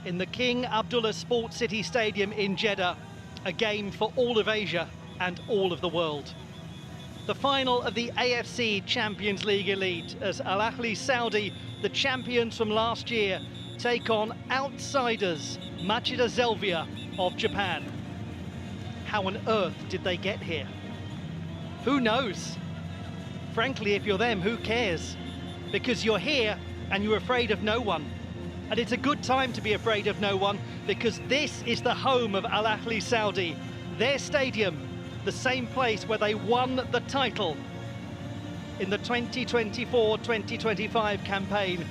in the King Abdullah Sports City Stadium in Jeddah, a game for all of Asia and all of the world. The final of the AFC Champions League Elite as Ahli Saudi, the champions from last year, take on outsiders Machida Zelvia of Japan. How on earth did they get here? Who knows? Frankly, if you're them, who cares? Because you're here and you're afraid of no one. And it's a good time to be afraid of no one, because this is the home of Ahli Saudi, their stadium, the same place where they won the title in the 2024-2025 campaign.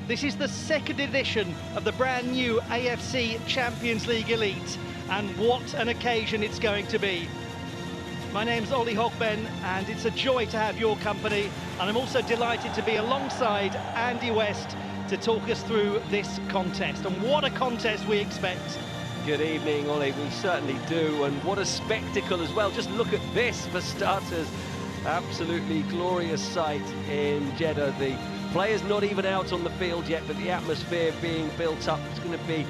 This is the second edition of the brand new AFC Champions League Elite, and what an occasion it's going to be. My name's Ollie Hogben, and it's a joy to have your company, and I'm also delighted to be alongside Andy West to talk us through this contest. And what a contest we expect. Good evening, Ollie. We certainly do, and what a spectacle as well. Just look at this for starters. Absolutely glorious sight in Jeddah. The players not even out on the field yet, but the atmosphere being built up. It's going to be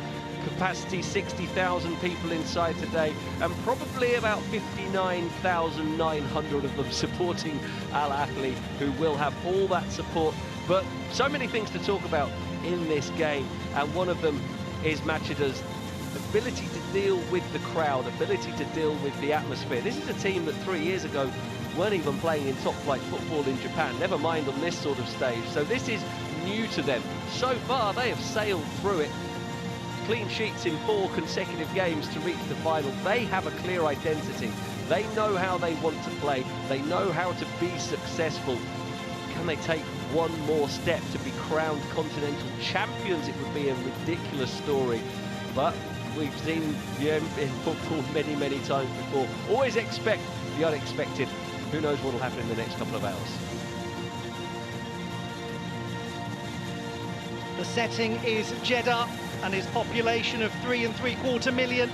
capacity 60,000 people inside today, and probably about 59,900 of them supporting Al Ahli, who will have all that support. But so many things to talk about in this game, and one of them is Machida's ability to deal with the crowd, ability to deal with the atmosphere. This is a team that 3 years ago weren't even playing in top-flight football in Japan, never mind on this sort of stage. So this is new to them. So far, they have sailed through it. Clean sheets in 4 consecutive games to reach the final. They have a clear identity. They know how they want to play. They know how to be successful. Can they take one more step to be crowned continental champions? It would be a ridiculous story, but we've seen in football many, many times before. Always expect the unexpected. Who knows what will happen in the next couple of hours. The setting is Jeddah and its population of 3.75 million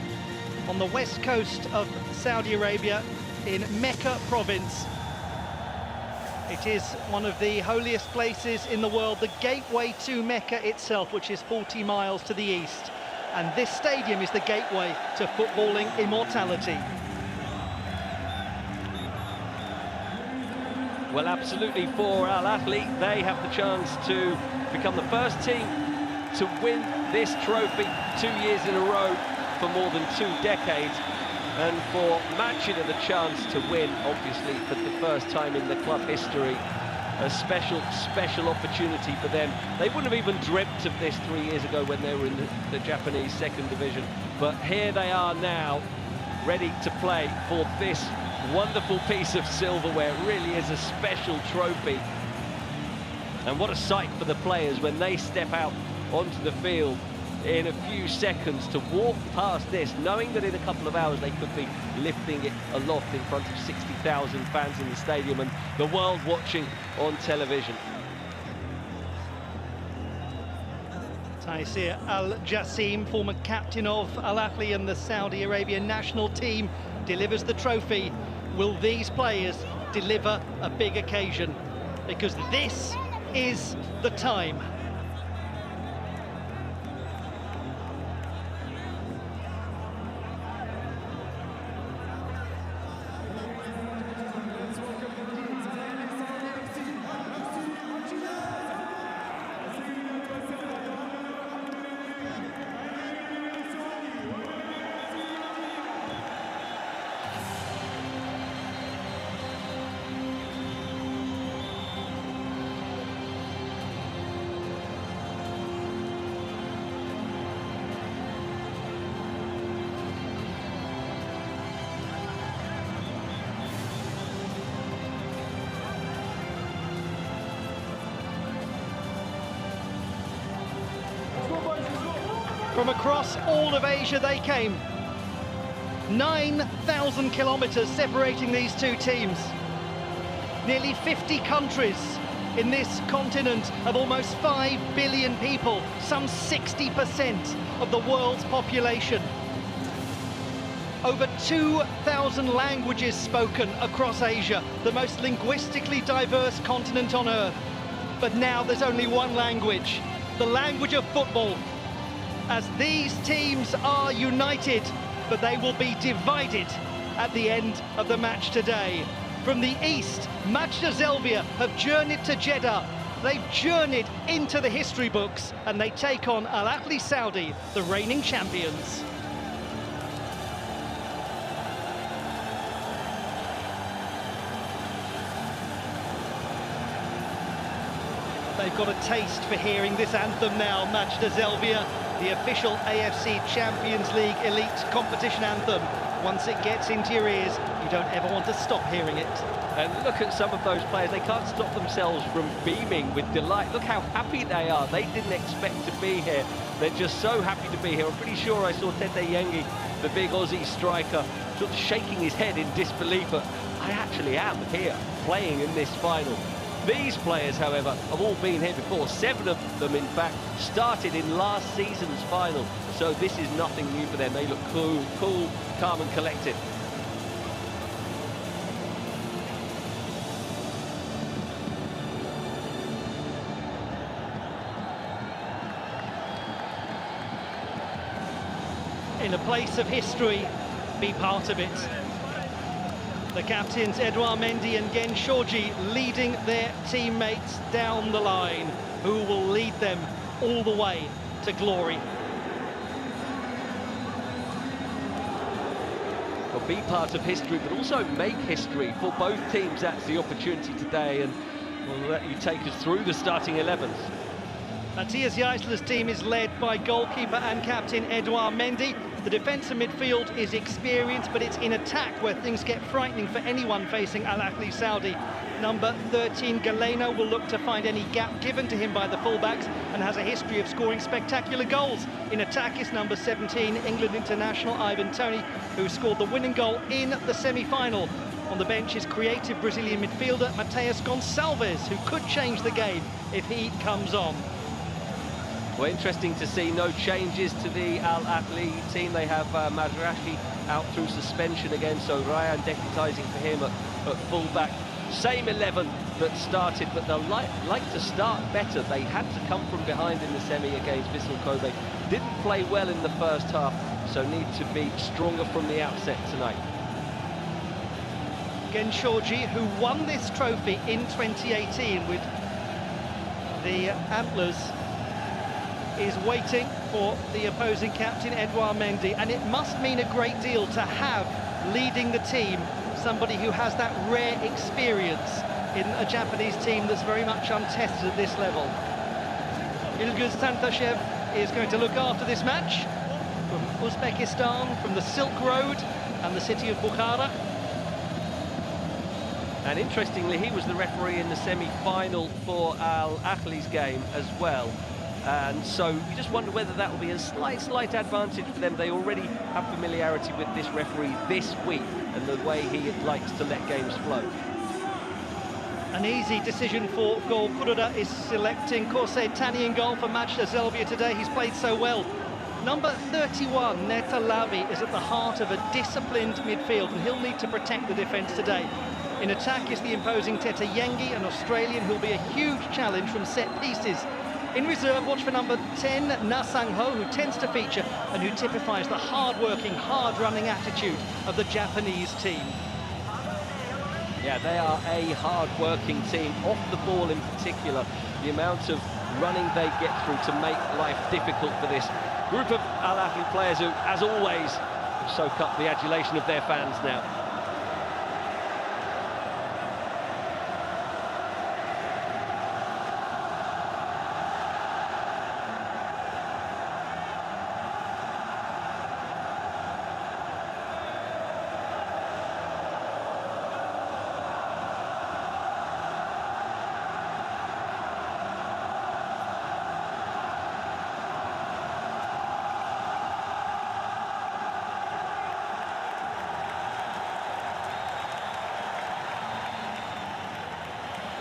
on the west coast of Saudi Arabia in Mecca province. It is one of the holiest places in the world, the gateway to Mecca itself, which is 40 miles to the east. And this stadium is the gateway to footballing immortality. Well, absolutely, for Al Ahli, they have the chance to become the first team to win this trophy 2 years in a row for more than 2 decades. And for Machida, the chance to win, obviously, for the first time in the club history. A special, special opportunity for them. They wouldn't have even dreamt of this 3 years ago when they were in the Japanese second division. But here they are now, ready to play for this wonderful piece of silverware. It really is a special trophy. And what a sight for the players when they step out onto the field in a few seconds to walk past this, knowing that in a couple of hours they could be lifting it aloft in front of 60,000 fans in the stadium and the world watching on television. Taisir Al-Jassim, former captain of Al Ahli and the Saudi Arabian national team, delivers the trophy. Will these players deliver a big occasion? Because this is the time. From across all of Asia they came. 9,000 kilometers separating these two teams. Nearly 50 countries in this continent of almost 5 billion people, some 60% of the world's population. Over 2,000 languages spoken across Asia, the most linguistically diverse continent on Earth. But now there's only one language, the language of football. as these teams are united, but they will be divided at the end of the match today. From the east, Machida Zelvia have journeyed to Jeddah. They've journeyed into the history books, and they take on Ahli Saudi, the reigning champions. They've got a taste for hearing this anthem now, Machida Zelvia, the official AFC Champions League elite competition anthem. Once it gets into your ears, you don't ever want to stop hearing it. And look at some of those players, they can't stop themselves from beaming with delight. Look how happy they are. They didn't expect to be here. They're just so happy to be here. I'm pretty sure I saw Tete Yengi, the big Aussie striker, sort of shaking his head in disbelief, but I actually am here playing in this final. These players, however, have all been here before. 7 of them, in fact, started in last season's final. So this is nothing new for them. They look cool, calm and collected. In a place of history, be part of it. The captains Edouard Mendy and Gen Shoji leading their teammates down the line, who will lead them all the way to glory. Well, be part of history, but also make history for both teams. That's the opportunity today, and we'll let you take us through the starting 11s. Matthias Jaisler's team is led by goalkeeper and captain Edouard Mendy. The defence and midfield is experienced, but it's in attack where things get frightening for anyone facing Ahli Saudi. Number 13, Galeno, will look to find any gap given to him by the fullbacks and has a history of scoring spectacular goals. In attack is number 17, England international Ivan Toney, who scored the winning goal in the semi-final. On the bench is creative Brazilian midfielder Mateus Gonçalves, who could change the game if he comes on. Well, interesting to see no changes to the Ahli team. They have Madrashi out through suspension again, so Ryan deputising for him at full-back. Same 11 that started, but they'll like to start better. They had to come from behind in the semi against Vissel Kobe. Didn't play well in the first half, so need to be stronger from the outset tonight. Gen Shoji, who won this trophy in 2018 with the Antlers, is waiting for the opposing captain, Edouard Mendy, and it must mean a great deal to have leading the team somebody who has that rare experience in a Japanese team that's very much untested at this level. Ilguz Tantashev is going to look after this match from Uzbekistan, from the Silk Road and the city of Bukhara. And interestingly, he was the referee in the semi-final for Ahli's game as well. And so you just wonder whether that will be a slight advantage for them. They already have familiarity with this referee this week and the way he likes to let games flow. An easy decision for goal. Kuroda is selecting Kosei Tani in goal for Machida Zelvia today. He's played so well. Number 31, Neta Lavi, is at the heart of a disciplined midfield, and he'll need to protect the defence today. In attack is the imposing Tete Yengi, an Australian who'll be a huge challenge from set pieces. In reserve, watch for number 10, Na Sang-ho, who tends to feature and who typifies the hard-working, hard-running attitude of the Japanese team. Yeah, they are a hard-working team, off the ball in particular. The amount of running they get through to make life difficult for this group of Ahli players who, as always, soak up the adulation of their fans now.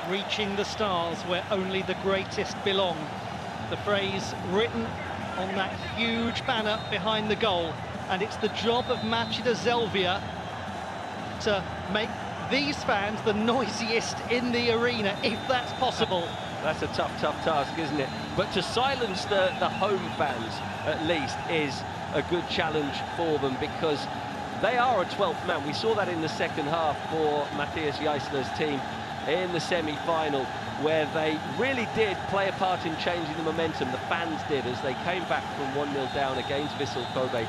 Reaching the stars where only the greatest belong. The phrase written on that huge banner behind the goal. And it's the job of Machida Zelvia to make these fans the noisiest in the arena, if that's possible. That's a tough task, isn't it? But to silence the home fans, at least, is a good challenge for them, because they are a 12th man. We saw that in the second half for Matthias Jaissler's team in the semi-final, where they really did play a part in changing the momentum. The fans did, as they came back from 1-0 down against Vissel Kobe.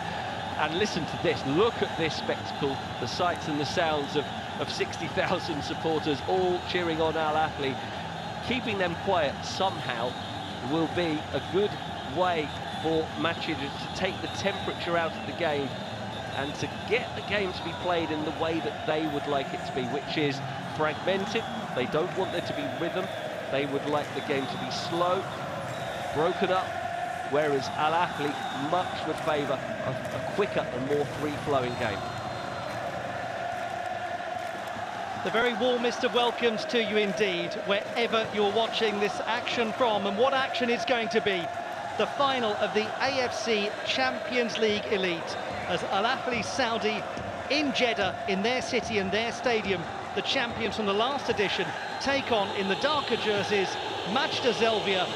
And listen to this, look at this spectacle, the sights and the sounds of 60,000 supporters all cheering on Al Ahli. Keeping them quiet somehow will be a good way for Machida to take the temperature out of the game and to get the game to be played in the way that they would like it to be, which is fragmented. They don't want there to be rhythm. They would like the game to be slow, broken up, whereas Al Ahli much would favour a quicker and more free-flowing game. The very warmest of welcomes to you indeed, wherever you're watching this action from. And what action it's going to be. The final of the AFC Champions League Elite, as Al Ahli Saudi in Jeddah, in their city and their stadium, the champions from the last edition, take on, in the darker jerseys, Machida Zelvia,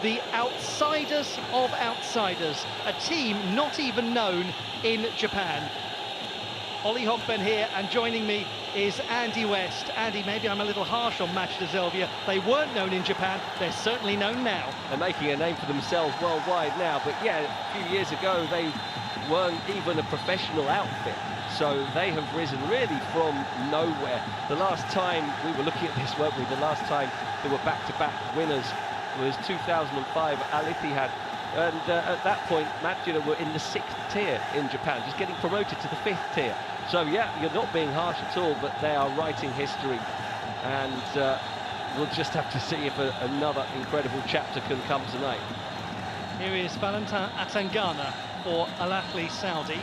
the outsiders of outsiders, a team not even known in Japan. Ollie Hogben here, and joining me is Andy West. Andy, maybe I'm a little harsh on Machida Zelvia. They weren't known in Japan, they're certainly known now. They're making a name for themselves worldwide now, but yeah, a few years ago they weren't even a professional outfit. So they have risen really from nowhere. The last time we were looking at this, weren't we? The last time they were back-to-back winners was 2005 Al Ittihad. And at that point, Machida were in the 6th tier in Japan, just getting promoted to the 5th tier. So yeah, you're not being harsh at all, but they are writing history. And we'll just have to see if another incredible chapter can come tonight. Here is Valentin Atangana for Al Ahli Saudi.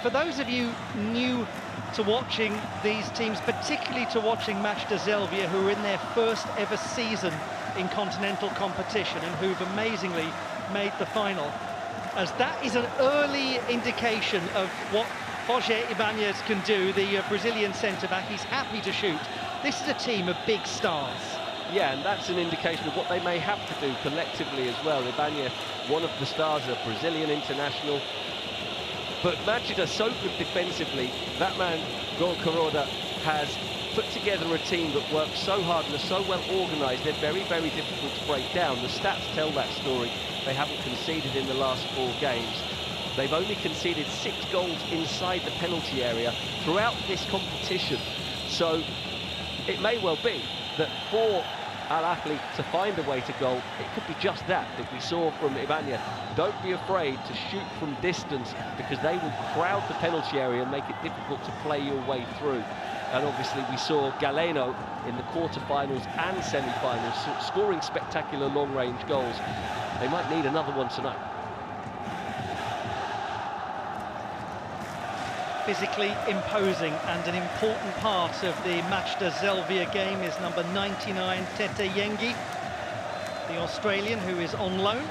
For those of you new to watching these teams, particularly to watching Machida Zelvia, who are in their first ever season in continental competition and who've amazingly made the final, as that is an early indication of what Jorge Ibanez can do, the Brazilian centre-back. He's happy to shoot. This is a team of big stars. Yeah, and that's an indication of what they may have to do collectively as well. Ibanez, one of the stars, a Brazilian international. But Machida so good defensively. That man, Gol Kuroda, has put together a team that works so hard and are so well organised. They're very, very difficult to break down. The stats tell that story. They haven't conceded in the last 4 games. They've only conceded 6 goals inside the penalty area throughout this competition. So it may well be that for Al Ahli to find a way to goal, it could be just that we saw from Ibanez. Don't be afraid to shoot from distance, because they will crowd the penalty area and make it difficult to play your way through. And obviously we saw Galeno in the quarter-finals and semi-finals scoring spectacular long-range goals. They might need another one tonight. Physically imposing, and an important part of the Machida Zelvia game is number 99, Tete Yengi, the Australian who is on loan.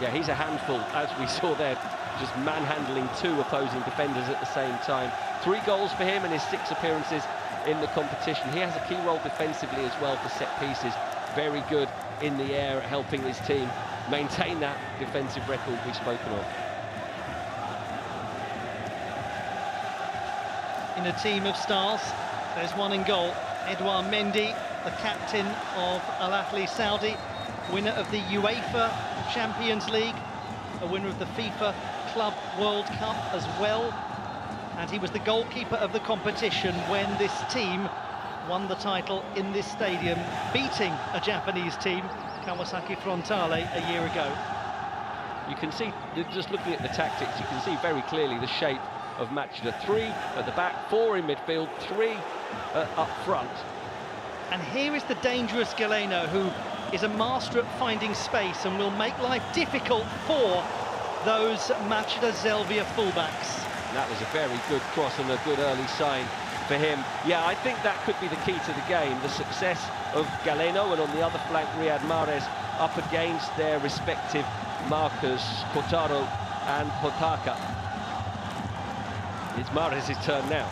Yeah, he's a handful, as we saw there, just manhandling 2 opposing defenders at the same time. 3 goals for him in his 6 appearances in the competition. He has a key role defensively as well for set pieces. Very good in the air at helping his team maintain that defensive record we've spoken of. In a team of stars, there's one in goal. Edouard Mendy, the captain of Al Ahli Saudi, winner of the UEFA Champions League, a winner of the FIFA Club World Cup as well, and he was the goalkeeper of the competition when this team won the title in this stadium, beating a Japanese team, Kawasaki Frontale, a year ago. You can see, just looking at the tactics, you can see very clearly the shape of Machida. 3 at the back, 4 in midfield, 3 up front. And here is the dangerous Galeno, who is a master at finding space and will make life difficult for those Machida Zelvia fullbacks. And that was a very good cross and a good early sign for him. Yeah, I think that could be the key to the game, the success of Galeno, and on the other flank, Riyad Mahrez up against their respective markers, Kotaro and Potaka. It's Mahrez's turn now.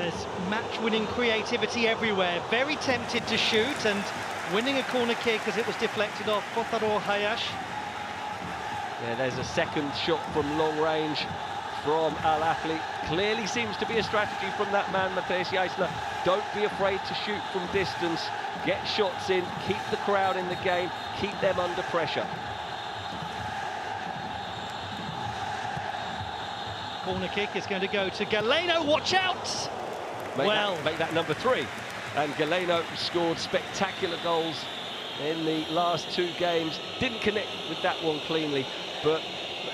There's match-winning creativity everywhere. Very tempted to shoot and winning a corner kick as it was deflected off Kotaro Hayashi. Yeah, there's a second shot from long range from Ahli. Clearly seems to be a strategy from that man, Matthias Jaissler. Don't be afraid to shoot from distance. Get shots in, keep the crowd in the game, keep them under pressure. Corner kick is going to go to Galeno. Watch out! Make that number 3. And Galeno scored spectacular goals in the last 2 games. Didn't connect with that one cleanly, but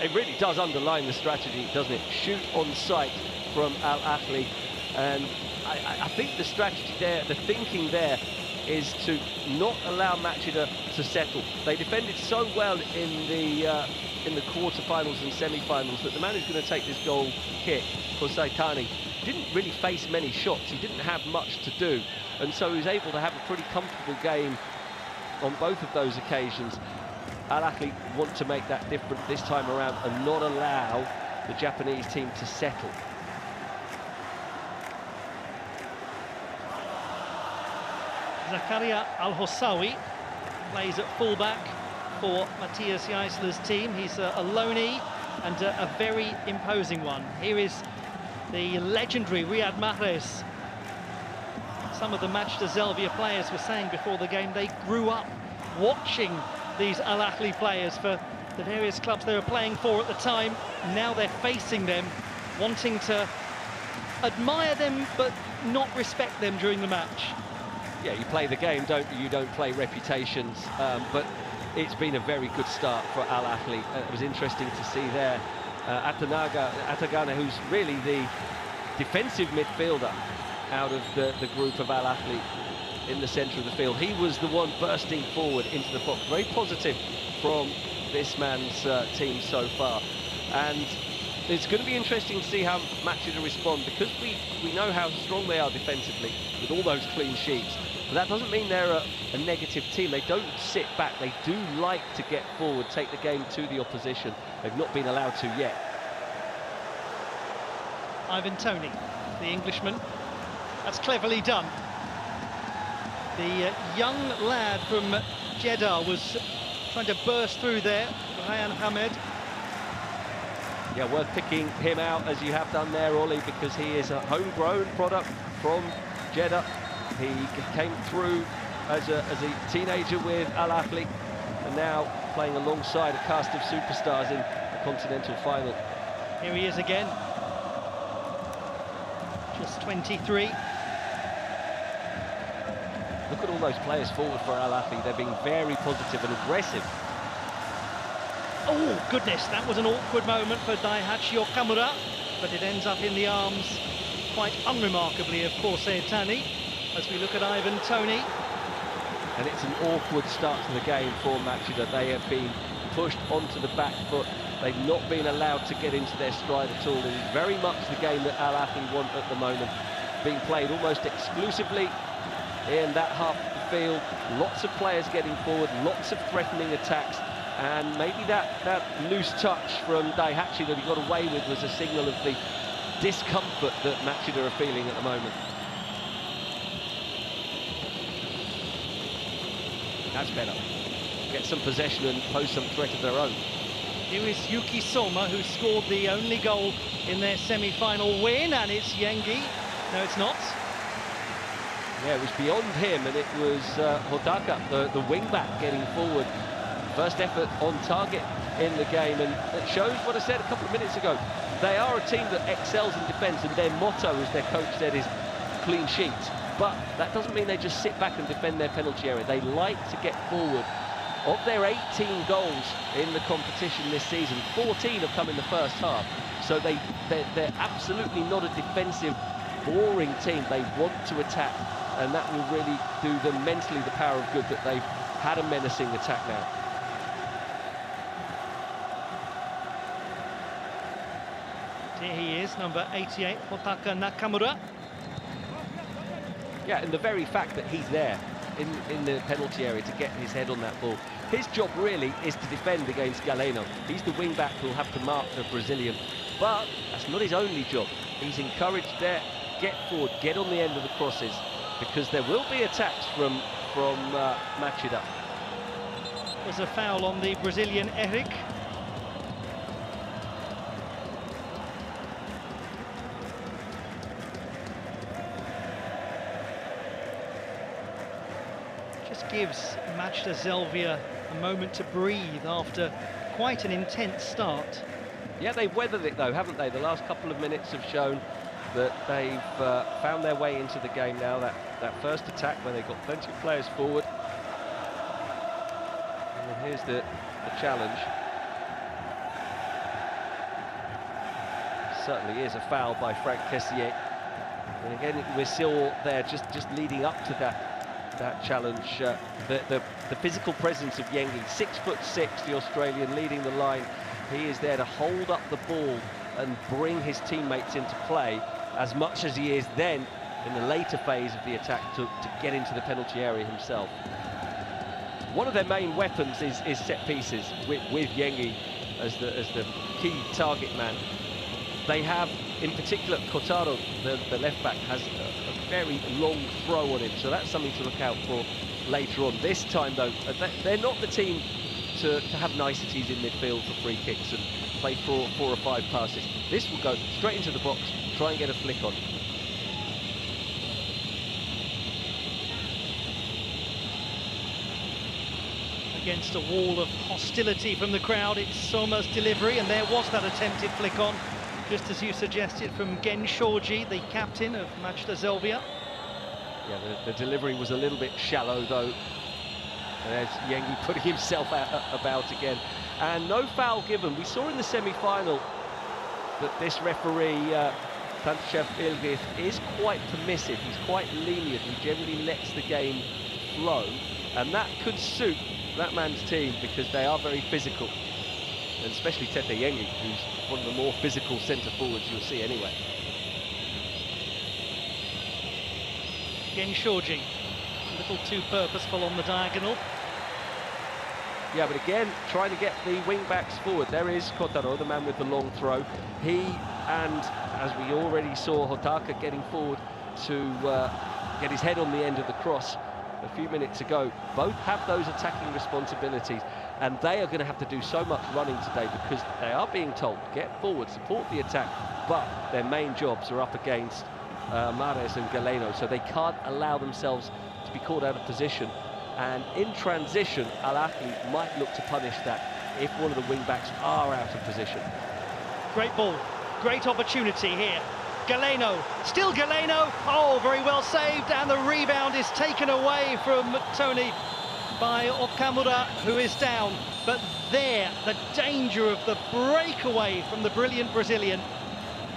it really does underline the strategy, doesn't it? Shoot on sight from Ahli. And I think the strategy there, the thinking there, is to not allow Machida to settle. They defended so well in the quarter-finals and semi-finals that the man who's going to take this goal kick, Kosaitani, didn't really face many shots. He didn't have much to do, and so he was able to have a pretty comfortable game on both of those occasions. Ahli want to make that different this time around and not allow the Japanese team to settle. Zakaria Al-Hossawi plays at fullback for Matthias Jaissler's team. He's a loanee and a very imposing one. Here is the legendary Riyad Mahrez. Some of the Machida Zelvia players were saying before the game they grew up watching these Ahli players for the various clubs they were playing for at the time. Now they're facing them, wanting to admire them but not respect them during the match. Yeah, you play the game, don't you? You don't play reputations, but it's been a very good start for Ahli. It was interesting to see there Atagana, who's really the defensive midfielder out of the group of Ahli in the centre of the field. He was the one bursting forward into the box. Very positive from this man's team so far. And it's going to be interesting to see how Machida respond, because we know how strong they are defensively with all those clean sheets. But that doesn't mean they're a negative team. They don't sit back. They do like to get forward, take the game to the opposition. They've not been allowed to yet. Ivan Toney, the Englishman. That's cleverly done. The young lad from Jeddah was trying to burst through there. Ryan Hamed. Yeah, worth picking him out, as you have done there, Ollie, because he is a homegrown product from Jeddah. He came through as a teenager with Ahli, and now playing alongside a cast of superstars in the Continental Final. Here he is again. Just 23. Look at all those players forward for Ahli. They're being very positive and aggressive. Oh, goodness, that was an awkward moment for Daihachi Okamura, but it ends up in the arms, quite unremarkably, of Kosaitani, as we look at Ivan Toney. And it's an awkward start to the game for Machida. They have been pushed onto the back foot. They've not been allowed to get into their stride at all. It is very much the game that Ahli want at the moment, being played almost exclusively in that half of the field. Lots of players getting forward, lots of threatening attacks. And maybe that loose touch from Daihachi that he got away with was a signal of the discomfort that Machida are feeling at the moment. That's better. Get some possession and pose some threat of their own. Here is Yuki Soma, who scored the only goal in their semi-final win, and it's Yengi. No, it's not. Yeah, it was beyond him, and it was Hodaka, the wing-back, getting forward. First effort on target in the game, and it shows what I said a couple of minutes ago. They are a team that excels in defence, and their motto, as their coach said, is clean sheets. But that doesn't mean they just sit back and defend their penalty area. They like to get forward. Of their 18 goals in the competition this season, 14 have come in the first half. So they're absolutely not a defensive, boring team. They want to attack, and that will really do them mentally the power of good that they've had a menacing attack now. Here he is, number 88, Hotaka Nakamura. Yeah, and the very fact that he's there in the penalty area to get his head on that ball. His job really is to defend against Galeno. He's the wing-back who'll have to mark the Brazilian. But that's not his only job. He's encouraged there get forward, get on the end of the crosses, because there will be attacks from Machida. There's a foul on the Brazilian Eric. Just gives Machida Zelvia a moment to breathe after quite an intense start. Yeah, they've weathered it though, haven't they? The last couple of minutes have shown that they've found their way into the game now. That first attack when they got plenty of players forward. And then here's the challenge. Certainly is a foul by Frank Kessier. And again, we're still there just leading up to that challenge. The physical presence of Yengi, 6'6", the Australian leading the line. He is there to hold up the ball and bring his teammates into play as much as he is then in the later phase of the attack to get into the penalty area himself. One of their main weapons is set pieces with Yengi as the key target man. They have, in particular, Kotaro, the left back, has a very long throw on him, so that's something to look out for later on. This time, though, they're not the team to have niceties in midfield for free kicks and play four or five passes. This will go straight into the box, try and get a flick on. Against a wall of hostility from the crowd, it's Soma's delivery, and there was that attempted flick on, just as you suggested, from Gen Shoji, the captain of Machida Zelvia. Yeah, the delivery was a little bit shallow, though. And there's Yengi putting himself about again. And no foul given. We saw in the semi-final that this referee, Tanchev Ilgith, is quite permissive. He's quite lenient. He generally lets the game flow. And that could suit that man's team because they are very physical. And especially Tete Yengi, who's one of the more physical centre forwards you'll see anyway. Gen Shoji, a little too purposeful on the diagonal. Yeah, but again, trying to get the wing-backs forward. There is Kotaro, the man with the long throw. He and, as we already saw, Hotaka getting forward to get his head on the end of the cross a few minutes ago. Both have those attacking responsibilities, and they are going to have to do so much running today because they are being told, get forward, support the attack, but their main jobs are up against Mares and Galeno, so they can't allow themselves to be caught out of position. And in transition, Ahli might look to punish that if one of the wing-backs are out of position. Great ball, great opportunity here. Galeno, still Galeno. Oh, very well saved, and the rebound is taken away from Tony by Okamura, who is down. But there, the danger of the breakaway from the brilliant Brazilian.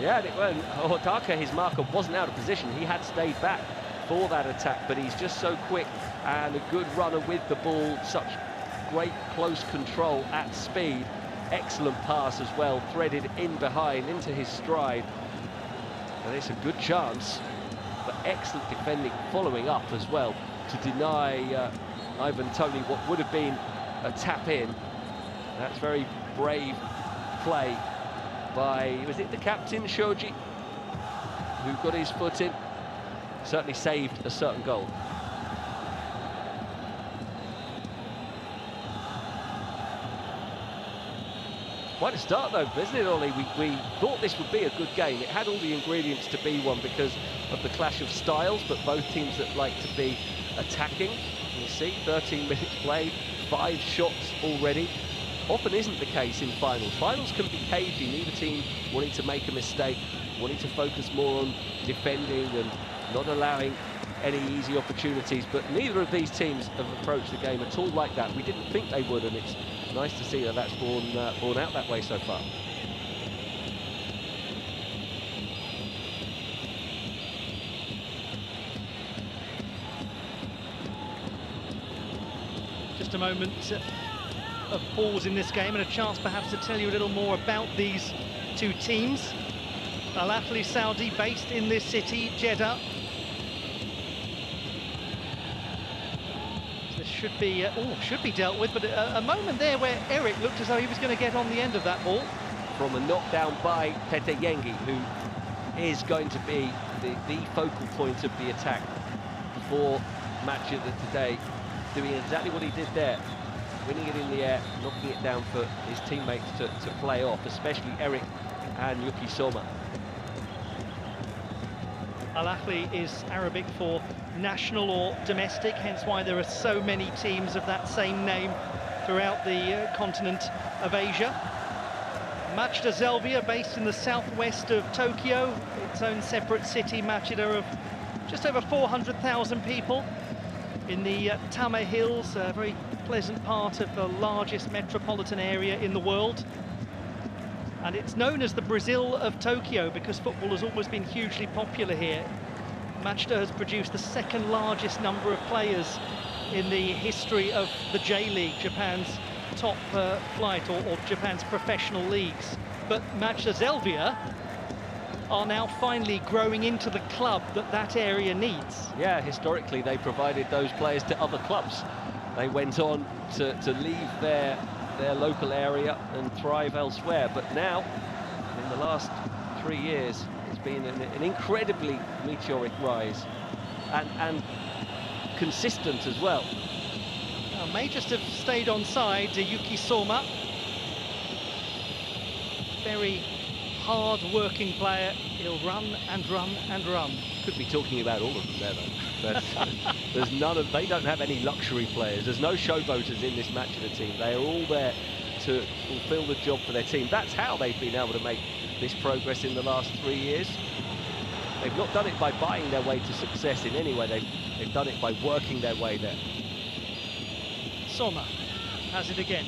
Yeah, well, Hotaka, his marker, wasn't out of position. He had stayed back for that attack, but he's just so quick and a good runner with the ball. Such great close control at speed. Excellent pass as well, threaded in behind into his stride. And it's a good chance, but excellent defending following up as well to deny Ivan Toney what would have been a tap in. That's very brave play by, was it the captain, Shoji, who got his foot in? Certainly saved a certain goal. Quite a start though, isn't it, Ollie? We thought this would be a good game. It had all the ingredients to be one because of the clash of styles, but both teams that like to be attacking. You see, 13 minutes played, 5 shots already. Often isn't the case in finals. Finals can be cagey, neither team wanting to make a mistake, wanting to focus more on defending and not allowing any easy opportunities, but neither of these teams have approached the game at all like that. We didn't think they would, and it's nice to see that that's borne out that way so far. Just a moment of pause in this game and a chance perhaps to tell you a little more about these two teams. Ahli Saudi, based in this city, Jeddah. This should be dealt with, but a moment there where Eric looked as though he was going to get on the end of that ball. From a knockdown by Tete Yengi, who is going to be the focal point of the attack for Machida today, doing exactly what he did there, winning it in the air, knocking it down for his teammates to play off, especially Eric and Yuki Soma. Ahli is Arabic for national or domestic, hence why there are so many teams of that same name throughout the continent of Asia. Machida Zelvia, based in the southwest of Tokyo, its own separate city, Machida, of just over 400,000 people in the Tame Hills, a very pleasant part of the largest metropolitan area in the world. And it's known as the Brazil of Tokyo because football has always been hugely popular here. Machida has produced the second largest number of players in the history of the J-League, Japan's top flight, or Japan's professional leagues. But Machida Zelvia are now finally growing into the club that area needs. Yeah, historically they provided those players to other clubs. They went on to leave their local area and thrive elsewhere. But now, in the last 3 years, it's been an incredibly meteoric rise and consistent as well. Now, may just have stayed on side, Yuki Soma. Very hard-working player. He'll run and run and run. Could be talking about all of them there, though. There's none of. They don't have any luxury players. There's no showboaters in this Machida team. They are all there to fulfil the job for their team. That's how they've been able to make this progress in the last 3 years. They've not done it by buying their way to success in any way. They've done it by working their way there. Soma has it again.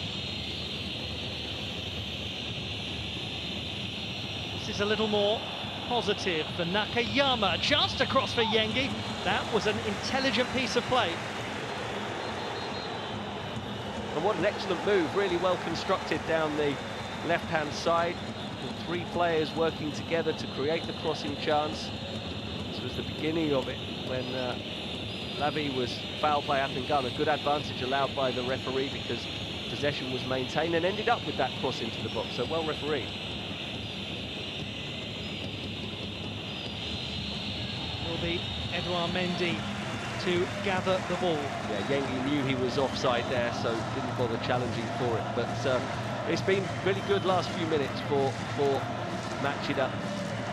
This is a little more positive for Nakayama. Just across for Yengi. That was an intelligent piece of play. And what an excellent move, really well constructed down the left-hand side, with 3 players working together to create the crossing chance. This was the beginning of it when Lavi was fouled by Atangana. Good advantage allowed by the referee because possession was maintained and ended up with that cross into the box, so well refereed. Will be Edouard Mendy to gather the ball. Yeah, Yengi knew he was offside there, so didn't bother challenging for it. But it's been really good last few minutes for Machida.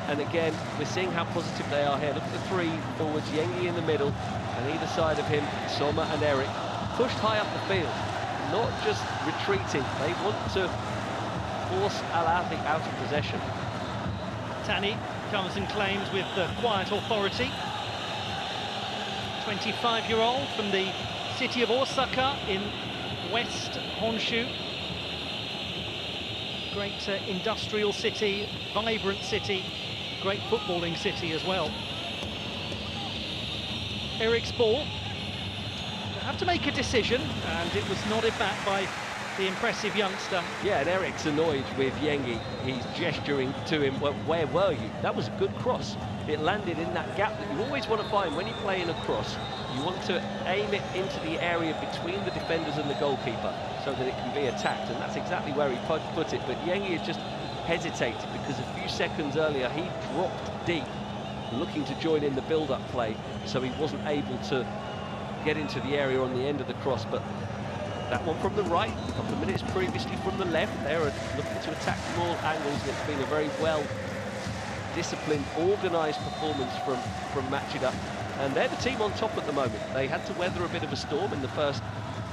And again, we're seeing how positive they are here. Look at the 3 forwards, Yengi in the middle, and either side of him, Soma and Eric, pushed high up the field, not just retreating. They want to force Ahli out of possession. Tani comes and claims with quiet authority. 25-year-old from the city of Osaka in West Honshu. Great industrial city, vibrant city, great footballing city as well. Eric's ball. They have to make a decision, and it was nodded back by the impressive youngster. Yeah, and Eric's annoyed with Yengi. He's gesturing to him, well, where were you? That was a good cross. It landed in that gap that you always want to find when you play in a cross. You want to aim it into the area between the defenders and the goalkeeper so that it can be attacked, and that's exactly where he put it. But Yengi had just hesitated because a few seconds earlier he dropped deep, looking to join in the build-up play, so he wasn't able to get into the area on the end of the cross. But that one from the right, a couple of minutes previously from the left, they're looking to attack from all angles, and it's been a very well-disciplined, organised performance from Machida. And they're the team on top at the moment. They had to weather a bit of a storm in the first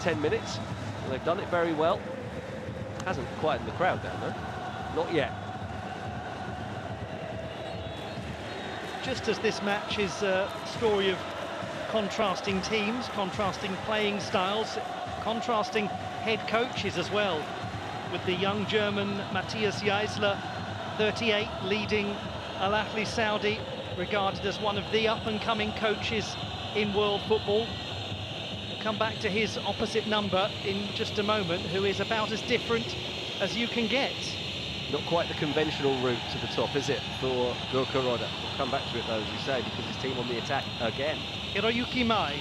10 minutes, and they've done it very well. Hasn't quietened the crowd down, though. Not yet. Just as this match is a story of contrasting teams, contrasting playing styles, contrasting head coaches as well, with the young German Matthias Jaisler, 38, leading Ahli Saudi, regarded as one of the up-and-coming coaches in world football. We'll come back to his opposite number in just a moment, who is about as different as you can get. Not quite the conventional route to the top, is it, for Gorka-Roda? We'll come back to it, though, as you say, because his team on the attack again. Hiroyuki Mai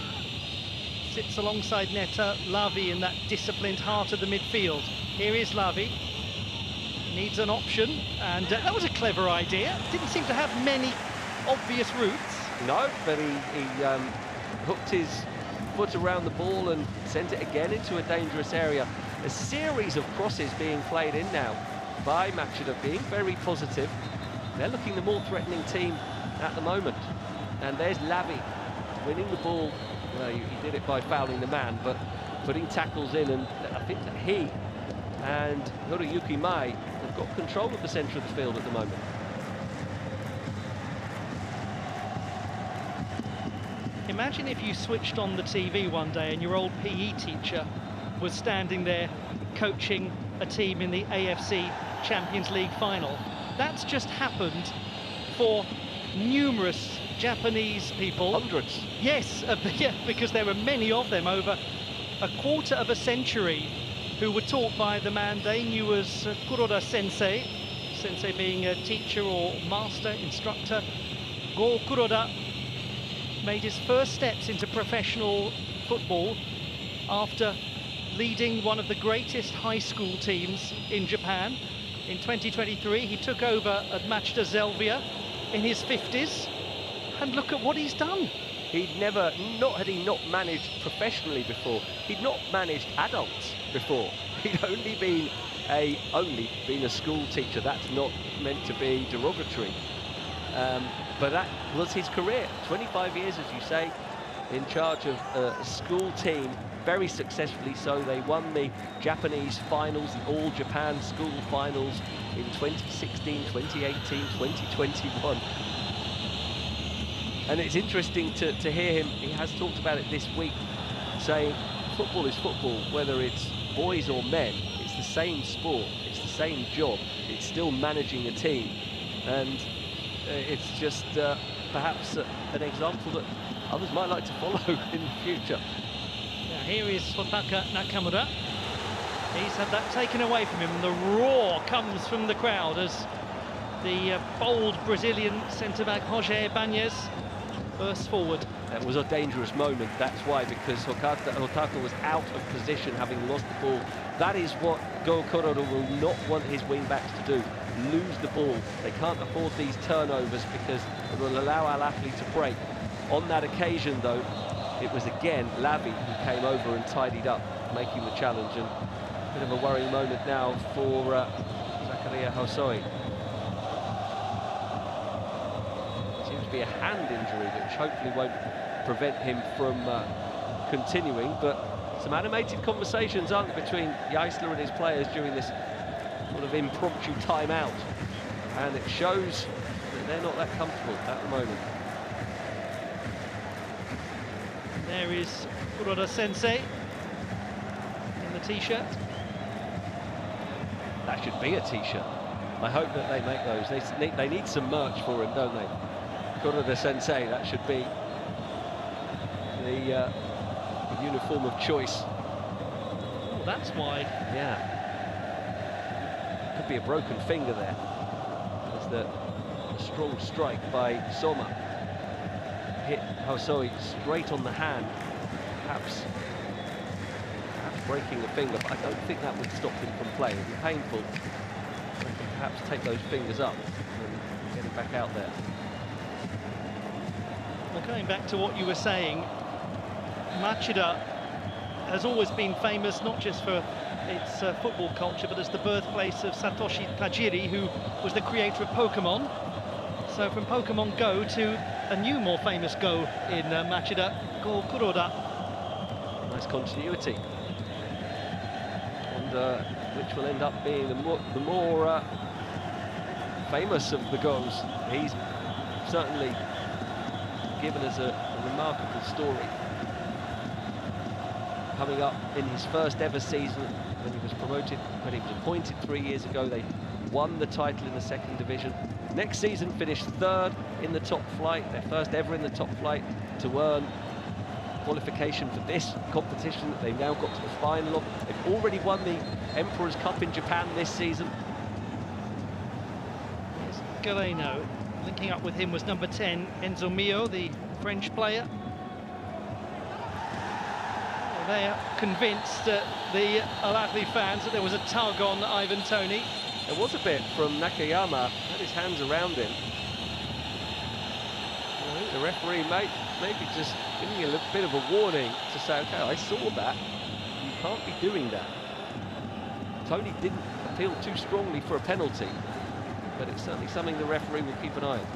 sits alongside Neta Lavi in that disciplined heart of the midfield. Here is Lavi. Needs an option, and that was a clever idea. Didn't seem to have many obvious routes. No, but he hooked his foot around the ball and sent it again into a dangerous area. A series of crosses being played in now by Machida, being very positive. They're looking the more threatening team at the moment. And there's Lavi winning the ball. Well, he did it by fouling the man, but putting tackles in, and I think that he and Hiroyuki Mai have got control of the centre of the field at the moment. Imagine if you switched on the TV one day and your old PE teacher was standing there coaching a team in the AFC Champions League final. That's just happened for numerous Japanese people. Hundreds. Yes, yeah, because there were many of them over a quarter of a century who were taught by the man they knew as Kuroda Sensei, Sensei being a teacher or master, instructor. Go Kuroda made his first steps into professional football after leading one of the greatest high school teams in Japan. In 2023, he took over at Machida Zelvia in his 50s, and look at what he's done. He'd never, had he not managed professionally before, he'd not managed adults before. He'd only been a school teacher. That's not meant to be derogatory. But that was his career. 25 years, as you say, in charge of a school team, very successfully so. They won the Japanese finals, the All-Japan school finals in 2016, 2018, 2021. And it's interesting to hear him. He has talked about it this week, saying football is football, whether it's boys or men. It's the same sport, it's the same job, it's still managing a team. And it's just perhaps an example that others might like to follow in the future. Now here is Hotaka Nakamura. He's had that taken away from him, and the roar comes from the crowd as the bold Brazilian centre-back Roger Ibanez bursts forward. That was a dangerous moment, that's why, because Hotaka was out of position, having lost the ball. That is what Go Kuroda will not want his wing-backs to do, lose the ball. They can't afford these turnovers because it will allow Ahli to break. On that occasion, though, it was again Lavi who came over and tidied up, making the challenge. And a bit of a worrying moment now for Zakaria Hosoi. Seems to be a hand injury, which hopefully won't prevent him from continuing. But some animated conversations, aren't there, between Geisler and his players during this sort of impromptu timeout. And it shows that they're not that comfortable at the moment. There is Kuroda Sensei in the t-shirt. That should be a t-shirt. I hope that they make those. They need some merch for him, don't they? Kuroda Sensei, that should be the uniform of choice. Oh, that's wide. Yeah. Could be a broken finger there. As the strong strike by Soma hit Hosoi straight on the hand, perhaps breaking the finger, but I don't think that would stop him from playing. It'd be painful. They can perhaps take those fingers up and get it back out there. Well, going back to what you were saying, Machida has always been famous not just for its football culture, but as the birthplace of Satoshi Tajiri, who was the creator of Pokemon. So from Pokemon Go to a new, more famous Go in Machida, Go Kuroda. Nice continuity. And which will end up being the more famous of the Goes. He's certainly given us a remarkable story. Coming up in his first ever season, when he was promoted, when he was appointed 3 years ago, they won the title in the second division. Next season finished third in the top flight, their first ever in the top flight, to earn qualification for this competition that they've now got to the final of. They've already won the Emperor's Cup in Japan this season. Yes, Galeno. Linking up with him was number 10, Enzo Mio, the French player. Well, they are convinced, the Ahli fans, that there was a tug on Ivan Toney. There was a bit from Nakayama, had his hands around him. The referee maybe just giving you a little bit of a warning to say, okay, I saw that. You can't be doing that. Tony didn't appeal too strongly for a penalty, but it's certainly something the referee will keep an eye on.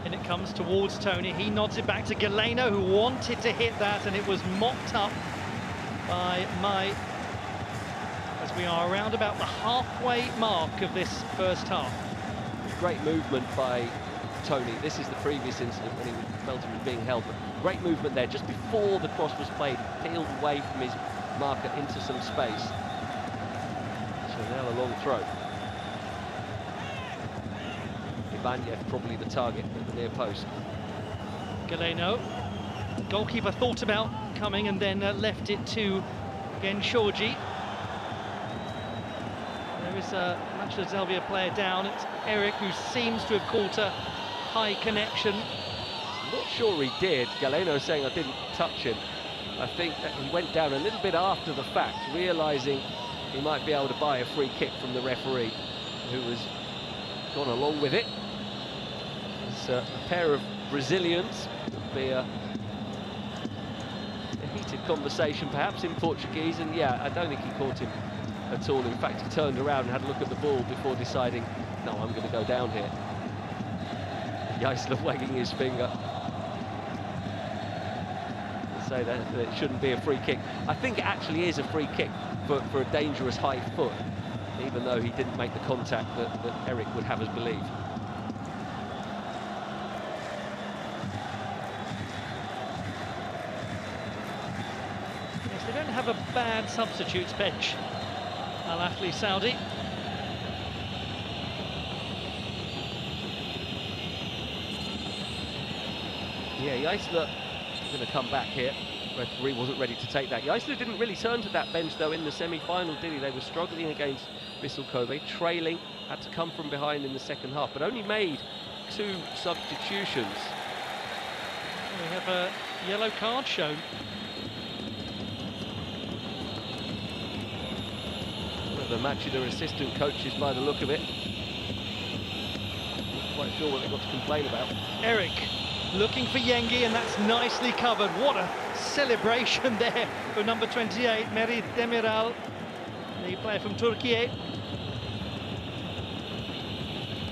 And it comes towards Tony. He nods it back to Galeno, who wanted to hit that, and it was mopped up by Mai, as we are around about the halfway mark of this first half. Great movement by Tony. This is the previous incident when he felt he was being held, but great movement there. Just before the cross was played, he peeled away from his marker into some space. So now a long throw. Ibanez probably the target at the near post. Galeno, goalkeeper thought about coming and then left it to Genshoji. There is a Machida Zelvia player down. It's Eric, who seems to have caught a high connection. I'm not sure he did. Galeno saying I didn't touch him. I think that he went down a little bit after the fact, realising he might be able to buy a free kick from the referee, who has gone along with it. It's a pair of Brazilians. It'll be a heated conversation perhaps in Portuguese, and yeah, I don't think he caught him at all. In fact, he turned around and had a look at the ball before deciding, no, I'm going to go down here. Geisler wagging his finger to say that it shouldn't be a free kick. I think it actually is a free kick for a dangerous high foot, even though he didn't make the contact that Eric would have us believe. Yes, they don't have a bad substitutes bench, Al Ahli Saudi. Yeah, Geisler going to come back here. Referee wasn't ready to take that. Geisler didn't really turn to that bench though in the semi-final, did he? They were struggling against Vissel Kobe, trailing, had to come from behind in the second half, but only made 2 substitutions. We have a yellow card shown. One of the Machida assistant coaches by the look of it. Not quite sure what they've got to complain about. Eric looking for Yengi, and that's nicely covered. What a celebration there for number 28, Merih Demiral, the player from Turkey.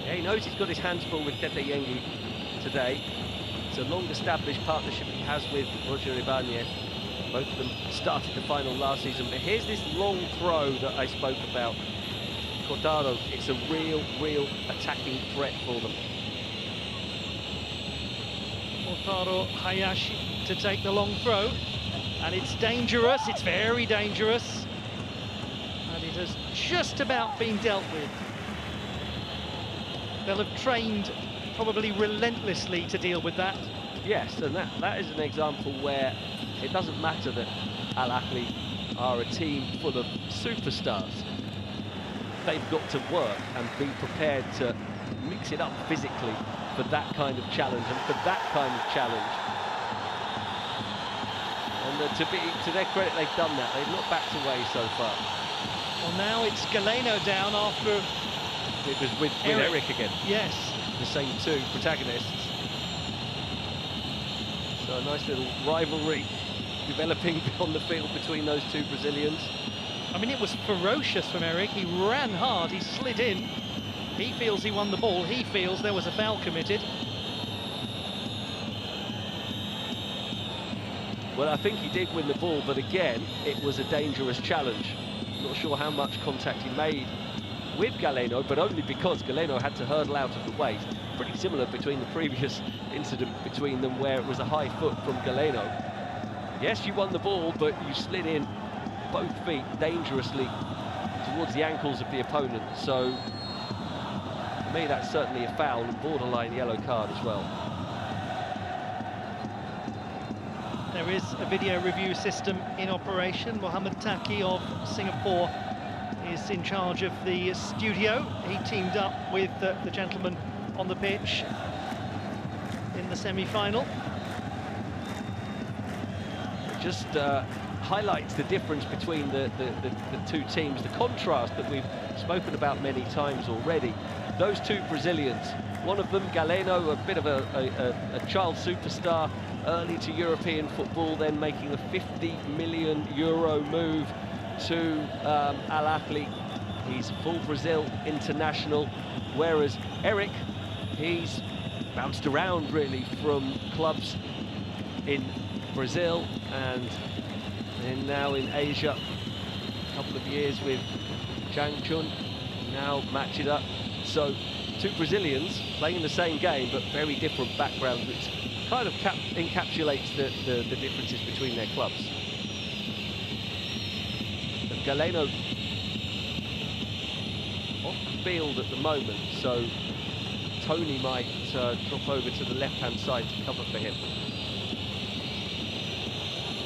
Yeah, he knows he's got his hands full with Tete Yengi today. It's a long-established partnership he has with Roger Ibanez. Both of them started the final last season, but here's this long throw that I spoke about. Cordaro, it's a real attacking threat for them. Otaro Hayashi to take the long throw, and it's dangerous, it's very dangerous, and it has just about been dealt with. They'll have trained probably relentlessly to deal with that. Yes, and that is an example where it doesn't matter that Al Ahli are a team full of superstars. They've got to work and be prepared to mix it up physically for that kind of challenge and for that kind of challenge. And to their credit, they've done that. They've not backed away so far. Well, now it's Galeno down after... It was with Eric again. Yes. The same 2 protagonists. So a nice little rivalry developing on the field between those 2 Brazilians. I mean, it was ferocious from Eric. He ran hard, he slid in. He feels he won the ball. He feels there was a foul committed. Well, I think he did win the ball, but again, it was a dangerous challenge. Not sure how much contact he made with Galeno, but only because Galeno had to hurdle out of the way. Pretty similar between the previous incident between them, where it was a high foot from Galeno. Yes, you won the ball, but you slid in both feet dangerously towards the ankles of the opponent. So, for me, that's certainly a foul and borderline yellow card as well. There is a video review system in operation. Mohammed Taki of Singapore is in charge of the studio. He teamed up with the gentleman on the pitch in the semi-final. It just highlights the difference between the 2 teams, the contrast that we've spoken about many times already. Those 2 Brazilians one of them, Galeno, a bit of a child superstar, early to European football, then making a €50 million move to Al Ahli. He's full Brazil international, whereas Eric, he's bounced around really from clubs in Brazil and then now in Asia. A couple of years with Changchun, now Machida. So two Brazilians playing in the same game but very different backgrounds, which kind of encapsulates the differences between their clubs. But Galeno off the field at the moment, so Tony might drop over to the left-hand side to cover for him.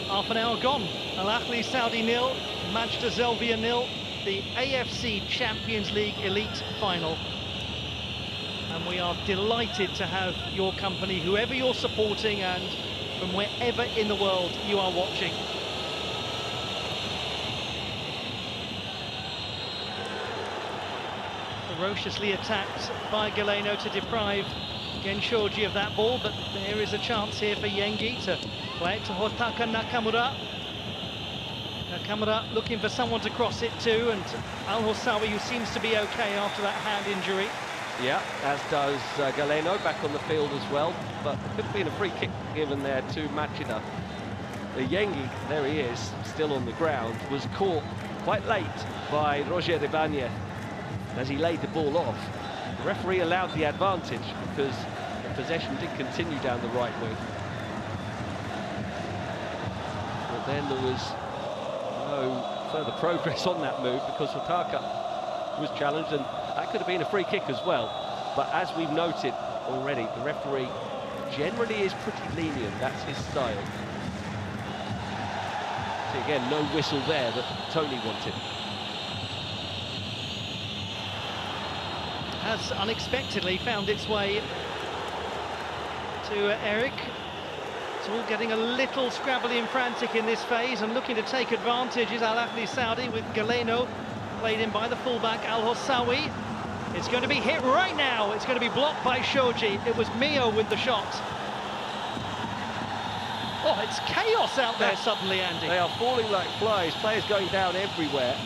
Half an hour gone. Al Ahli Saudi 0, Machida Zelvia 0, the AFC Champions League Elite Final. And we are delighted to have your company, whoever you're supporting and from wherever in the world you are watching. Ferociously attacked by Galeno to deprive Genshoji of that ball, but there is a chance here for Yengi to play it to Hotaka Nakamura. Nakamura looking for someone to cross it to, and Al-Hossawi, who seems to be okay after that hand injury. Yeah, as does Galeno, back on the field as well, but there could have been a free kick given there to Machida. The Yengi, there he is, still on the ground, was caught quite late by Roger Ibanez as he laid the ball off. The referee allowed the advantage because the possession did continue down the right wing. But then there was no further progress on that move because Hotaka was challenged, and that could have been a free kick as well. But as we've noted already, the referee generally is pretty lenient. That's his style. So again, no whistle there that Tony wanted. Has unexpectedly found its way to Eric. It's all getting a little scrabbly and frantic in this phase, and looking to take advantage is Al Ahli Saudi with Galeno, played in by the fullback Al-Hossawi. It's going to be hit right now. It's going to be blocked by Shoji. It was Mio with the shot. Oh, it's chaos out there suddenly, Andy. They are falling like flies, players going down everywhere.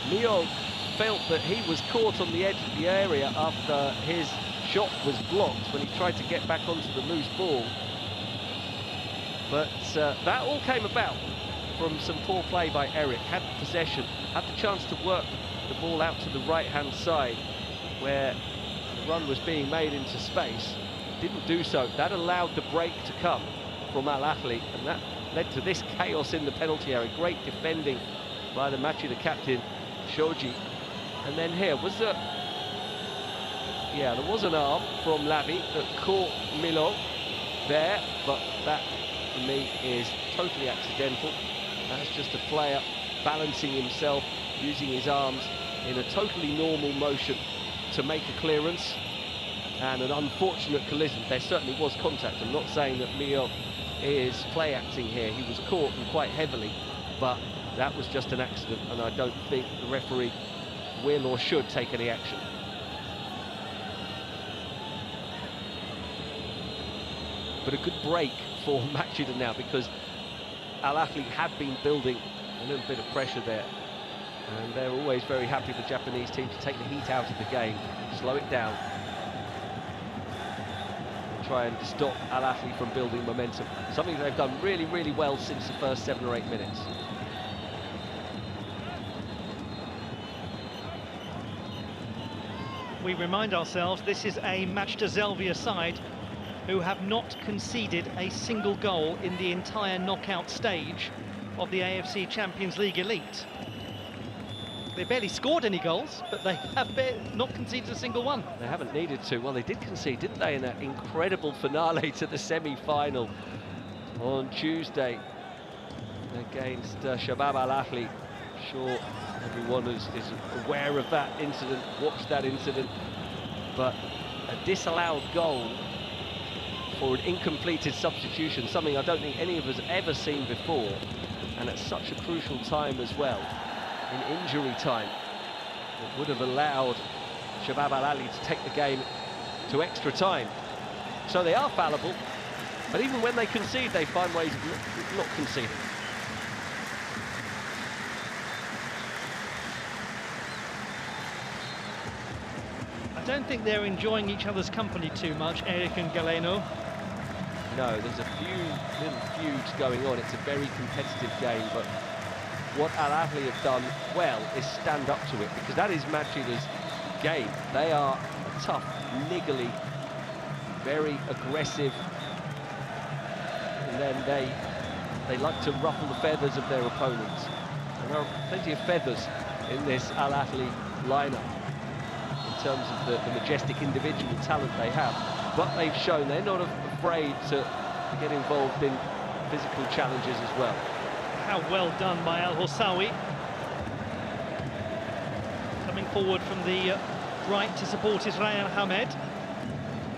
Mio felt that he was caught on the edge of the area after his shot was blocked when he tried to get back onto the loose ball. But that all came about from some poor play by Eric. Had possession, had the chance to work the ball out to the right-hand side where the run was being made into space. Didn't do so. That allowed the break to come from Al Ahli, and that led to this chaos in the penalty area. Great defending by the Machida captain, Shoji. And then here was there was an arm from Lavi that caught Milo there, but that for me is totally accidental. That's just a player balancing himself, using his arms in a totally normal motion to make a clearance, and an unfortunate collision. There certainly was contact. I'm not saying that Mio is play acting here. He was caught, and quite heavily, but that was just an accident, and I don't think the referee will or should take any action. But a good break for Machida now, because Al Ahli have been building a little bit of pressure there, and they're always very happy, the Japanese team, to take the heat out of the game, slow it down, and try and stop Al Ahli from building momentum, something they've done really, really well since the first 7 or 8 minutes. We remind ourselves this is a Machida Zelvia side who have not conceded a single goal in the entire knockout stage of the AFC Champions League Elite. They barely scored any goals, but they have not conceded a single one. They haven't needed to. Well, they did concede, didn't they, in that incredible finale to the semi-final on Tuesday against Shabab Al Ahli. Sure, everyone is aware of that incident, watched that incident, but a disallowed goal for an incompleted substitution, something I don't think any of us have ever seen before, and at such a crucial time as well, in injury time, it would have allowed Shabab Al Ahli to take the game to extra time. So they are fallible, but even when they concede, they find ways of not conceding. I don't think they're enjoying each other's company too much, Eric and Galeno. No, there's a few little feuds going on. It's a very competitive game, but what Al Ahli have done well is stand up to it, because that is Machida's game. They are a tough, niggly, very aggressive, and then they like to ruffle the feathers of their opponents. And there are plenty of feathers in this Al Ahli lineup in terms of the majestic individual talent they have, but they've shown they're not afraid to get involved in physical challenges as well. How well done by Al Hossawi. Coming forward from the right to support is Ryan Hamed.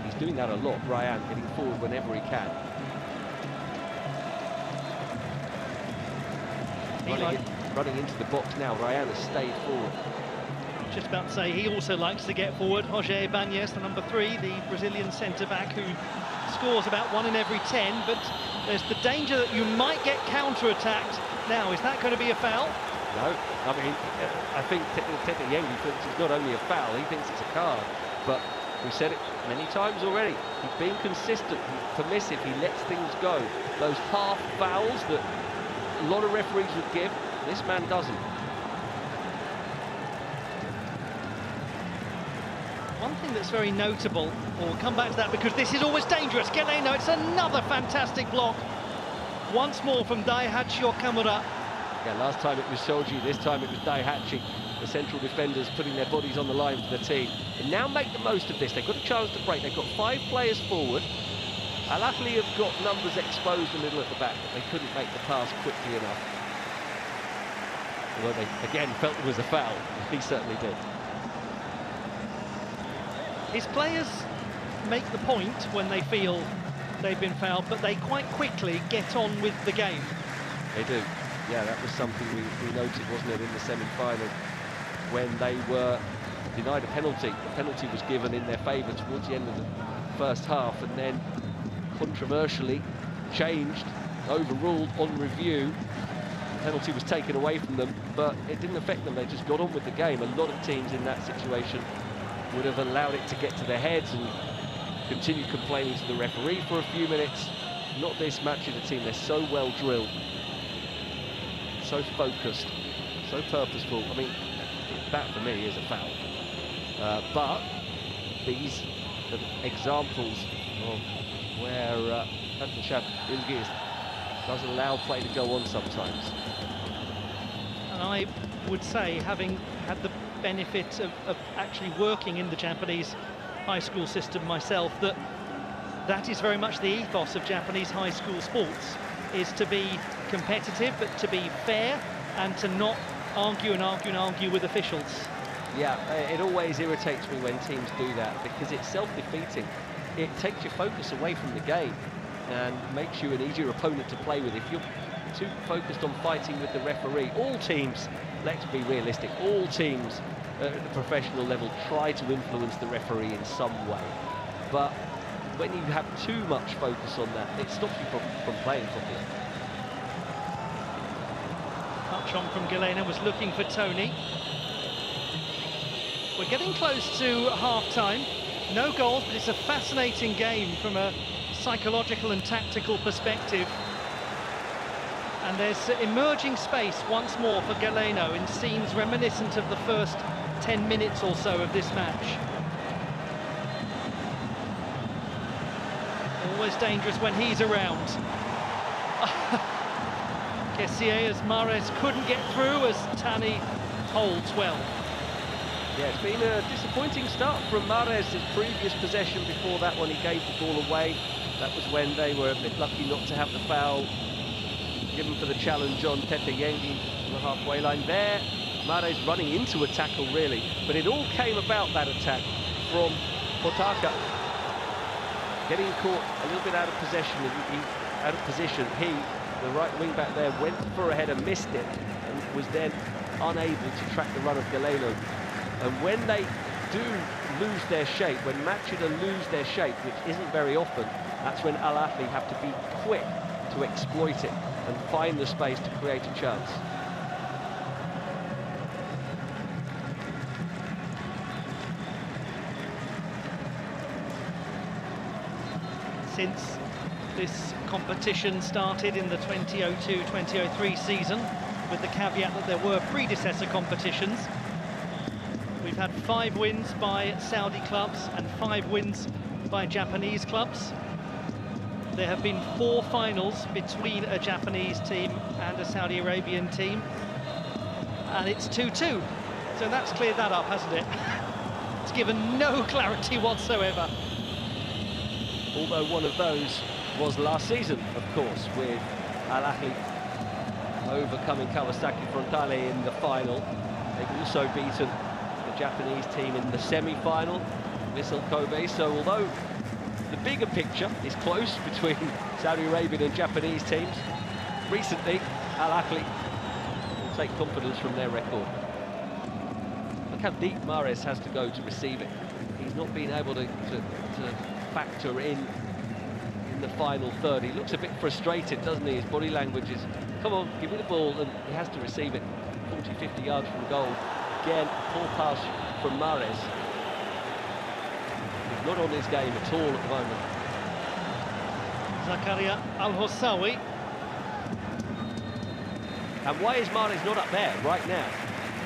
He's doing that a lot, Ryan, getting forward whenever he can. Running into the box now, Ryan has stayed forward. Just about to say, he also likes to get forward. Roger Ibanez, the number 3, the Brazilian centre-back, who scores about 1 in every 10, but there's the danger that you might get counter-attacked. Now, is that going to be a foul? No, I mean, I think Tete Yengi thinks it's not only a foul, he thinks it's a card. But we've said it many times already. He's being consistent, he's permissive, he lets things go. Those half fouls that a lot of referees would give, this man doesn't. One thing that's very notable, we'll come back to that because this is always dangerous. Galeno, it's another fantastic block. Once more from Daihachi Okamura. Yeah, last time it was Shoji, this time it was Daihachi. The central defenders putting their bodies on the line for the team. And now make the most of this. They've got a chance to break. They've got 5 players forward. Al Ahli have got numbers exposed a little at the back, but they couldn't make the pass quickly enough. Although they, again, felt it was a foul. He certainly did. His players make the point when they feel they've been fouled, but they quite quickly get on with the game. They do. Yeah, that was something we noted, wasn't it, in the semi-final, when they were denied a penalty. The penalty was given in their favour towards the end of the first half, and then controversially changed, overruled on review. The penalty was taken away from them, but it didn't affect them. They just got on with the game. A lot of teams in that situation would have allowed it to get to their heads and continued complaining to the referee for a few minutes. Not this Machida team. They're so well drilled, so focused, so purposeful. I mean, that for me is a foul. But these are examples of where Ilgiz doesn't allow play to go on sometimes. And I would say, having had the benefit of actually working in the Japanese high school system myself, that is very much the ethos of Japanese high school sports, is to be competitive, but to be fair and to not argue and argue and argue with officials. Yeah, it always irritates me when teams do that, because it's self-defeating. It takes your focus away from the game and makes you an easier opponent to play with. If you're too focused on fighting with the referee, all teams, let's be realistic, all teams at the professional level try to influence the referee in some way. But when you have too much focus on that, it stops you from playing properly. Touch on from Galeno, was looking for Tony. We're getting close to half-time. No goals, but it's a fascinating game from a psychological and tactical perspective. And there's emerging space once more for Galeno in scenes reminiscent of the first 10 minutes or so of this match. Always dangerous when he's around. Kessier, as Mahrez couldn't get through, as Tani holds well. Yeah, it's been a disappointing start from Mahrez. His previous possession before that one, he gave the ball away. That was when they were a bit lucky not to have the foul given for the challenge on Tete Yengi on the halfway line there. Mahrez running into a tackle, really, but it all came about, that attack, from Potaka. Getting caught a little bit out of possession, out of position. He, the right wing back there, went for a header, missed it, and was then unable to track the run of Galeno. And when they do lose their shape, when Machida lose their shape, which isn't very often, that's when Al Ahly have to be quick to exploit it and find the space to create a chance. Since this competition started in the 2002-2003 season, with the caveat that there were predecessor competitions, we've had 5 wins by Saudi clubs and 5 wins by Japanese clubs. There have been 4 finals between a Japanese team and a Saudi Arabian team, and it's 2-2. So that's cleared that up, hasn't it? It's given no clarity whatsoever. Although one of those was last season, of course, with Al Ahli overcoming Kawasaki Frontale in the final. They've also beaten the Japanese team in the semi-final, Vissel Kobe. So although the bigger picture is close between Saudi Arabian and Japanese teams, recently Al Ahli will take confidence from their record. Look how deep Mahrez has to go to receive it. He's not been able to factor in the final third. He looks a bit frustrated, doesn't he? His body language is, come on, give me the ball, and he has to receive it 40-50 yards from goal. Again, poor pass from Mahrez. He's not on his game at all at the moment. Zakaria Al-Hossawi. And why is Mahrez not up there right now?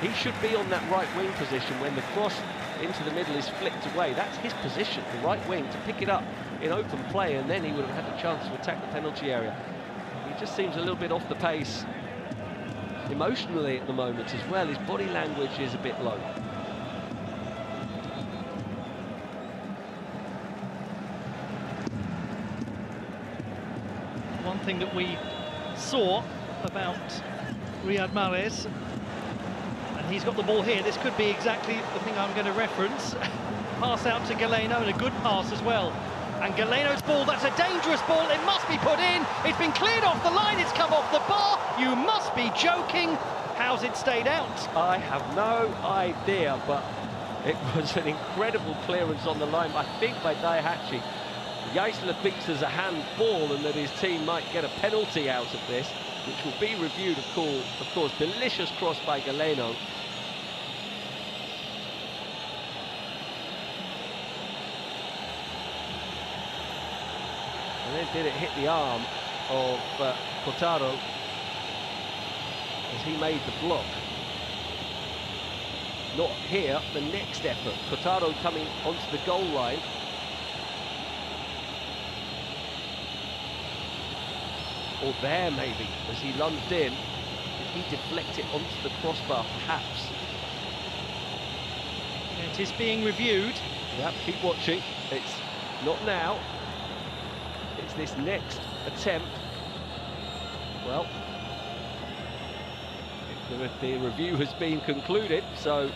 He should be on that right wing position when the cross into the middle is flicked away. That's his position, the right wing, to pick it up in open play, and then he would have had a chance to attack the penalty area. He just seems a little bit off the pace emotionally at the moment as well. His body language is a bit low. One thing that we saw about Riyad Mahrez, and he's got the ball here, this could be exactly the thing I'm going to reference. Pass out to Galeno, and a good pass as well. And Galeno's ball, that's a dangerous ball, it must be put in. It's been cleared off the line, it's come off the bar. You must be joking. How's it stayed out? I have no idea, but it was an incredible clearance on the line, I think by Daihachi. Geisler thinks there's a handball and that his team might get a penalty out of this, which will be reviewed, of course. Delicious cross by Galeno. And then did it hit the arm of Kotaro as he made the block. Not here, the next effort. Kotaro coming onto the goal line. Or there maybe, as he lunged in. Did he deflect it onto the crossbar, perhaps? It is being reviewed. Yep, keep watching. It's not now. It's this next attempt. Well, the review has been concluded, so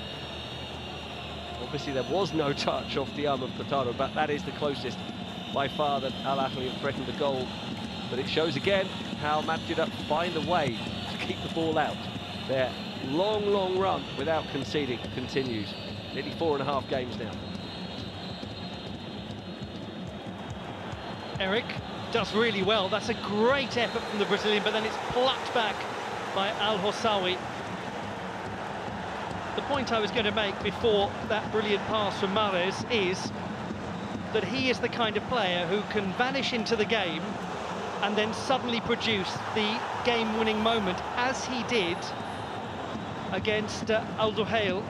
obviously there was no touch off the arm of Kotaro, but that is the closest by far that Al Ahly have threatened the goal. But it shows again how Machida find a way to keep the ball out. Their long run without conceding continues. Nearly 4.5 games now. Eric does really well. That's a great effort from the Brazilian, but then it's plucked back by Al-Hossawi. The point I was going to make before that brilliant pass from Mahrez is that he is the kind of player who can vanish into the game and then suddenly produce the game-winning moment, as he did against Al Duhail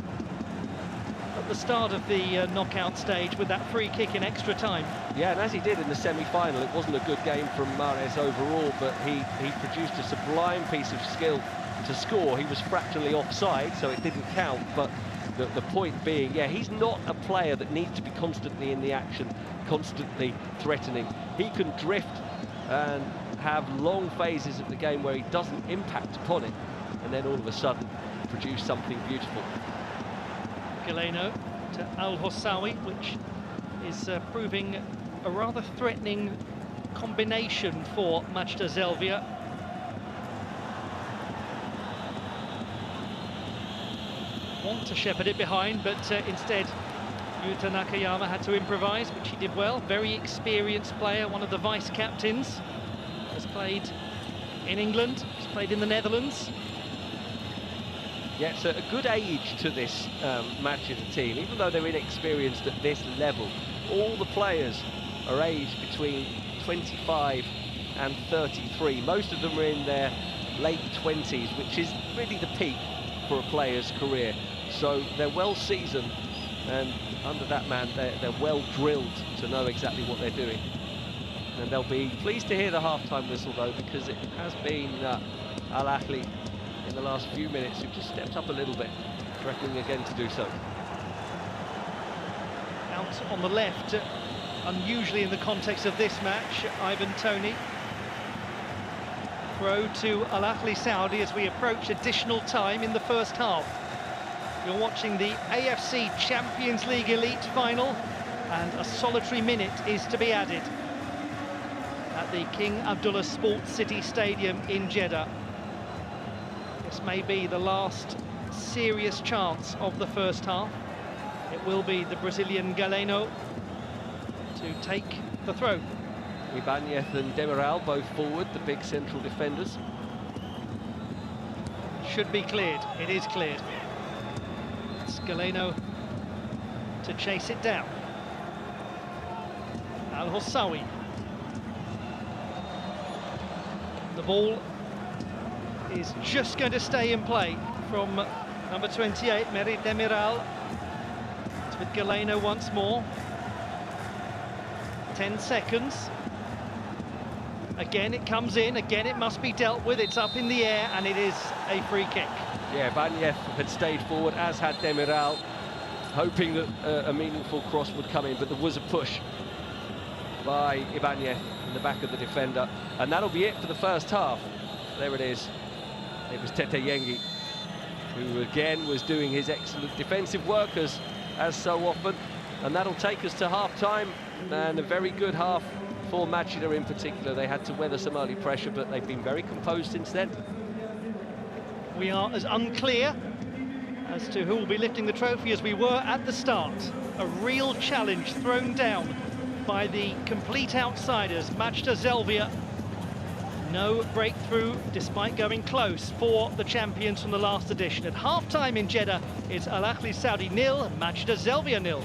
at the start of the knockout stage with that free kick in extra time. Yeah, and as he did in the semi-final, it wasn't a good game from Mahrez overall, but he produced a sublime piece of skill to score. He was fractionally offside, so it didn't count, but the point being, yeah, he's not a player that needs to be constantly in the action, constantly threatening. He can drift and have long phases of the game where he doesn't impact upon it, and then all of a sudden produce something beautiful. Galeno to Al-Hossawi, which is proving a rather threatening combination for Machida Zelvia. Want to shepherd it behind, but instead Yuta Nakayama had to improvise, which he did well. Very experienced player, one of the vice-captains. Has played in England, has played in the Netherlands. Yeah, it's a good age to this Machida team, even though they're inexperienced at this level. All the players are aged between 25 and 33. Most of them are in their late 20s, which is really the peak for a player's career. So they're well seasoned, and under that man, they're well drilled to know exactly what they're doing. And they'll be pleased to hear the half-time whistle, though, because it has been Al Ahli in the last few minutes who've just stepped up a little bit, threatening again to do so. Out on the left, unusually in the context of this match, Ivan Toney. Throw to Al Ahli Saudi as we approach additional time in the first half. You're watching the AFC Champions League Elite Final, and a solitary minute is to be added at the King Abdullah Sports City Stadium in Jeddah. This may be the last serious chance of the first half. It will be the Brazilian Galeno to take the throw. Ibanez and Demiral both forward, the big central defenders. Should be cleared. It is cleared. It's Galeno to chase it down. Al-Hossawi. The ball is just going to stay in play from number 28, Meri Demiral. It's with Galeno once more. 10 seconds. Again it comes in, again it must be dealt with, it's up in the air, and it is a free kick. Yeah, Ibanez had stayed forward, as had Demiral, hoping that a meaningful cross would come in, but there was a push by Ibanez in the back of the defender, and that'll be it for the first half. There it is. It was Tete Yengi, who again was doing his excellent defensive work as so often, and that'll take us to half-time, and a very good half for Machida in particular. They had to weather some early pressure, but they've been very composed since then. We are as unclear as to who will be lifting the trophy as we were at the start. A real challenge thrown down by the complete outsiders, Machida Zelvia. No breakthrough despite going close for the champions from the last edition. At half-time in Jeddah, it's Al Ahli Saudi 0, Machida Zelvia 0.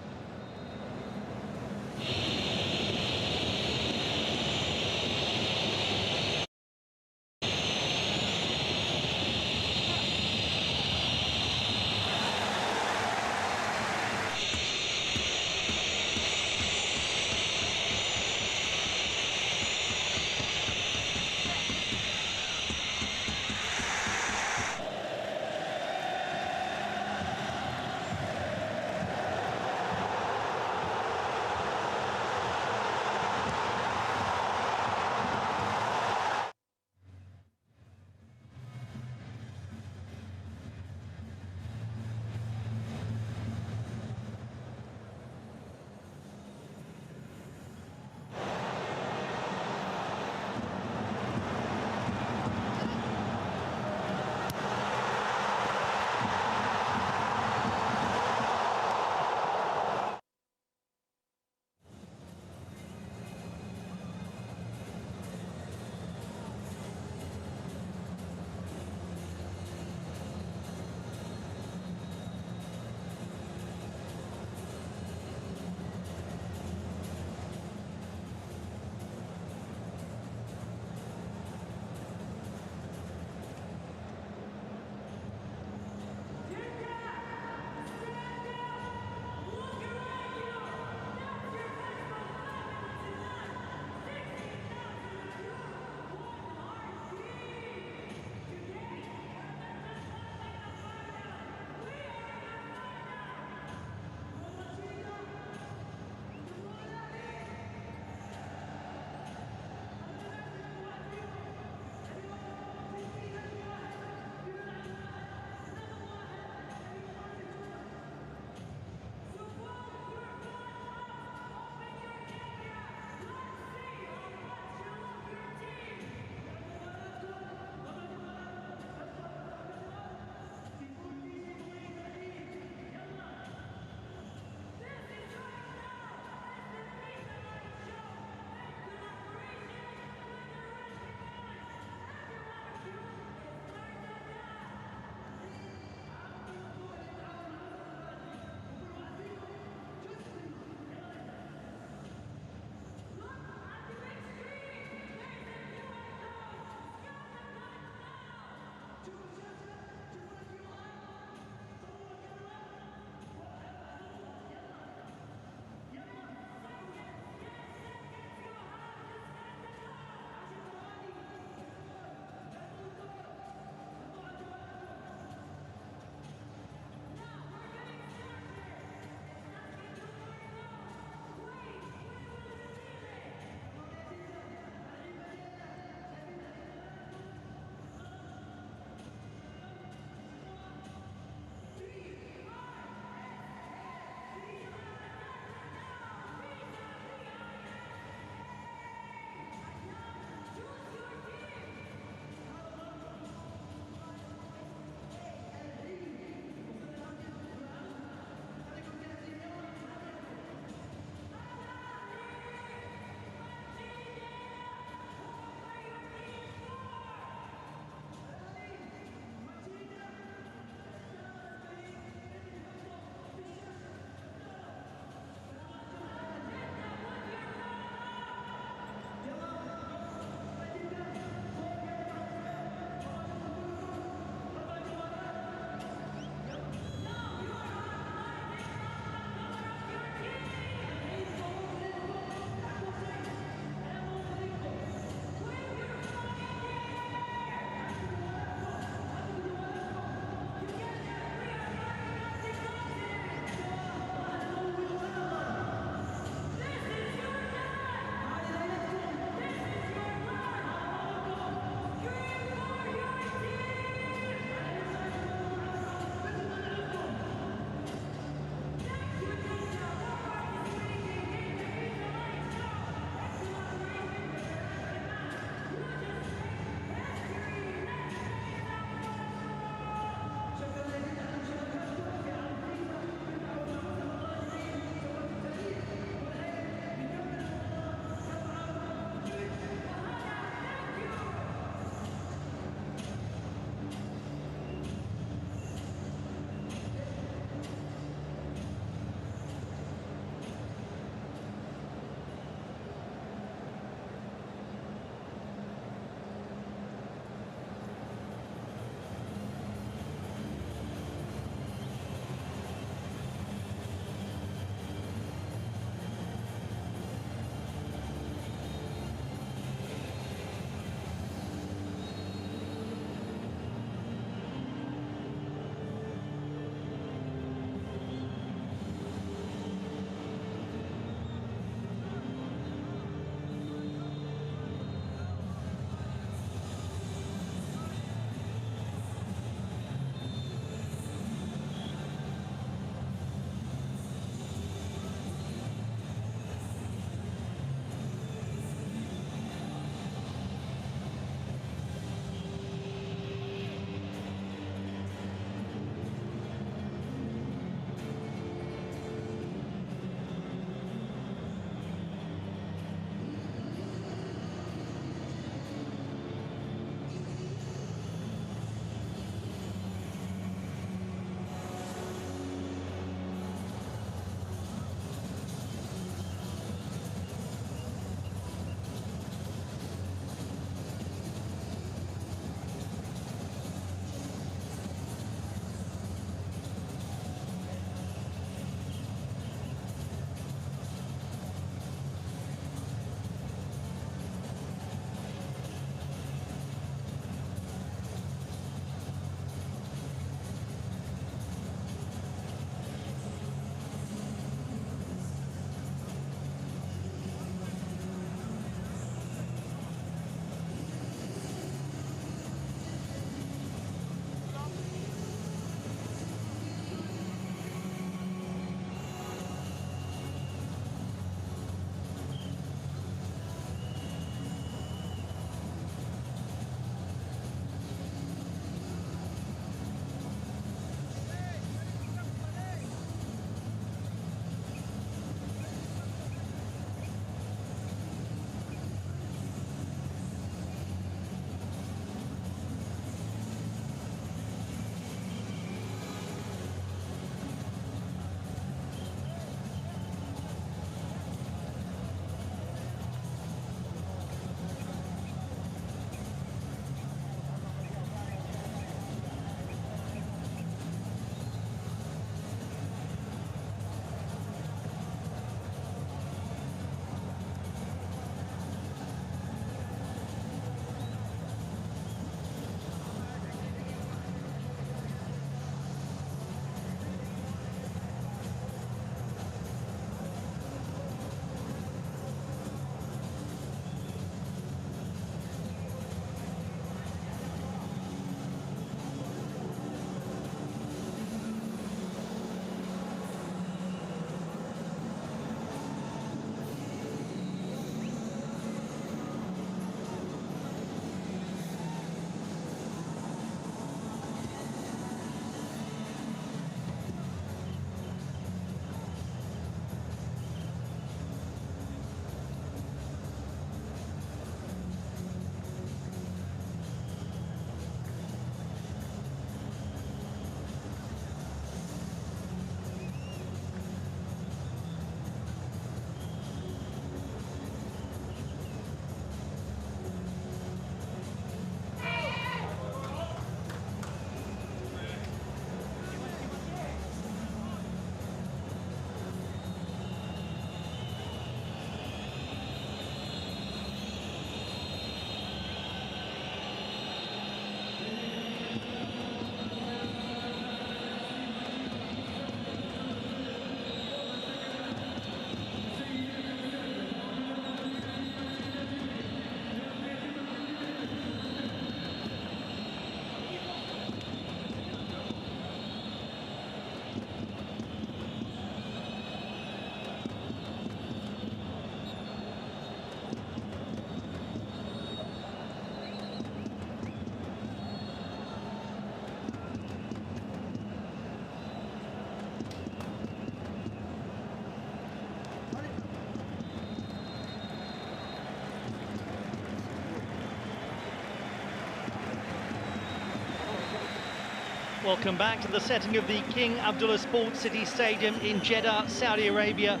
Welcome back to the setting of the King Abdullah Sports City Stadium in Jeddah, Saudi Arabia.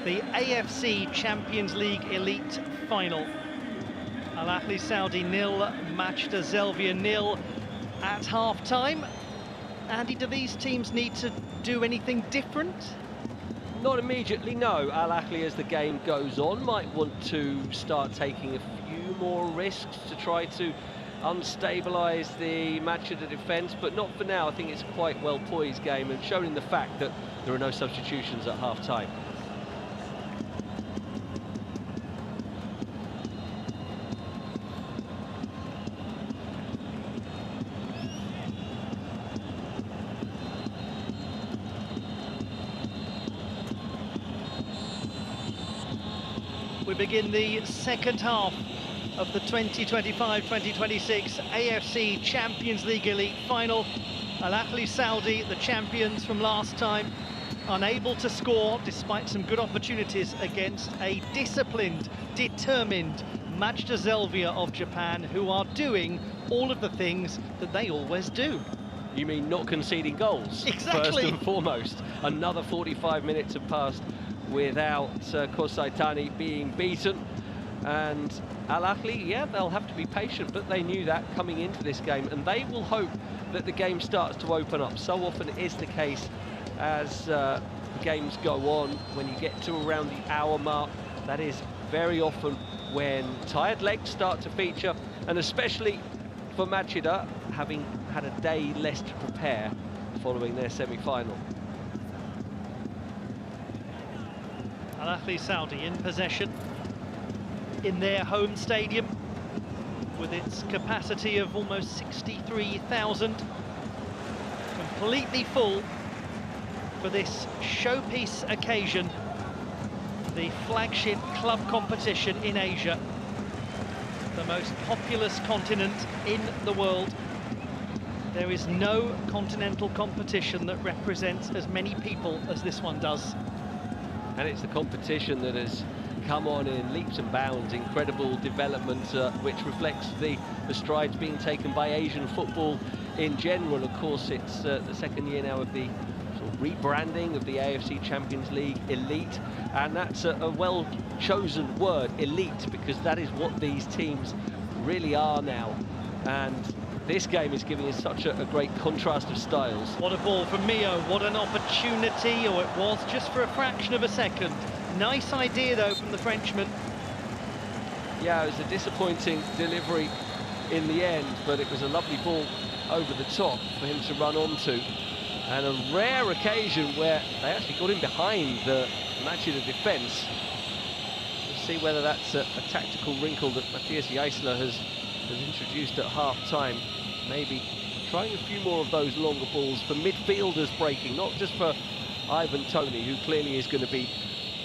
The AFC Champions League Elite Final. Ahli Saudi 0, Machida Zelvia 0 at half-time. Andy, do these teams need to do anything different? Not immediately, no. Ahli, as the game goes on, might want to start taking a few more risks to try to unstabilise the Machida defence, but not for now. I think it's a quite well-poised game, and shown in the fact that there are no substitutions at half-time. We begin the second half of the 2025-2026 AFC Champions League Elite Final. Ahli Saudi, the champions from last time, unable to score despite some good opportunities against a disciplined, determined Machida Zelvia of Japan, who are doing all of the things that they always do. You mean not conceding goals? Exactly. First and foremost. Another 45 minutes have passed without Kosaitani being beaten. And Ahli, yeah, they'll have to be patient, but they knew that coming into this game, and they will hope that the game starts to open up. So often it is the case as games go on, when you get to around the hour mark, that is very often when tired legs start to feature, and especially for Machida, having had a day less to prepare following their semi-final. Ahli Saudi in possession in their home stadium with its capacity of almost 63,000, completely full for this showpiece occasion, the flagship club competition in Asia, the most populous continent in the world. There is no continental competition that represents as many people as this one does. And it's the competition that has come on in leaps and bounds, incredible development, which reflects the strides being taken by Asian football in general. Of course, it's the second year now of the sort of rebranding of the AFC Champions League Elite, and that's a well-chosen word, elite, because that is what these teams really are now. And this game is giving us such a great contrast of styles. What a ball from Mio, what an opportunity, or it was just for a fraction of a second. Nice idea though from the Frenchman. Yeah, it was a disappointing delivery in the end, but it was a lovely ball over the top for him to run onto. And a rare occasion where they actually got him behind the Machida defence. We'll see whether that's a tactical wrinkle that Matthias Jaisler has introduced at half-time. Maybe trying a few more of those longer balls for midfielders breaking, not just for Ivan Toney, who clearly is going to be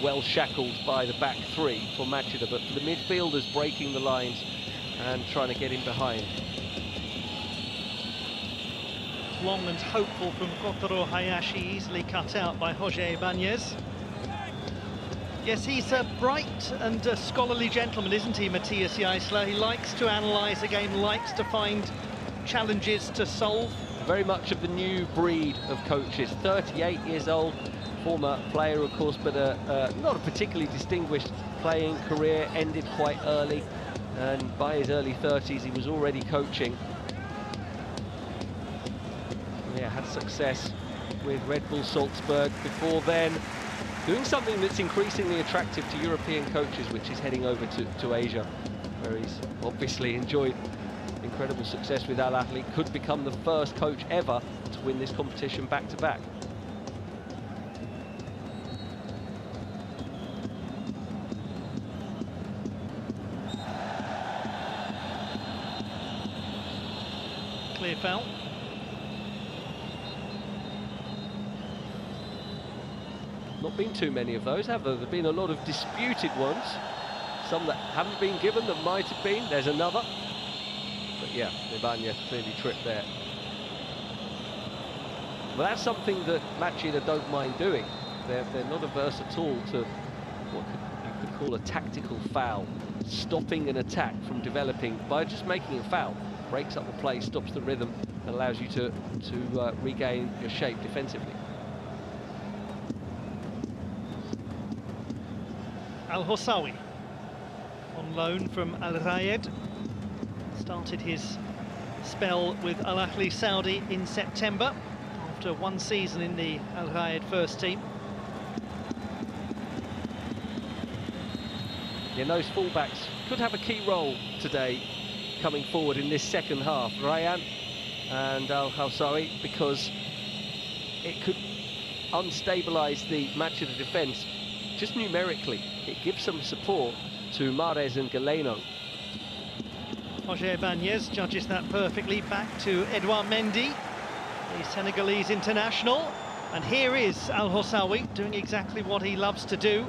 well shackled by the back three for Machida, but for the midfielders breaking the lines and trying to get him behind. Long and hopeful from Kotaro Hayashi, easily cut out by Jose Ibanez. Yes, he's a bright and scholarly gentleman, isn't he, Matthias Jaisler? He likes to analyse a game, likes to find challenges to solve. Very much of the new breed of coaches. 38 years old, former player, of course, but not a particularly distinguished playing career, ended quite early, and by his early 30s he was already coaching. Yeah, had success with Red Bull Salzburg before then, doing something that's increasingly attractive to European coaches, which is heading over to Asia, where he's obviously enjoyed incredible success with Ahli. Could become the first coach ever to win this competition back-to-back. Clear foul. Not been too many of those, have there? There have been a lot of disputed ones. Some that haven't been given that might have been. There's another. But yeah, Ibanez clearly tripped there. Well, that's something that Machida don't mind doing. They're not averse at all to what you could call a tactical foul. Stopping an attack from developing by just making a foul. Breaks up the play, stops the rhythm, and allows you to regain your shape defensively. Al-Hossawi on loan from Al Rayed. Started his spell with Al Ahli Saudi in September after one season in the Al Rayed first team. Yeah, those fullbacks could have a key role today coming forward in this second half, Ryan and Al-Hossawi, because it could unstabilise the Machida defence just numerically. It gives some support to Mahrez and Galeno. Roger Ibanez judges that perfectly. Back to Edouard Mendy, the Senegalese international. And here is Al-Hossawi doing exactly what he loves to do.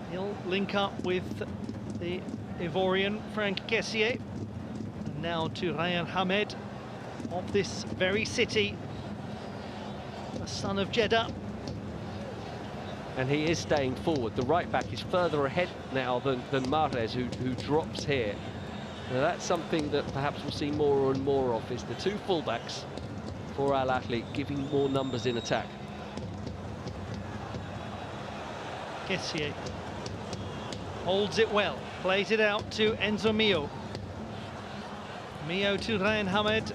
He'll link up with the Ivorian Franck Kessié. And now to Ryan Hamed of this very city, the son of Jeddah. And he is staying forward. The right back is further ahead now than Mahrez, who drops here. Now that's something that perhaps we'll see more and more of, is the two fullbacks for Al Ahli giving more numbers in attack. Kessié holds it well, plays it out to Enzo Mio. Mio to Ryan Hamed.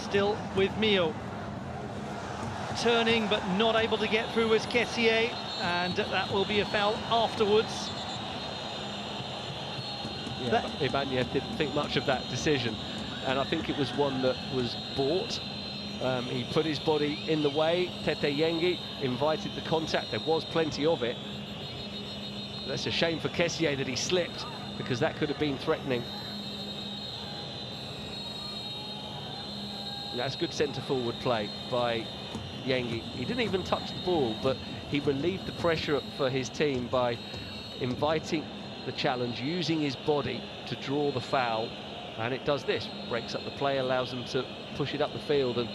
Still with Mio. Turning but not able to get through was Kessié, and that will be a foul afterwards. Yeah, Ibanez didn't think much of that decision, and I think it was one that was bought. He put his body in the way. Tete Yengi invited the contact. There was plenty of it. That's a shame for Kessié that he slipped, because that could have been threatening. That's good centre-forward play by Yengi. He didn't even touch the ball, but he relieved the pressure for his team by inviting the challenge, using his body to draw the foul, and it does this. Breaks up the play, allows them to push it up the field, and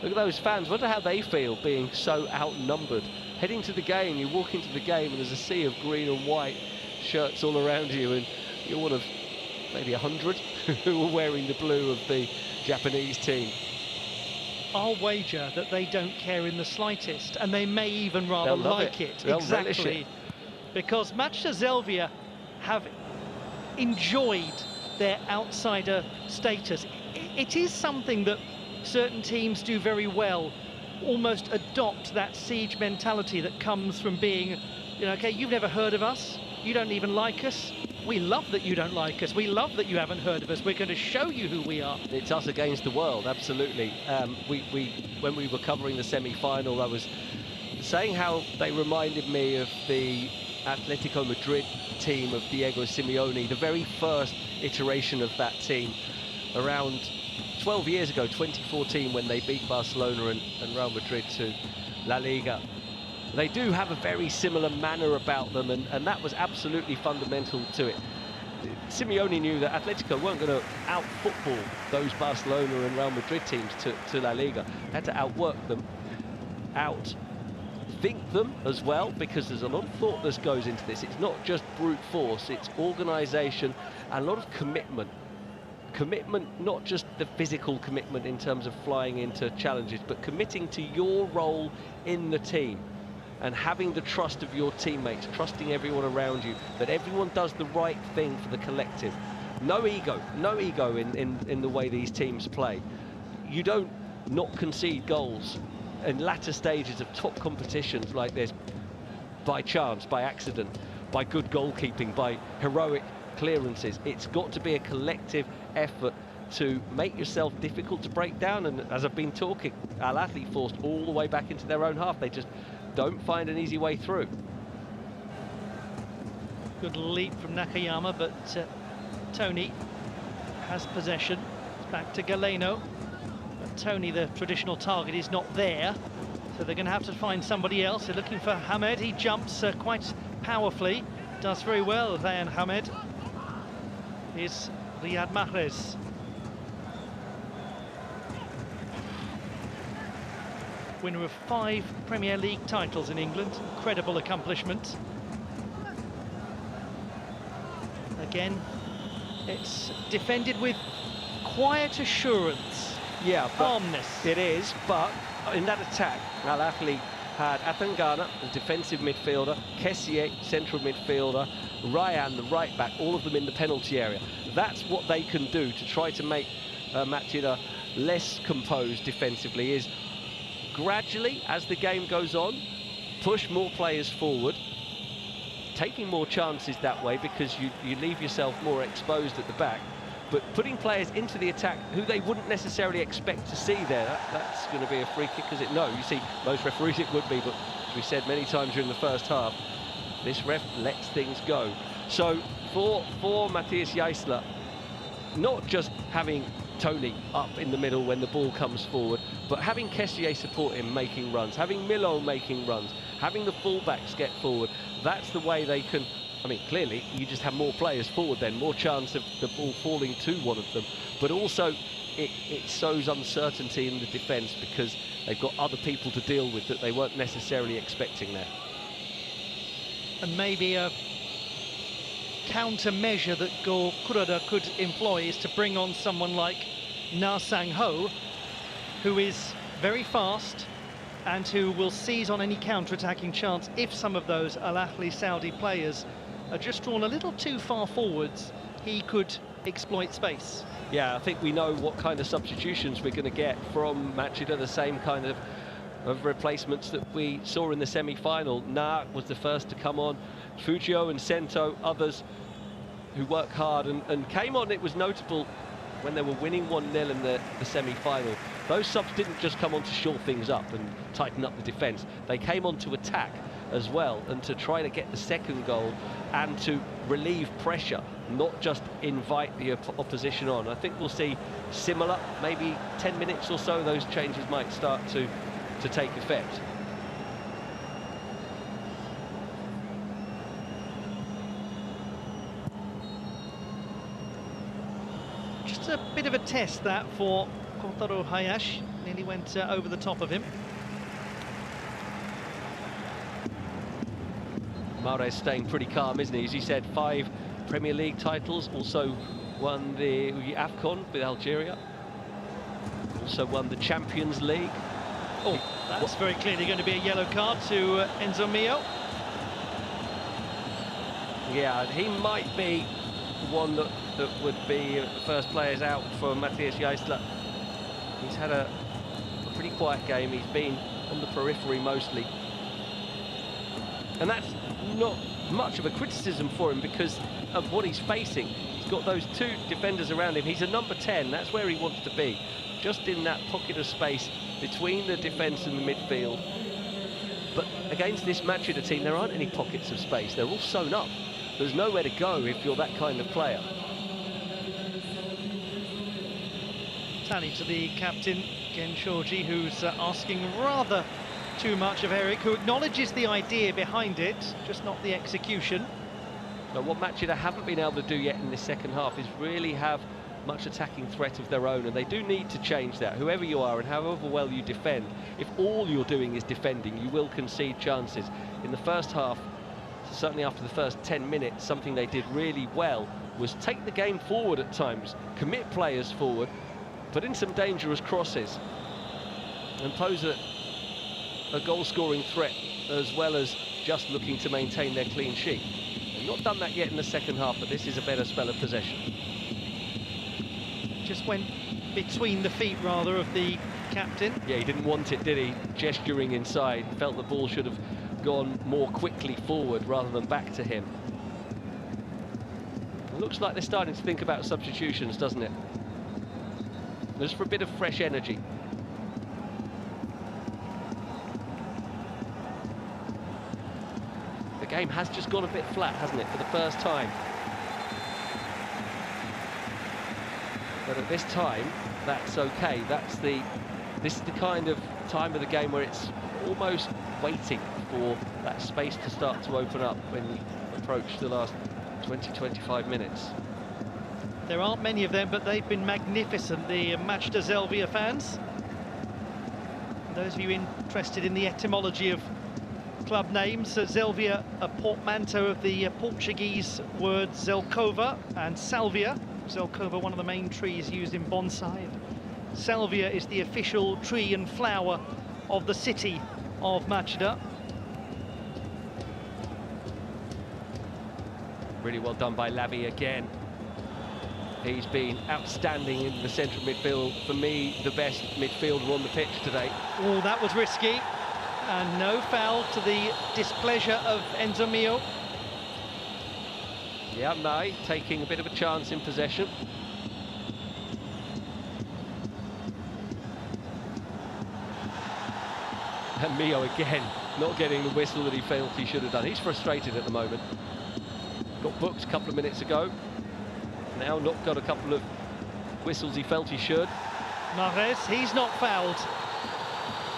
look at those fans. Wonder how they feel being so outnumbered. Heading to the game, you walk into the game and there's a sea of green and white shirts all around you, and you're one of maybe 100 who are wearing the blue of the Japanese team. I'll wager that they don't care in the slightest, and they may even rather like it. Exactly. Because Machida Zelvia have enjoyed their outsider status. It is something that certain teams do very well, almost adopt that siege mentality that comes from being, you know, okay, you've never heard of us, you don't even like us. We love that you don't like us. We love that you haven't heard of us. We're going to show you who we are. It's us against the world, absolutely. When we were covering the semi-final, I was saying how they reminded me of the Atletico Madrid team of Diego Simeone, the very first iteration of that team, around 12 years ago, 2014, when they beat Barcelona and Real Madrid to La Liga. They do have a very similar manner about them, and that was absolutely fundamental to it. Simeone knew that Atletico weren't going to out-football those Barcelona and Real Madrid teams to La Liga. They had to outwork them, out-think them as well, because there's a lot of thought that goes into this. It's not just brute force, it's organisation and a lot of commitment. Commitment, not just the physical commitment in terms of flying into challenges, but committing to your role in the team and having the trust of your teammates, trusting everyone around you, that everyone does the right thing for the collective. No ego in the way these teams play. You don't not concede goals in latter stages of top competitions like this by chance, by accident, by good goalkeeping, by heroic clearances. It's got to be a collective effort to make yourself difficult to break down, and as I've been talking, Al Ahli forced all the way back into their own half. They just don't find an easy way through. Good leap from Nakayama, but Tony has possession. It's back to Galeno, but Tony, the traditional target, is not there, so they're going to have to find somebody else. They're looking for Hamed. He jumps quite powerfully, does very well. Ryan Hamed is Riyad Mahrez. Winner of 5 Premier League titles in England. Incredible accomplishment. Again, It's defended with quiet assurance, yeah, calmness. It is, but in that attack, Al Ahly had Atangana, the defensive midfielder, Kessié, central midfielder, Ryan, the right back, all of them in the penalty area. That's what they can do to try to make Machida less composed defensively, is gradually, as the game goes on, push more players forward, taking more chances that way because you leave yourself more exposed at the back, but putting players into the attack who they wouldn't necessarily expect to see there. That's going to be a free kick, is it? No, you see, most referees it would be, but as we said many times during the first half, this ref lets things go. So for Matthias Jaisler, not just having Tony up in the middle when the ball comes forward, but having Kessié support him making runs, having Milo making runs, having the fullbacks get forward, that's the way they can. I mean, clearly, you just have more players forward then, more chance of the ball falling to one of them. But also, it sows uncertainty in the defence because they've got other people to deal with that they weren't necessarily expecting there. And maybe a countermeasure that Go Kurada could employ is to bring on someone like Na Sang-ho, who is very fast and who will seize on any counter-attacking chance if some of those Al Ahly Saudi players are just drawn a little too far forwards. He could exploit space. Yeah, I think we know what kind of substitutions we're going to get from Machida, the same kind of replacements that we saw in the semi-final. Na was the first to come on, Fujio and Sento, others who work hard and came on. It was notable when they were winning 1-0 in the semi-final. Those subs didn't just come on to shore things up and tighten up the defence. They came on to attack as well and to try to get the second goal and to relieve pressure, not just invite the opposition on. I think we'll see similar, maybe 10 minutes or so, those changes might start to take effect. Just a bit of a test that for Kotaro Hayashi, nearly went over the top of him. Mahrez staying pretty calm, isn't he? As you said, 5 Premier League titles, also won the AFCON with Algeria, also won the Champions League. Oh, that's very clearly going to be a yellow card to Enzo Mio. Yeah, he might be one that would be the first players out for Matthias Jaisler. He's had a pretty quiet game. He's been on the periphery mostly. And that's not much of a criticism for him because of what he's facing. He's got those 2 defenders around him. He's a number 10, that's where he wants to be. Just in that pocket of space between the defence and the midfield. But against this Machida team, there aren't any pockets of space. They're all sewn up. There's nowhere to go if you're that kind of player. Tally to the captain, Gen Shoji, who's asking rather too much of Eric, who acknowledges the idea behind it, just not the execution. But what Machida haven't been able to do yet in this second half is really have much attacking threat of their own, and they do need to change that. Whoever you are and however well you defend, if all you're doing is defending, you will concede chances. In the first half, certainly after the first 10 minutes, something they did really well was take the game forward at times, commit players forward, put in some dangerous crosses, and pose a goal-scoring threat as well as just looking to maintain their clean sheet. They've not done that yet in the second half, but this is a better spell of possession. Just went between the feet, rather, of the captain. Yeah, he didn't want it, did he? Gesturing inside, felt the ball should have gone more quickly forward rather than back to him. It looks like they're starting to think about substitutions, doesn't it? Just for a bit of fresh energy. The game has just gone a bit flat, hasn't it, for the first time? But at this time, that's okay. This is the kind of time of the game where it's almost waiting for that space to start to open up when we approach the last 20-25 minutes. There aren't many of them, but they've been magnificent, the Machida Zelvia fans. And those of you interested in the etymology of club names, Zelvia, a portmanteau of the Portuguese words Zelkova and Salvia, Zelkova, one of the main trees used in bonsai. Zelvia is the official tree and flower of the city of Machida. Really well done by Lavi again. He's been outstanding in the central midfield. For me, the best midfielder on the pitch today. Oh, that was risky. And no foul, to the displeasure of Enzo Mio. Yeah, Mai taking a bit of a chance in possession. And Mio again, not getting the whistle that he felt he should have done. He's frustrated at the moment. Got booked a couple of minutes ago. Now not got a couple of whistles he felt he should. Mahrez, he's not fouled.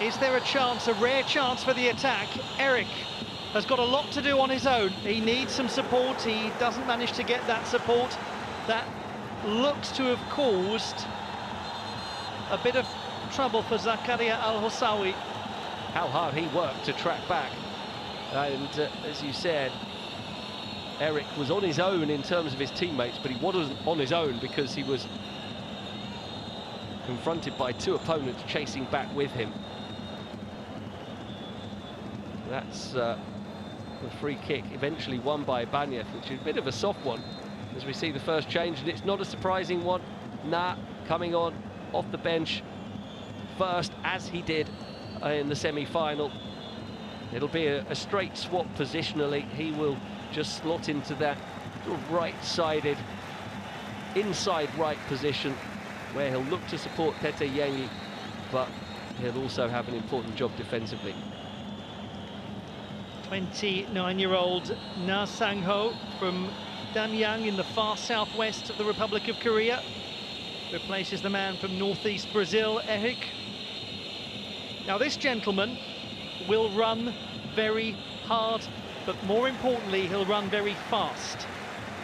Is there a chance, a rare chance for the attack? Eric has got a lot to do on his own. He needs some support. He doesn't manage to get that support. That looks to have caused a bit of trouble for Zakaria Al-Hossawi. How hard he worked to track back. And as you said, Eric was on his own in terms of his teammates, but he wasn't on his own because he was confronted by two opponents chasing back with him. That's the free kick, eventually won by Banyev, which is a bit of a soft one as we see the first change, and it's not a surprising one. Nah, coming on off the bench first, as he did in the semi-final. It'll be a straight swap positionally. He will just slot into that right-sided, inside right position, where he'll look to support Tete Yengi, but he'll also have an important job defensively. 29-year-old Na Sang-ho from Danyang in the far southwest of the Republic of Korea replaces the man from northeast Brazil, Eric. Now this gentleman will run very hard, but more importantly, he'll run very fast.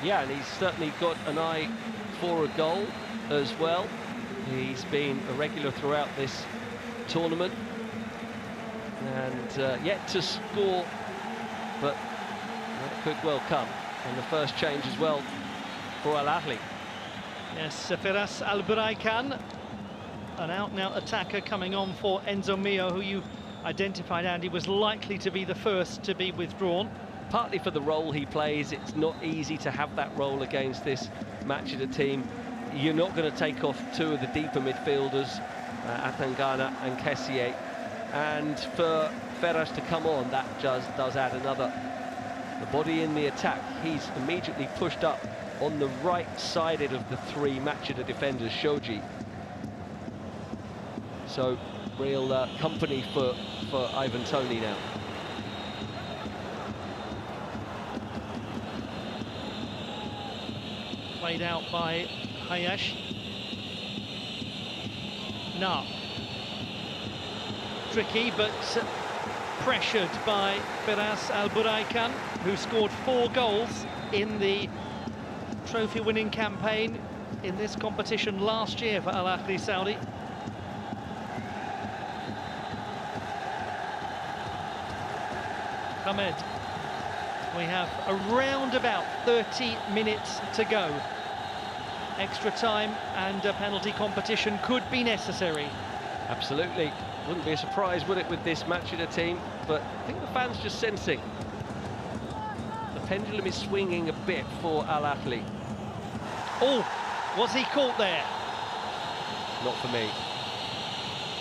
Yeah, and he's certainly got an eye for a goal as well. He's been a regular throughout this tournament and yet to score, but that could well come. And the first change as well for Ahli. Yes, Firas Al-Buraikan, an out-and-out attacker coming on for Enzo Mio, who you identified, Andy, was likely to be the first to be withdrawn. Partly for the role he plays. It's not easy to have that role against this Machida team. You're not going to take off two of the deeper midfielders, Atangana and Kessier. And for Ferraz to come on, that does add another the body in the attack. He's immediately pushed up on the right-sided of the three Machida defenders, Shoji. So real company for Ivan Toney now. Played out by Hayash. Nah. Tricky, but pressured by Firas Al-Buraikan, who scored 4 goals in the trophy-winning campaign in this competition last year for Al Ahli Saudi. Ahmed. We have around about 30 minutes to go. Extra time and a penalty competition could be necessary. Absolutely. Wouldn't be a surprise, would it, with this Machida team? But I think the fans just sensing the pendulum is swinging a bit for Al Ahli. Oh, was he caught there? Not for me.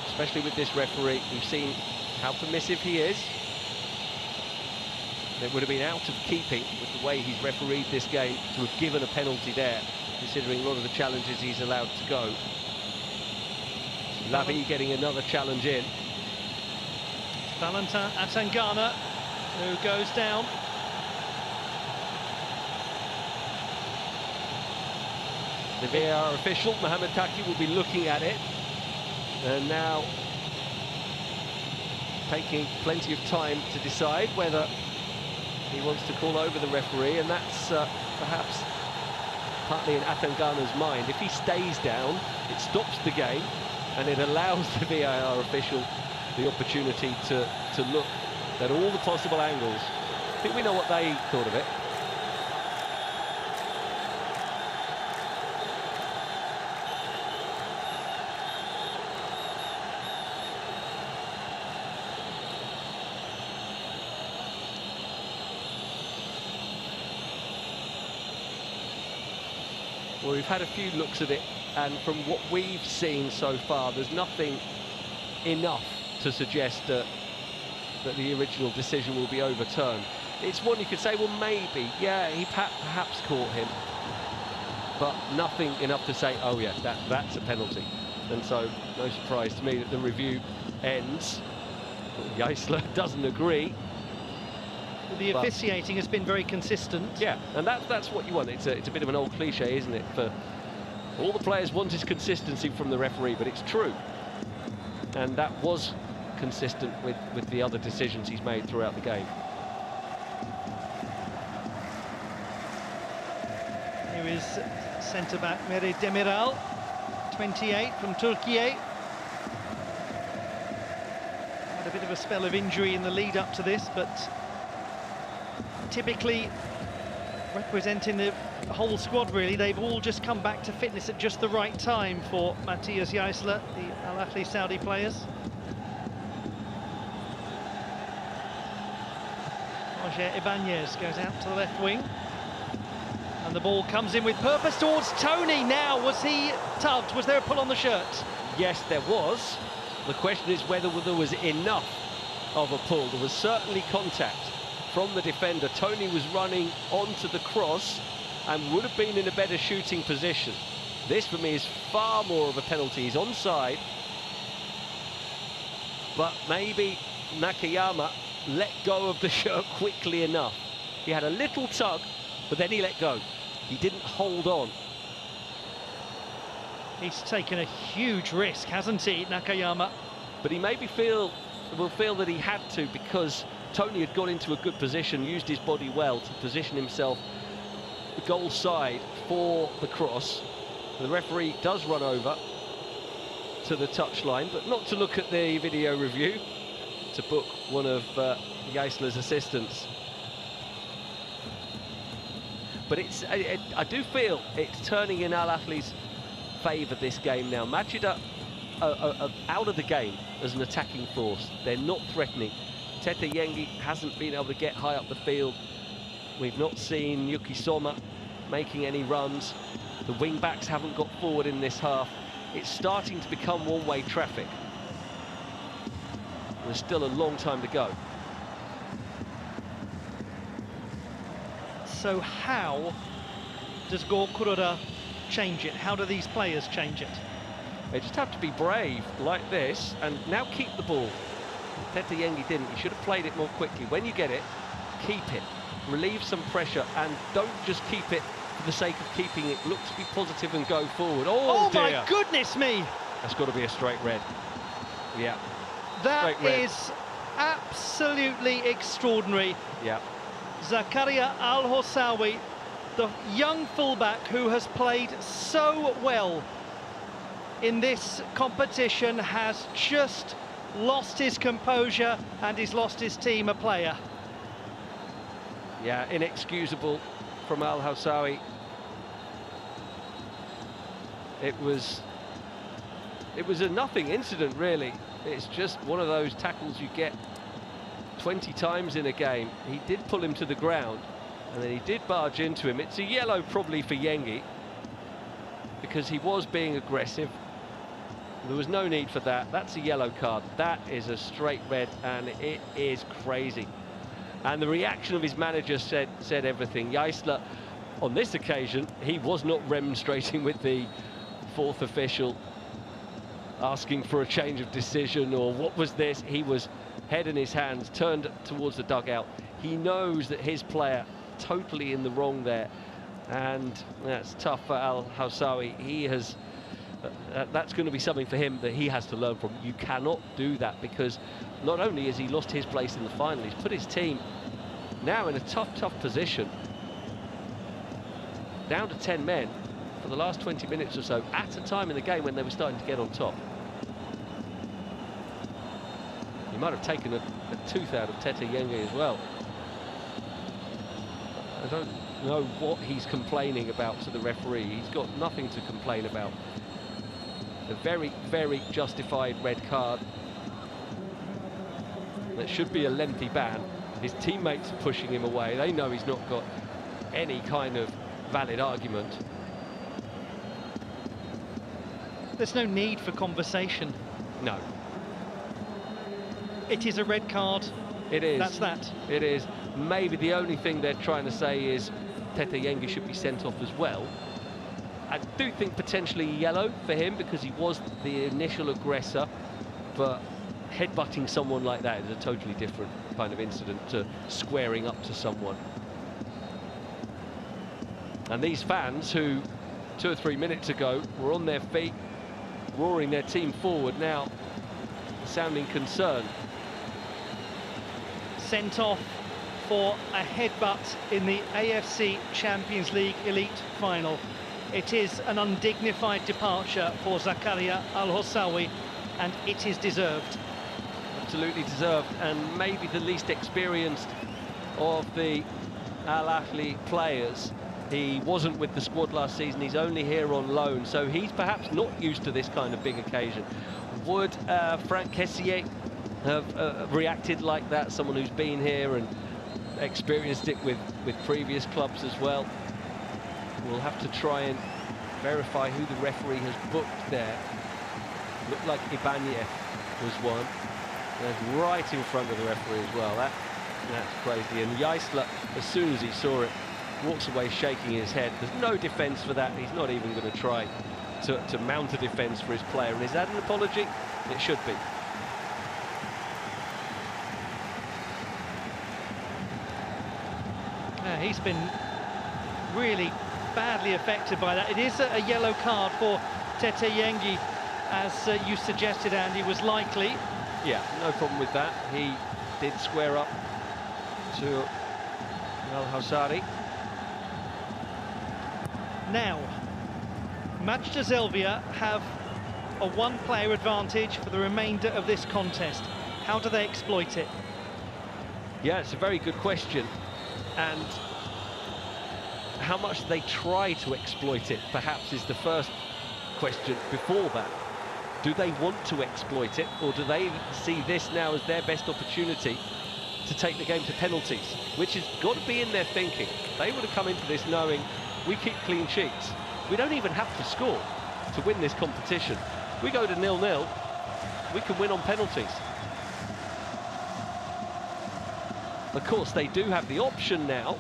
Especially with this referee. We've seen how permissive he is. It would have been out of keeping with the way he's refereed this game to have given a penalty there, considering a lot of the challenges he's allowed to go. Lavi getting another challenge in. Valentin Atangana, who goes down. The VAR official, Mohamed Taki, will be looking at it. And now taking plenty of time to decide whether he wants to call over the referee, and that's perhaps partly in Atangana's mind. If he stays down, it stops the game, and it allows the VAR official the opportunity to look at all the possible angles. I think we know what they thought of it. Well, we've had a few looks at it, and from what we've seen so far, there's nothing enough to suggest that the original decision will be overturned. It's one you could say, well, maybe, yeah, he perhaps caught him, but nothing enough to say, oh, yeah, that's a penalty. And so, no surprise to me that the review ends. Geisler doesn't agree. The officiating has been very consistent. Yeah, and that's what you want. It's a bit of an old cliche, isn't it? For all the players want is consistency from the referee, but it's true. And that was consistent with the other decisions he's made throughout the game. Here is centre-back Meri Demiral, 28 from Turkey. Had a bit of a spell of injury in the lead-up to this, but typically representing the whole squad, really. They've all just come back to fitness at just the right time for Matthias Geisler, the Al Ahli Saudi players. Roger Ibanez goes out to the left wing. And the ball comes in with purpose towards Tony now. Was he tugged? Was there a pull on the shirt? Yes, there was. The question is whether there was enough of a pull. There was certainly contact from the defender. Tony was running onto the cross and would have been in a better shooting position. This, for me, is far more of a penalty. He's onside. But maybe Nakayama let go of the shirt quickly enough. He had a little tug, but then he let go. He didn't hold on. He's taken a huge risk, hasn't he, Nakayama? But he maybe will feel that he had to, because Tony had got into a good position, used his body well to position himself the goal side for the cross. The referee does run over to the touchline, but not to look at the video review, to book one of Geisler's assistants. But I do feel it's turning in Al Ahli's favour this game now. Machida are out of the game as an attacking force. They're not threatening. Tete Yengi hasn't been able to get high up the field. We've not seen Yuki Soma making any runs. The wing-backs haven't got forward in this half. It's starting to become one-way traffic. There's still a long time to go. So how does Gor Kuroda change it? How do these players change it? They just have to be brave like this and now keep the ball. Tete Yengi didn't. He should have played it more quickly. When you get it, keep it. Relieve some pressure and don't just keep it for the sake of keeping it. Look to be positive and go forward. Oh dear. My goodness me! That's got to be a straight red. Yeah. That is absolutely extraordinary. Yeah. Zakaria Al-Hossawi, the young fullback who has played so well in this competition, has just lost his composure and he's lost his team a player. Yeah, inexcusable from Al-Hossawi. It was a nothing incident, really. It's just one of those tackles you get 20 times in a game. He did pull him to the ground and then he did barge into him. It's a yellow probably for Yengi because he was being aggressive. There was no need for that. That's a yellow card. That is a straight red and it is crazy. And the reaction of his manager said everything. Geisler, on this occasion, he was not remonstrating with the fourth official, asking for a change of decision or what was this. He was head in his hands, turned towards the dugout. He knows that his player totally in the wrong there, and that's tough for Al-Hossawi. He has that's going to be something for him that he has to learn from. You cannot do that, because not only has he lost his place in the final, he's put his team now in a tough position, down to 10 men for the last 20 minutes or so, at a time in the game when they were starting to get on top. He might have taken a tooth out of Tete Yengi as well. I don't know what he's complaining about to the referee. He's got nothing to complain about. A very justified red card. That should be a lengthy ban. His teammates are pushing him away. They know he's not got any kind of valid argument. There's no need for conversation. No. It is a red card. It is. That's that. It is. Maybe the only thing they're trying to say is Tete Yengi should be sent off as well. I do think potentially yellow for him because he was the initial aggressor, but headbutting someone like that is a totally different kind of incident to squaring up to someone. And these fans who 2 or 3 minutes ago were on their feet, roaring their team forward, now sounding concerned. Sent off for a headbutt in the AFC Champions League Elite Final. It is an undignified departure for Zakaria Al-Hossawi, and it is deserved. Absolutely deserved, and maybe the least experienced of the Al Ahli players. He wasn't with the squad last season, he's only here on loan, so he's perhaps not used to this kind of big occasion. Would Frank Kessié have reacted like that, someone who's been here and experienced it with previous clubs as well? We'll have to try and verify who the referee has booked there. Looked like Ibanez was one. There's right in front of the referee as well. That's crazy. And Jaisler, as soon as he saw it, walks away shaking his head. There's no defence for that. He's not even going to try to mount a defence for his player. And is that an apology? It should be. He's been really badly affected by that. It is a yellow card for Tete Yengi, as you suggested, Andy, was likely. Yeah, no problem with that. He did square up to Al-Hossawi. Now, Machida Zelvia have a one-player advantage for the remainder of this contest. How do they exploit it? Yeah, it's a very good question. And how much they try to exploit it, perhaps, is the first question before that. Do they want to exploit it, or do they see this now as their best opportunity to take the game to penalties, which has got to be in their thinking? They would have come into this knowing we keep clean sheets. We don't even have to score to win this competition. We go to 0-0, we can win on penalties. Of course, they do have the option now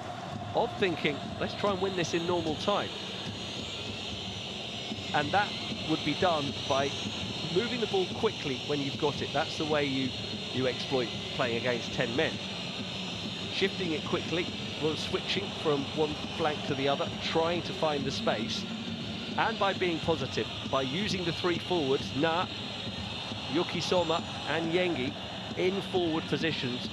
of thinking, let's try and win this in normal time. And that would be done by moving the ball quickly when you've got it. That's the way you exploit playing against 10 men. Shifting it quickly, well, switching from one flank to the other, trying to find the space, and by being positive, by using the three forwards, Na, Yuki Soma and Yengi in forward positions,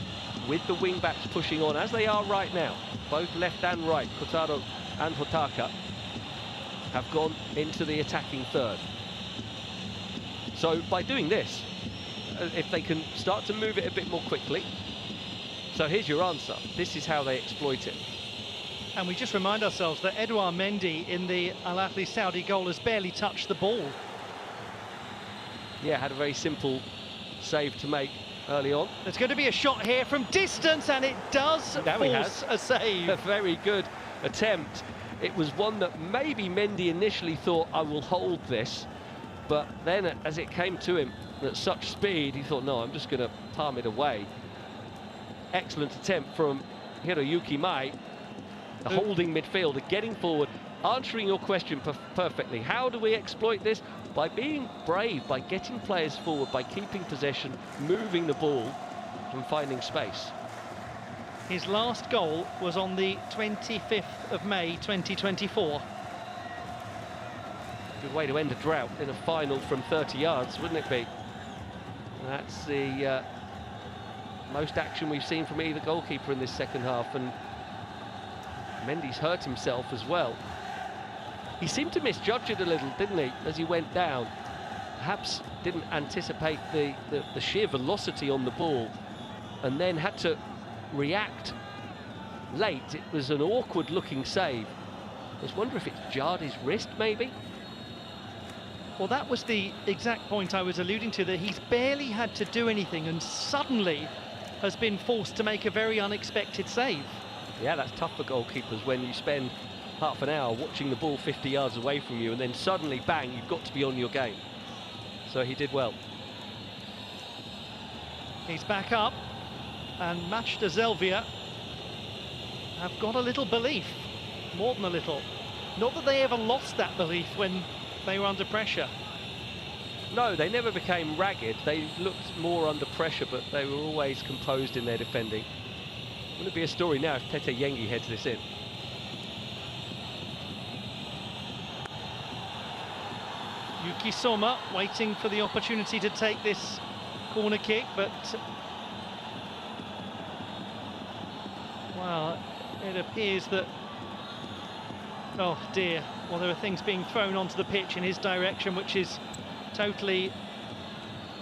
with the wing-backs pushing on, as they are right now. Both left and right, Kotaro and Hotaka, have gone into the attacking third. So by doing this, if they can start to move it a bit more quickly, so here's your answer. This is how they exploit it. And we just remind ourselves that Edouard Mendy in the Al Ahly Saudi goal has barely touched the ball. Yeah, had a very simple save to make early on. There's going to be a shot here from distance, and it does force a save. A very good attempt. It was one that maybe Mendy initially thought, I will hold this, but then as it came to him at such speed, he thought, no, I'm just going to palm it away. Excellent attempt from Hiroyuki Mai, the holding midfielder, getting forward, answering your question perfectly. How do we exploit this? By being brave, by getting players forward, by keeping possession, moving the ball and finding space. His last goal was on the 25th of May 2024. Good way to end a drought in a final from 30 yards, wouldn't it be? That's the most action we've seen from either goalkeeper in this second half, and Mendy's hurt himself as well. He seemed to misjudge it a little, didn't he, as he went down? Perhaps didn't anticipate the sheer velocity on the ball, and then had to react late. It was an awkward-looking save. I just wonder if it jarred his wrist, maybe? Well, that was the exact point I was alluding to, that he's barely had to do anything and suddenly has been forced to make a very unexpected save. Yeah, that's tough for goalkeepers when you spend half an hour watching the ball 50 yards away from you and then suddenly, bang, you've got to be on your game. So he did well. He's back up, and Machida Zelvia have got a little belief, more than a little. Not that they ever lost that belief when they were under pressure. No, they never became ragged. They looked more under pressure, but they were always composed in their defending. Wouldn't it be a story now if Tete Yengi heads this in? Yuki Soma waiting for the opportunity to take this corner kick, but well, it appears that, oh dear, well, there are things being thrown onto the pitch in his direction which is totally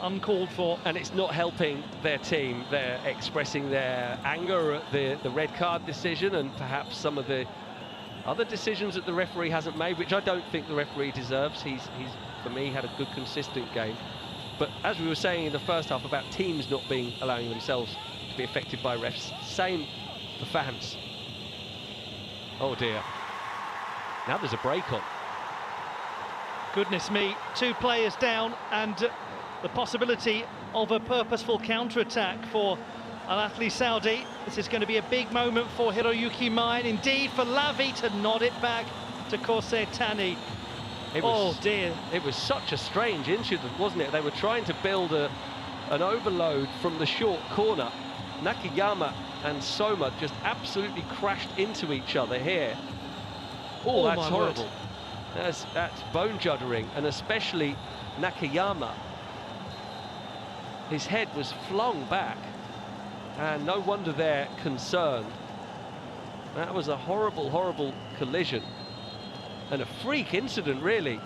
uncalled for. And it's not helping their team. They're expressing their anger at the red card decision and perhaps some of the other decisions that the referee hasn't made, which I don't think the referee deserves. He's for me, had a good, consistent game. But as we were saying in the first half about teams not allowing themselves to be affected by refs, same for fans. Oh dear. Now there's a break on. Goodness me, 2 players down, and the possibility of a purposeful counter-attack for Ahli Saudi. This is going to be a big moment for Hiroyuki Mae, indeed for Lavi to nod it back to Corsair Tani. Oh dear. It was such a strange incident, wasn't it? They were trying to build an overload from the short corner. Nakayama and Soma just absolutely crashed into each other here. Oh, that's horrible. That's bone-juddering, and especially Nakayama. His head was flung back, and no wonder they're concerned. That was a horrible, horrible collision. And a freak incident, really.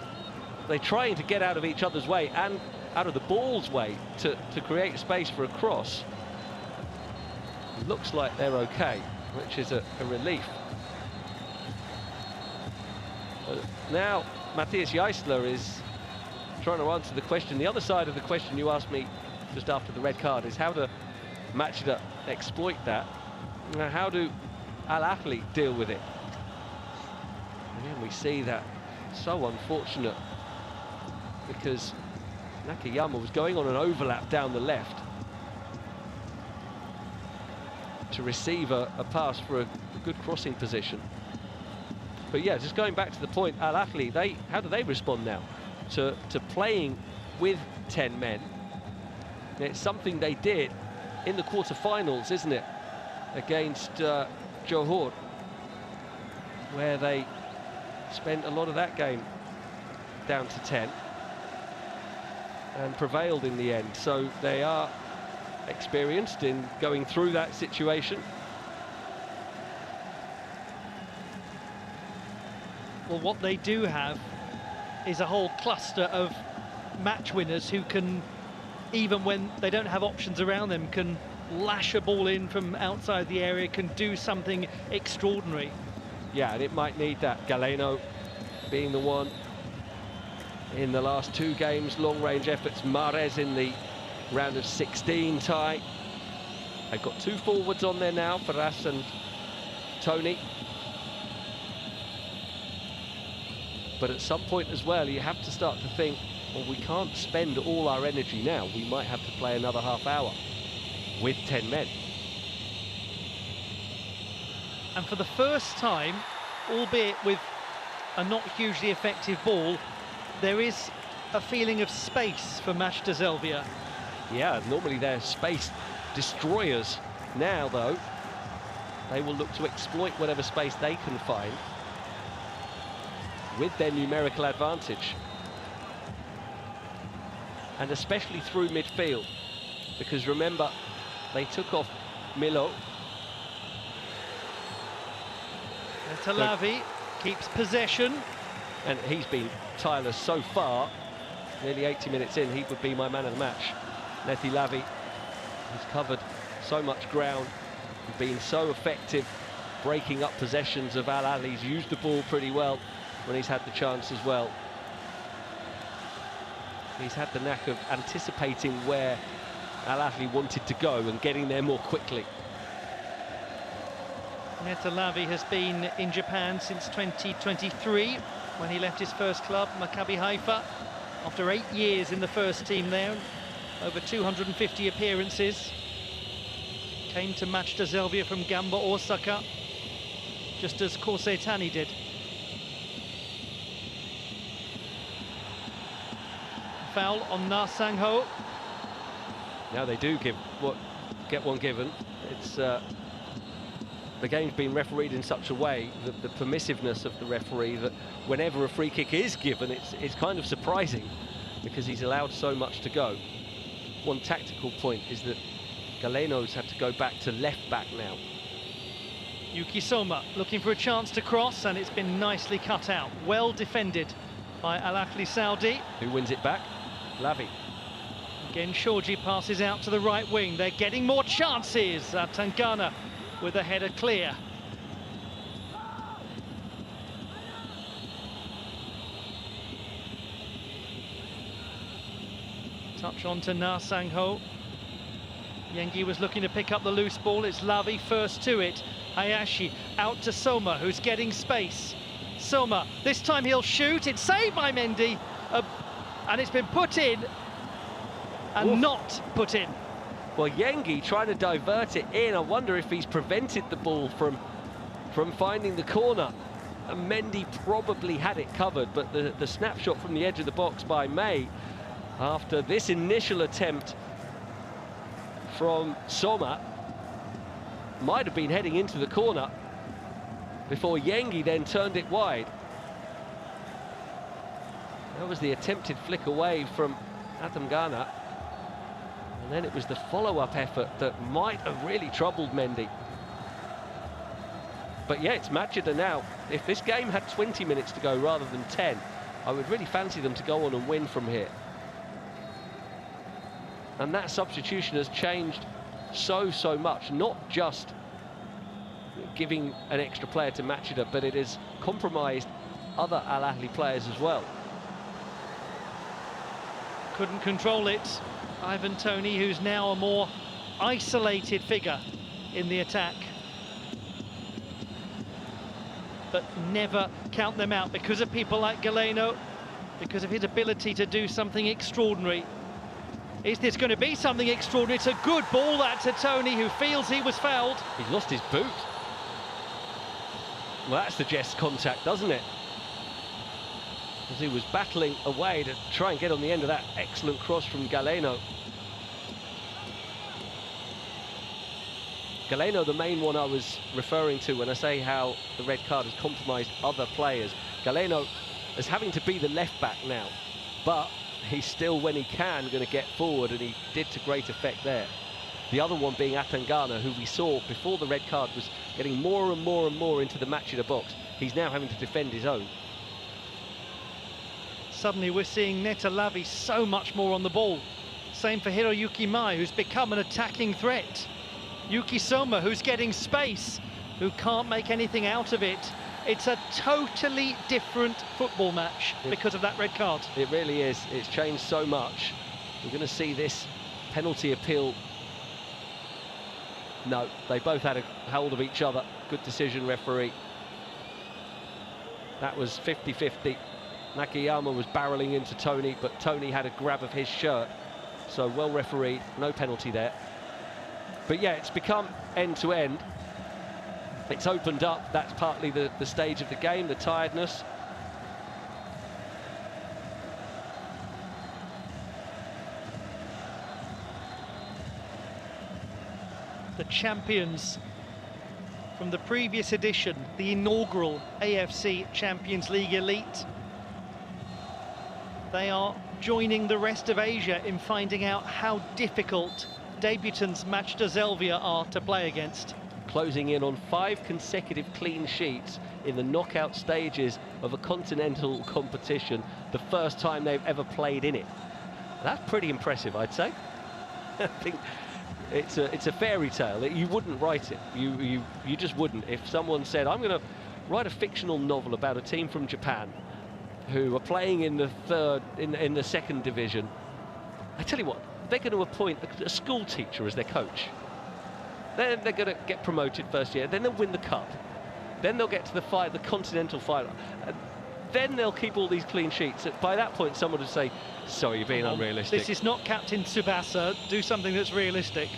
They're trying to get out of each other's way and out of the ball's way to create space for a cross. It looks like they're okay, which is a relief. Now, Matthias Geisler is trying to answer the question. The other side of the question you asked me just after the red card is how do Machida exploit that? How do Ahli deal with it? Again, we see that so unfortunate because Nakayama was going on an overlap down the left to receive a pass for a good crossing position. But yeah, just going back to the point, Ahli, how do they respond now to playing with 10 men? It's something they did in the quarterfinals, isn't it, against Johor, where they spent a lot of that game down to 10 and prevailed in the end. So they are experienced in going through that situation. Well, what they do have is a whole cluster of match winners who can, even when they don't have options around them, can lash a ball in from outside the area, can do something extraordinary. Yeah, and it might need that. Galeno being the one in the last 2 games, long-range efforts. Mahrez in the round of 16 tie. They've got 2 forwards on there now, Faras and Tony. But at some point as well, you have to start to think, well, we can't spend all our energy now. We might have to play another half hour with 10 men. And for the first time, albeit with a not hugely effective ball, there is a feeling of space for Machida Zelvia. Yeah, normally they're space destroyers. Now, though, they will look to exploit whatever space they can find with their numerical advantage. And especially through midfield, because remember, they took off Milo. And Talavi keeps possession. And he's been tireless so far. Nearly 80 minutes in, he would be my man of the match. Neti Lavi, he's covered so much ground, been so effective, breaking up possessions of Ahli. He's used the ball pretty well when he's had the chance as well. He's had the knack of anticipating where Ahli wanted to go and getting there more quickly. Netalavi has been in Japan since 2023, when he left his first club, Maccabi Haifa. after 8 years in the first team there, over 250 appearances. Came to Machida Zelvia from Gamba Osaka, just as Korsetani did. Foul on Na Sang-ho. Now they do get one given. It's the game's been refereed in such a way that the permissiveness of the referee, that whenever a free kick is given, it's kind of surprising because he's allowed so much to go. One tactical point is that Galeno's had to go back to left back now. Yuki Soma looking for a chance to cross, and it's been nicely cut out. Well defended by Ahli Saudi. Who wins it back? Lavi. Again, Shoji passes out to the right wing. They're getting more chances. Tangana with a header clear. Touch on to Na Sang-ho. Yengi was looking to pick up the loose ball. It's Lavi first to it. Hayashi out to Soma, who's getting space. Soma, this time he'll shoot. It's saved by Mendy. And it's been put in and not put in. Well, Yengi trying to divert it in. I wonder if he's prevented the ball from finding the corner. And Mendy probably had it covered, but the snapshot from the edge of the box by May, after this initial attempt from Soma, might have been heading into the corner before Yengi then turned it wide. That was the attempted flick away from Atangana. And then it was the follow-up effort that might have really troubled Mendy. But yeah, it's Machida now. If this game had 20 minutes to go rather than 10, I would really fancy them to go on and win from here. And that substitution has changed so much, not just giving an extra player to Machida, but it has compromised other Al Ahly players as well. Couldn't control it. Ivan Toney, who's now a more isolated figure in the attack. But never count them out because of people like Galeno, because of his ability to do something extraordinary. Is this going to be something extraordinary? It's a good ball that to Toney, who feels he was fouled. He's lost his boot. Well, that suggests contact, doesn't it? As he was battling away to try and get on the end of that excellent cross from Galeno. Galeno, the main one I was referring to when I say how the red card has compromised other players. Galeno is having to be the left back now, but he's still, when he can, going to get forward, and he did to great effect there. The other one being Atangana, who we saw before the red card was getting more and more into the Machida box. He's now having to defend his own. Suddenly we're seeing Neta Lavi so much more on the ball. Same for Hiroyuki Mai, who's become an attacking threat. Yuki Soma, who's getting space, who can't make anything out of it. It's a totally different football match because of that red card. It really is. It's changed so much. We're going to see this penalty appeal. No, they both had a hold of each other. Good decision, referee. That was 50-50. Nakayama was barreling into Toney, but Toney had a grab of his shirt. So well refereed, no penalty there. But yeah, it's become end-to-end. It's opened up. That's partly the stage of the game, the tiredness. The champions from the previous edition, the inaugural AFC Champions League Elite. They are joining the rest of Asia in finding out how difficult debutants Machida Zelvia are to play against. Closing in on 5 consecutive clean sheets in the knockout stages of a continental competition, the first time they've ever played in it. That's pretty impressive, I'd say. I think it's a fairy tale. You wouldn't write it. You just wouldn't. If someone said, I'm going to write a fictional novel about a team from Japan who are playing in the second division, I tell you what, they're going to appoint a school teacher as their coach. Then they're going to get promoted first year, then they'll win the cup, then they'll get to the continental final. then they'll keep all these clean sheets. By that point, someone would say, sorry, you're being unrealistic. This is not Captain Tsubasa. Do something that's realistic.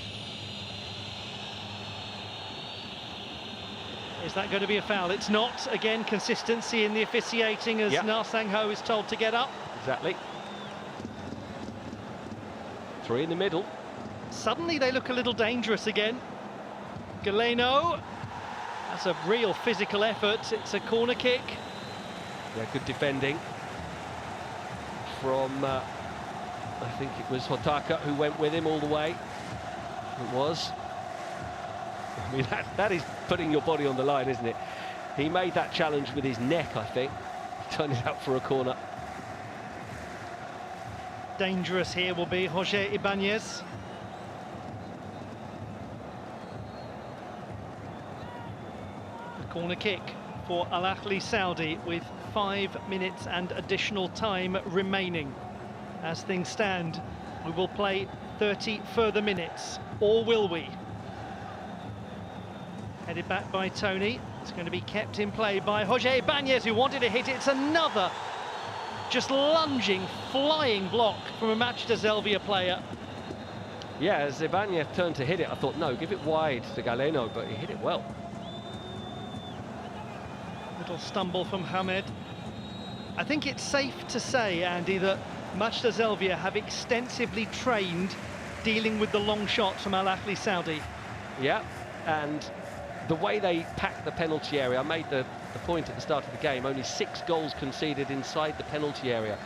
Is that going to be a foul? It's not. Again, consistency in the officiating as Na Sang-ho is told to get up. Exactly. 3 in the middle. Suddenly they look a little dangerous again. Galeno. That's a real physical effort. It's a corner kick. Yeah, good defending from, I think it was Hotaka who went with him all the way. It was. I mean, that is putting your body on the line, isn't it? He made that challenge with his neck, I think. Turned it out for a corner. Dangerous here will be Jose Ibanez. The corner kick for Ahli Saudi with 5 minutes and additional time remaining. As things stand, we will play 30 further minutes, or will we? Headed back by Tony. It's going to be kept in play by Jose Ibanez, who wanted to hit it. It's another just lunging, flying block from a Machida Zelvia player. Yeah, as Ibanez turned to hit it, I thought, no, give it wide to Galeno, but he hit it well. Little stumble from Hamed. I think it's safe to say, Andy, that Machida Zelvia have extensively trained dealing with the long shots from Ahli Saudi. Yeah, and the way they packed the penalty area, I made the point at the start of the game, only 6 goals conceded inside the penalty area.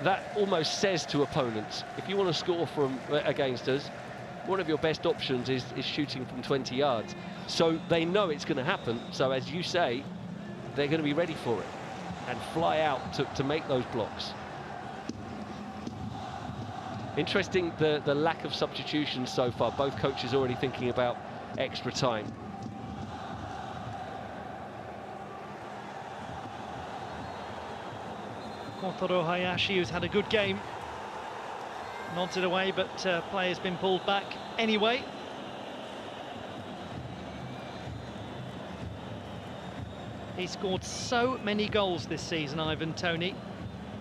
That almost says to opponents, if you want to score from against us, one of your best options is shooting from 20 yards. So they know it's going to happen, so as you say, they're going to be ready for it and fly out to make those blocks. Interesting the lack of substitutions so far, both coaches already thinking about extra time. Kotaro Hayashi, who's had a good game, nods it away, but play has been pulled back anyway. He scored so many goals this season, Ivan Toney,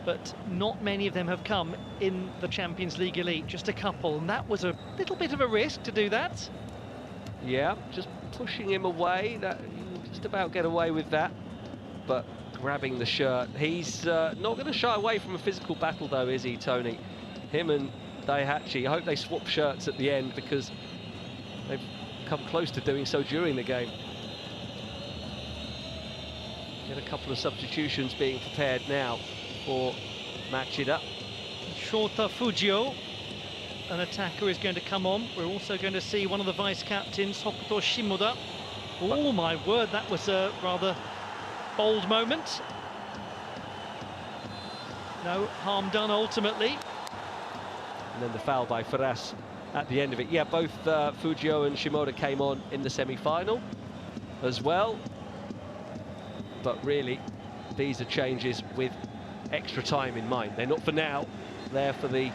but not many of them have come in the Champions League Elite, just a couple, and that was a little bit of a risk to do that. Yeah, just pushing him away, that just about get away with that, but grabbing the shirt. He's not going to shy away from a physical battle though, is he, Tony? Him and Daihachi, I hope they swap shirts at the end because they've come close to doing so during the game. Get a couple of substitutions being prepared now for Machida. Shota Fujio, an attacker, is going to come on. We're also going to see one of the vice-captains, Hokuto Shimoda. Oh my word, that was a rather bold moment. No harm done ultimately. And then the foul by Ferraz at the end of it. Yeah, both Fujio and Shimoda came on in the semi-final as well. But really, these are changes with extra time in mind. They're not for now, they're for the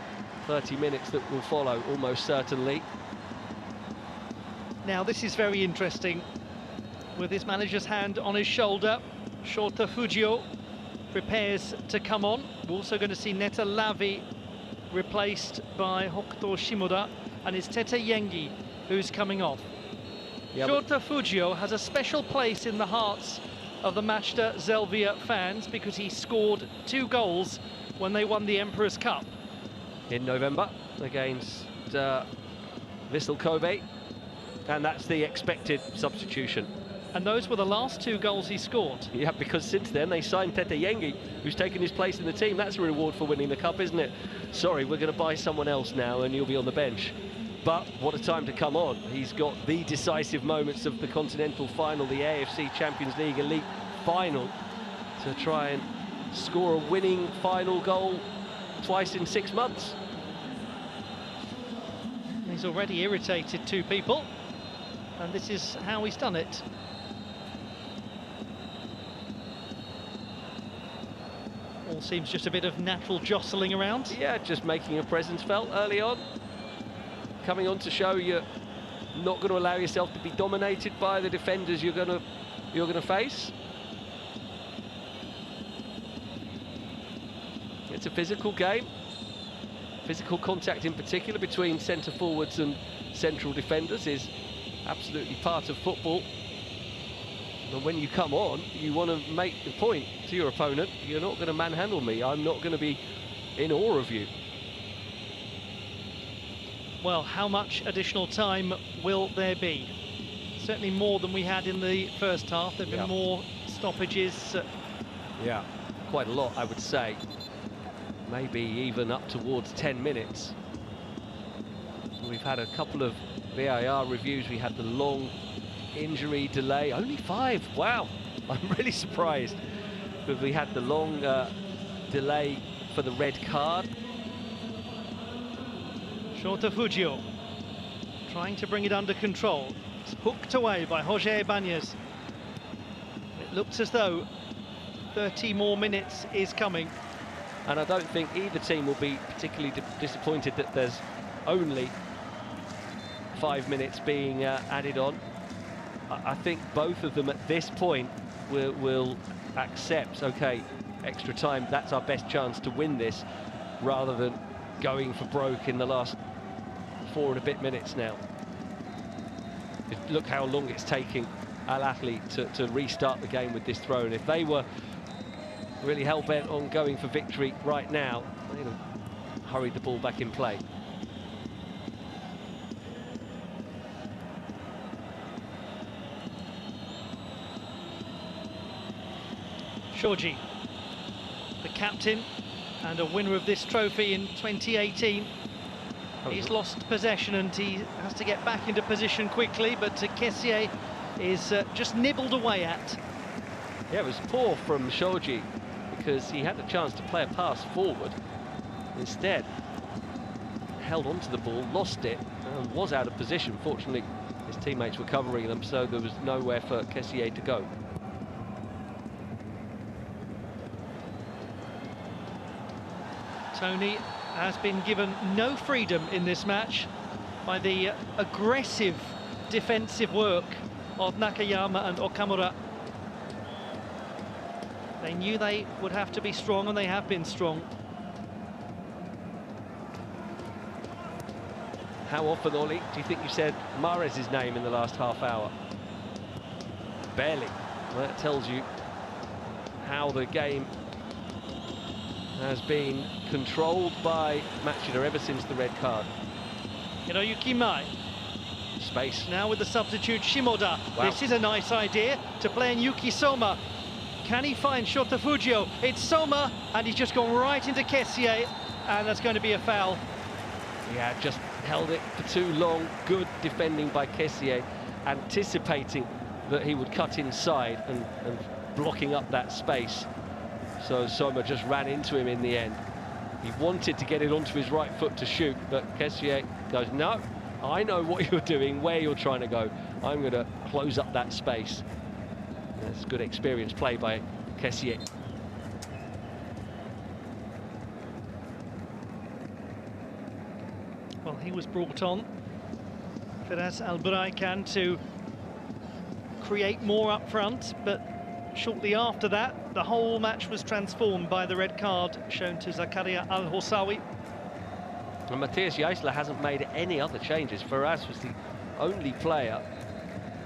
30 minutes that will follow, almost certainly. Now, this is very interesting. With his manager's hand on his shoulder, Shota Fujio prepares to come on. We're also going to see Neta Lavi replaced by Hokuto Shimoda, and it's Tete Yengi who's coming off. Yeah, Shota Fujio has a special place in the hearts of the Machida Zelvia fans because he scored 2 goals when they won the Emperor's Cup in November against Vissel Kobe, and that's the expected substitution. And those were the last 2 goals he scored. Yeah, because since then they signed Tete Yengi, who's taken his place in the team. That's a reward for winning the cup, isn't it? Sorry, we're going to buy someone else now and you'll be on the bench. But what a time to come on. He's got the decisive moments of the Continental Final, the AFC Champions League Elite Final, to try and score a winning final goal twice in 6 months. He's already irritated 2 people, and this is how he's done it. All seems just a bit of natural jostling around. Yeah, just making a presence felt early on. Coming on to show you're not going to allow yourself to be dominated by the defenders you're going to face. It's a physical game. Physical contact in particular between centre forwards and central defenders is absolutely part of football. And when you come on, you want to make the point to your opponent, you're not going to manhandle me, I'm not going to be in awe of you. Well, how much additional time will there be? Certainly more than we had in the first half. There have been more stoppages. Yeah, quite a lot, I would say. Maybe even up towards 10 minutes. We've had a couple of VAR reviews. We had the long injury delay. Only 5. Wow, I'm really surprised. But we had the long delay for the red card. Shortafugio trying to bring it under control. It's hooked away by Jorge Ibanez. It looks as though 30 more minutes is coming. And I don't think either team will be particularly disappointed that there's only 5 minutes being added on. I think both of them at this point will accept, okay, extra time, that's our best chance to win this, rather than going for broke in the last 4 and a bit minutes now. Look how long it's taking Ahli to restart the game with this throw. And if they were really hell-bent on going for victory right now, they'd have hurried the ball back in play. Shoji, the captain and a winner of this trophy in 2018. He's lost possession and he has to get back into position quickly, but Kessié is just nibbled away at. Yeah, it was poor from Shoji because he had the chance to play a pass forward. Instead, held onto the ball, lost it, and was out of position. Fortunately, his teammates were covering them, so there was nowhere for Kessié to go. Tony has been given no freedom in this match by the aggressive defensive work of Nakayama and Okamura. They knew they would have to be strong, and they have been strong. How often, Ollie, do you think you said Mahrez's name in the last half hour? Barely. Well, that tells you how the game has been controlled by Machida ever since the red card. Hiroyuki Mai. Space. Now with the substitute Shimoda. Wow. This is a nice idea to play in Yuki Soma. Can he find Shotafugio? It's Soma, and he's just gone right into Kessié, and that's going to be a foul. Yeah, just held it for too long. Good defending by Kessié, anticipating that he would cut inside and blocking up that space. So Soma just ran into him in the end. He wanted to get it onto his right foot to shoot, but Kessié goes, no, I know what you're doing, where you're trying to go. I'm going to close up that space. That's good experience play by Kessié. Well, he was brought on, Firas Alburaikan, to create more up front, but shortly after that, the whole match was transformed by the red card shown to Zakaria Al-Hossawi. And Matthias Jaisler hasn't made any other changes. Firas was the only player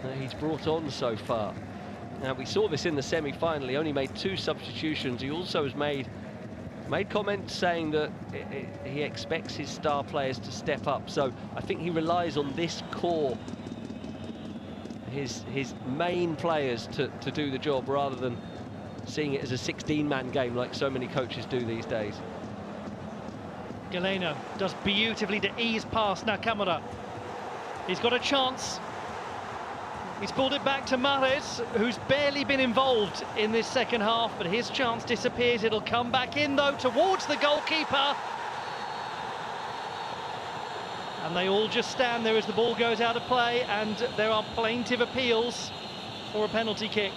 that he's brought on so far. Now, we saw this in the semi-final. He only made 2 substitutions. He also has made comments saying that he expects his star players to step up. So I think he relies on this core, his main players to do the job, rather than seeing it as a 16-man game like so many coaches do these days. Galeno does beautifully to ease past Nakamura. He's got a chance. He's pulled it back to Mahrez, who's barely been involved in this second half, but his chance disappears. It'll come back in, though, towards the goalkeeper. And they all just stand there as the ball goes out of play, and there are plaintive appeals for a penalty kick.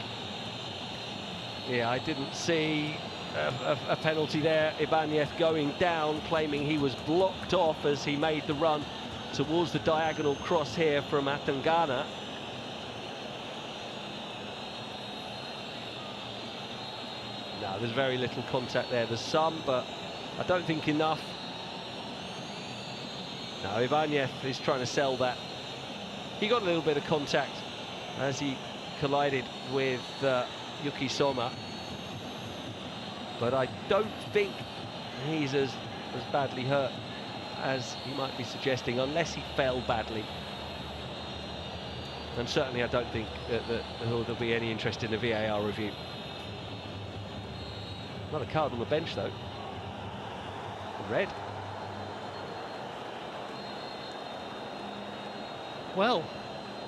Yeah, I didn't see a penalty there. Ibanez going down, claiming he was blocked off as he made the run towards the diagonal cross here from Atangana. No, there's very little contact there. There's some, but I don't think enough. No, Ivanev is trying to sell that. He got a little bit of contact as he collided with Yuki Soma, but I don't think he's as badly hurt as he might be suggesting, unless he fell badly. And certainly I don't think that there'll be any interest in the VAR review. Not a card on the bench though. Red. Well,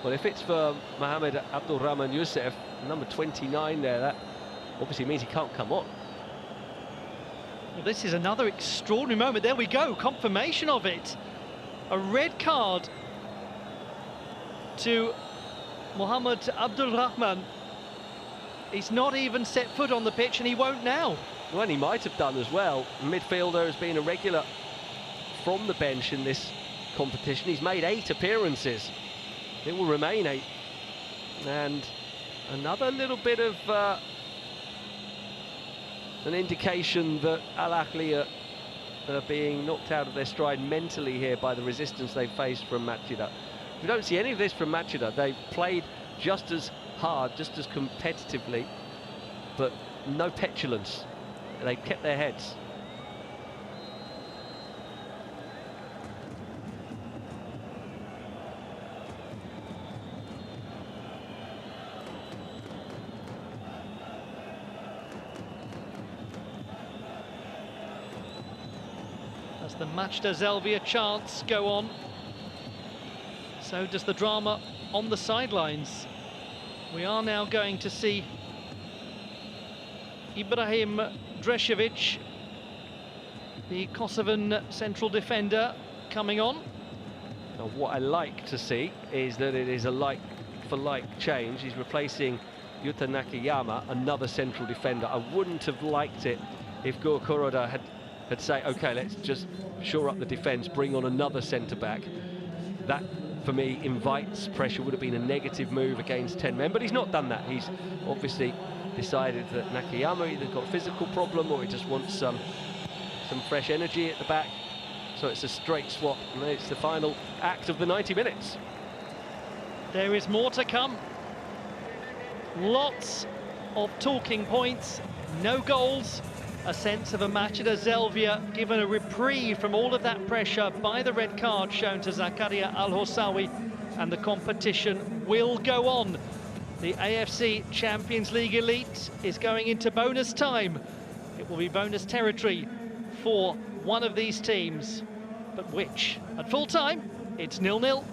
if it's for Mohamed Abdulrahman Youssef, number 29 there, that obviously means he can't come on. Well, this is another extraordinary moment. There we go, confirmation of it. A red card to Mohamed Abdulrahman. He's not even set foot on the pitch, and he won't now. Well, he might have done as well. Midfielder has been a regular from the bench in this competition. He's made 8 appearances. It will remain 8. And another little bit of an indication that Al Ahli are being knocked out of their stride mentally here by the resistance they've faced from Machida. We don't see any of this from Machida. They've played just as hard, just as competitively, but no petulance. They've kept their heads. As the Machida Zelvia chants go on, so does the drama on the sidelines. We are now going to see Ibrahim Dreshevic, the Kosovan central defender, coming on. Now, what I like to see is that it is a like-for-like change. He's replacing Yuta Nakayama, another central defender. I wouldn't have liked it if Gur Kuroda had said, OK, let's just shore up the defence, bring on another centre-back. That, for me, invites pressure. Would have been a negative move against 10 men, but he's not done that. He's obviously decided that Nakayama either got a physical problem or he just wants some fresh energy at the back. So it's a straight swap, and it's the final act of the 90 minutes. There is more to come. Lots of talking points, no goals. A sense of a Machida Zelvia given a reprieve from all of that pressure by the red card shown to Zakaria Al-Hossawi, and the competition will go on. The AFC Champions League Elite is going into bonus time. It will be bonus territory for one of these teams, but which? At full time, it's 0-0.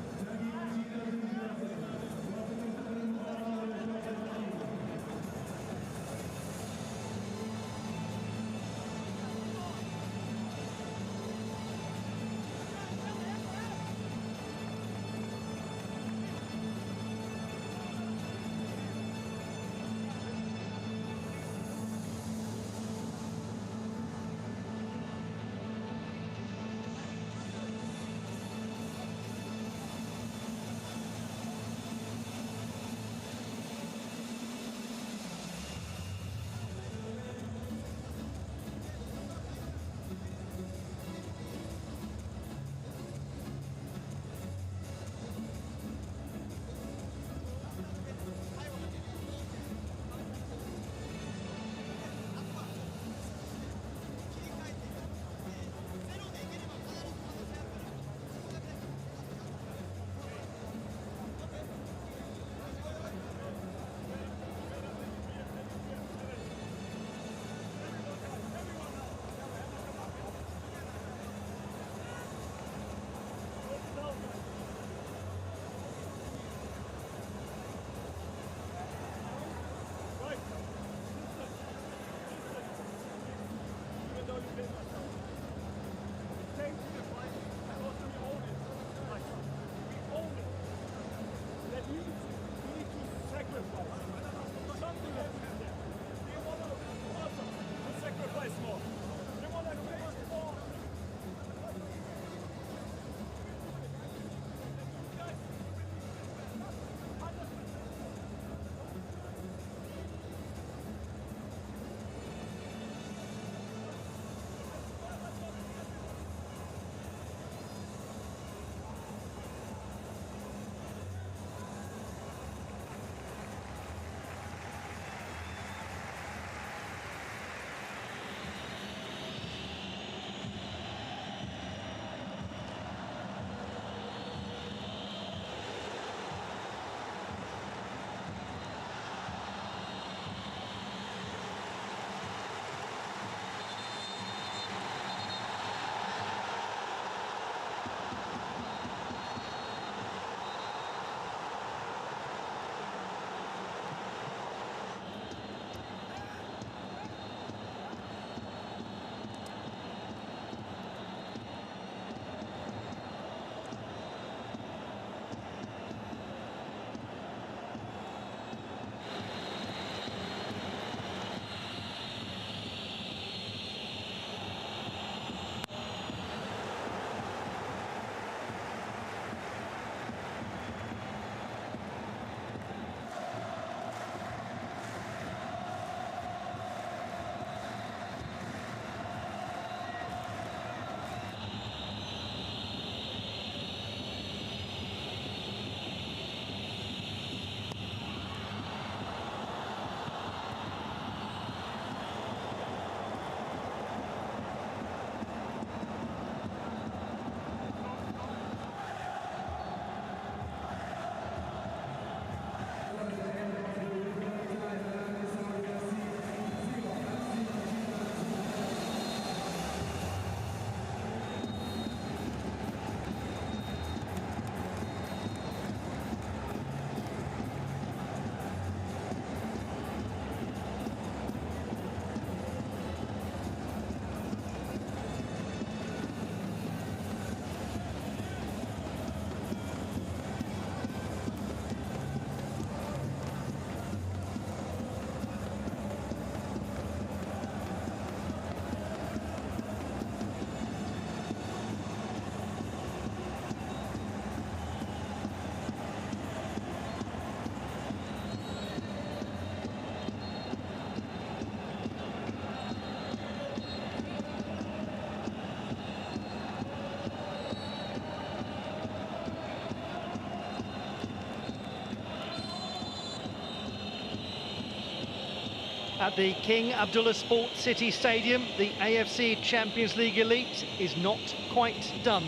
At the King Abdullah Sports City Stadium, the AFC Champions League Elite is not quite done.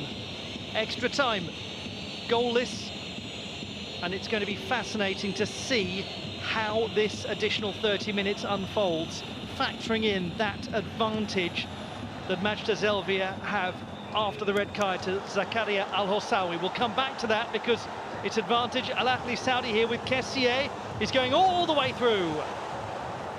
Extra time, goalless, and it's going to be fascinating to see how this additional 30 minutes unfolds, factoring in that advantage that Machida Zelvia have after the red card to Zakaria Al-Hossawi. We'll come back to that because it's advantage Al-Ahli Saudi here with Kessié. He's going all the way through.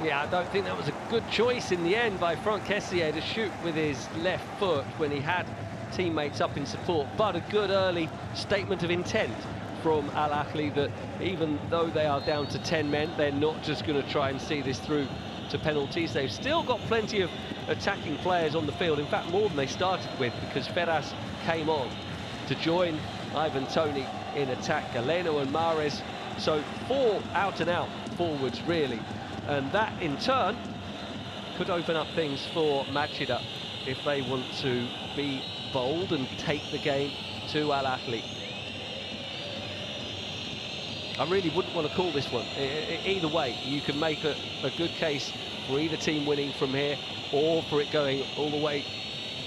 Yeah, I don't think that was a good choice in the end by Franck Kessié to shoot with his left foot when he had teammates up in support, but a good early statement of intent from Al-Ahli that even though they are down to 10 men, they're not just going to try and see this through to penalties. They've still got plenty of attacking players on the field, in fact more than they started with, because Ferraz came on to join Ivan Toney in attack, Galeno and Mahrez, so 4 out-and-out forwards really. And that, in turn, could open up things for Machida if they want to be bold and take the game to Al-Ahli. I really wouldn't want to call this one. Either way, you can make a good case for either team winning from here or for it going all the way,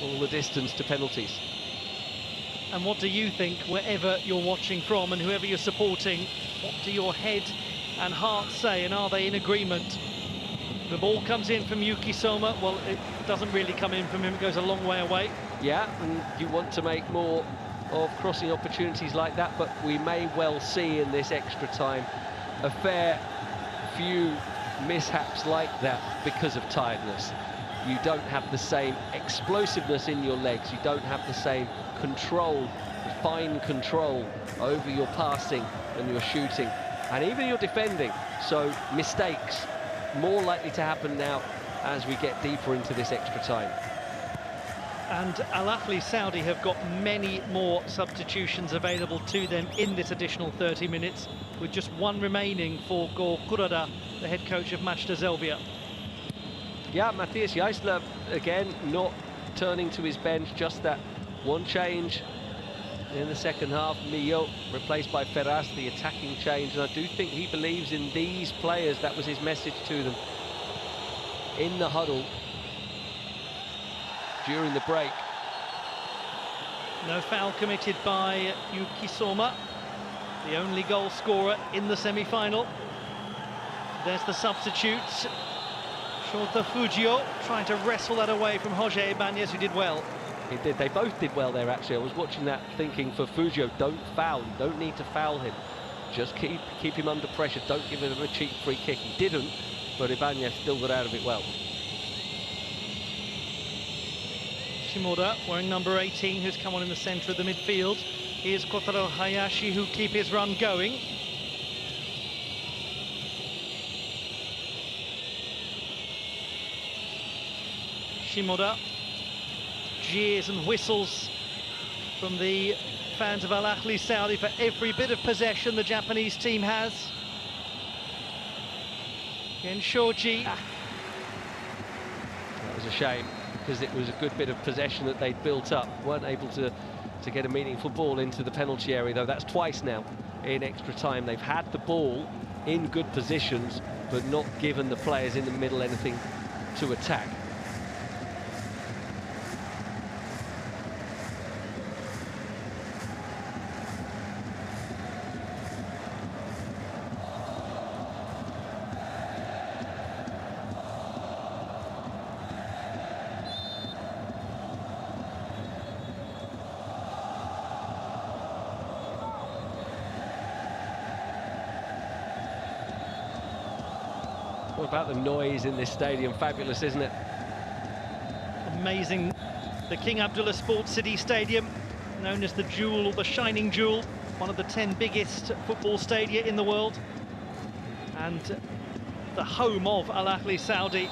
all the distance to penalties. And what do you think, wherever you're watching from and whoever you're supporting, what do your head and heart say, and are they in agreement? The ball comes in from Yuki Soma. Well, it doesn't really come in from him, it goes a long way away. Yeah, and you want to make more of crossing opportunities like that, but we may well see in this extra time a fair few mishaps like that because of tiredness. You don't have the same explosiveness in your legs, you don't have the same control, fine control over your passing and your shooting and even your defending, so mistakes more likely to happen now as we get deeper into this extra time. And Al-Ahli Saudi have got many more substitutions available to them in this additional 30 minutes, with just one remaining for Gor Kurada, the head coach of Machida Zelvia. Yeah, Matthias Jaisler again not turning to his bench, just that one change in the second half. Mio replaced by Ferraz, the attacking change, and I do think he believes in these players. That was his message to them in the huddle during the break. No foul committed by Yuki Soma, the only goal scorer in the semi-final. There's the substitute, Shota Fujio, trying to wrestle that away from Jose Ibanez, who did well. He did. They both did well there, actually. I was watching that thinking for Fujio, don't foul. You don't need to foul him. Just keep him under pressure. Don't give him a cheap free kick. He didn't, but Ibanez still got out of it well. Shimoda, wearing number 18, who's come on in the centre of the midfield. Here's Kotaro Hayashi, who keep his run going. Shimoda. Jeers and whistles from the fans of Al-Ahli Saudi for every bit of possession the Japanese team has. Again, Shoji. That was a shame, because it was a good bit of possession that they'd built up. Weren't able to get a meaningful ball into the penalty area, though. That's twice now in extra time. They've had the ball in good positions, but not given the players in the middle anything to attack. What about the noise in this stadium? Fabulous, isn't it? Amazing. The King Abdullah Sports City Stadium, known as the Jewel, or the Shining Jewel, one of the 10 biggest football stadia in the world, and the home of Al-Ahli Saudi.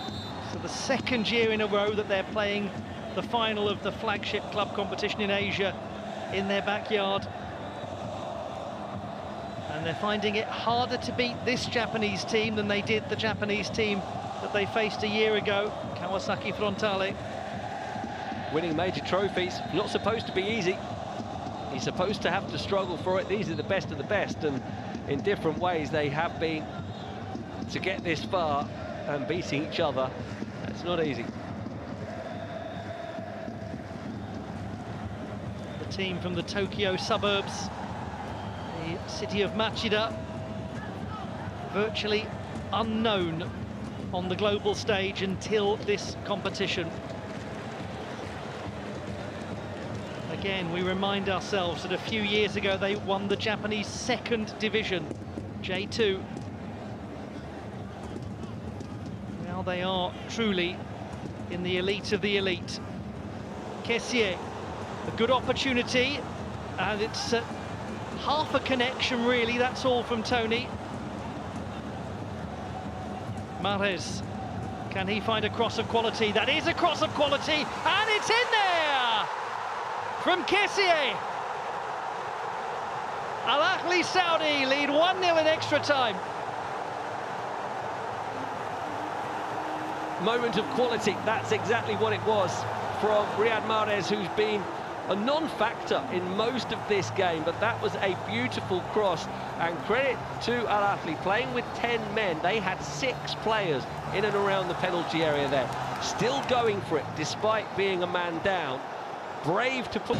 So the second year in a row that they're playing the final of the flagship club competition in Asia in their backyard. And they're finding it harder to beat this Japanese team than they did the Japanese team that they faced a year ago, Kawasaki Frontale. Winning major trophies, not supposed to be easy. You're supposed to have to struggle for it. These are the best of the best, and in different ways they have been to get this far. and beating each other, it's not easy. The team from the Tokyo suburbs, the city of Machida, virtually unknown on the global stage until this competition. Again, we remind ourselves that a few years ago they won the Japanese second division, J2. Now they are truly in the elite of the elite. Kessié, a good opportunity, and it's half a connection really, that's all from Tony. Mahrez, can he find a cross of quality? That is a cross of quality, and it's in there! From Kessié. Ahli Saudi lead 1-0 in extra time. Moment of quality, that's exactly what it was from Riyad Mahrez, who's been a non-factor in most of this game, but that was a beautiful cross, and credit to Ahli, playing with 10 men. They had 6 players in and around the penalty area there, still going for it despite being a man down. Brave to put...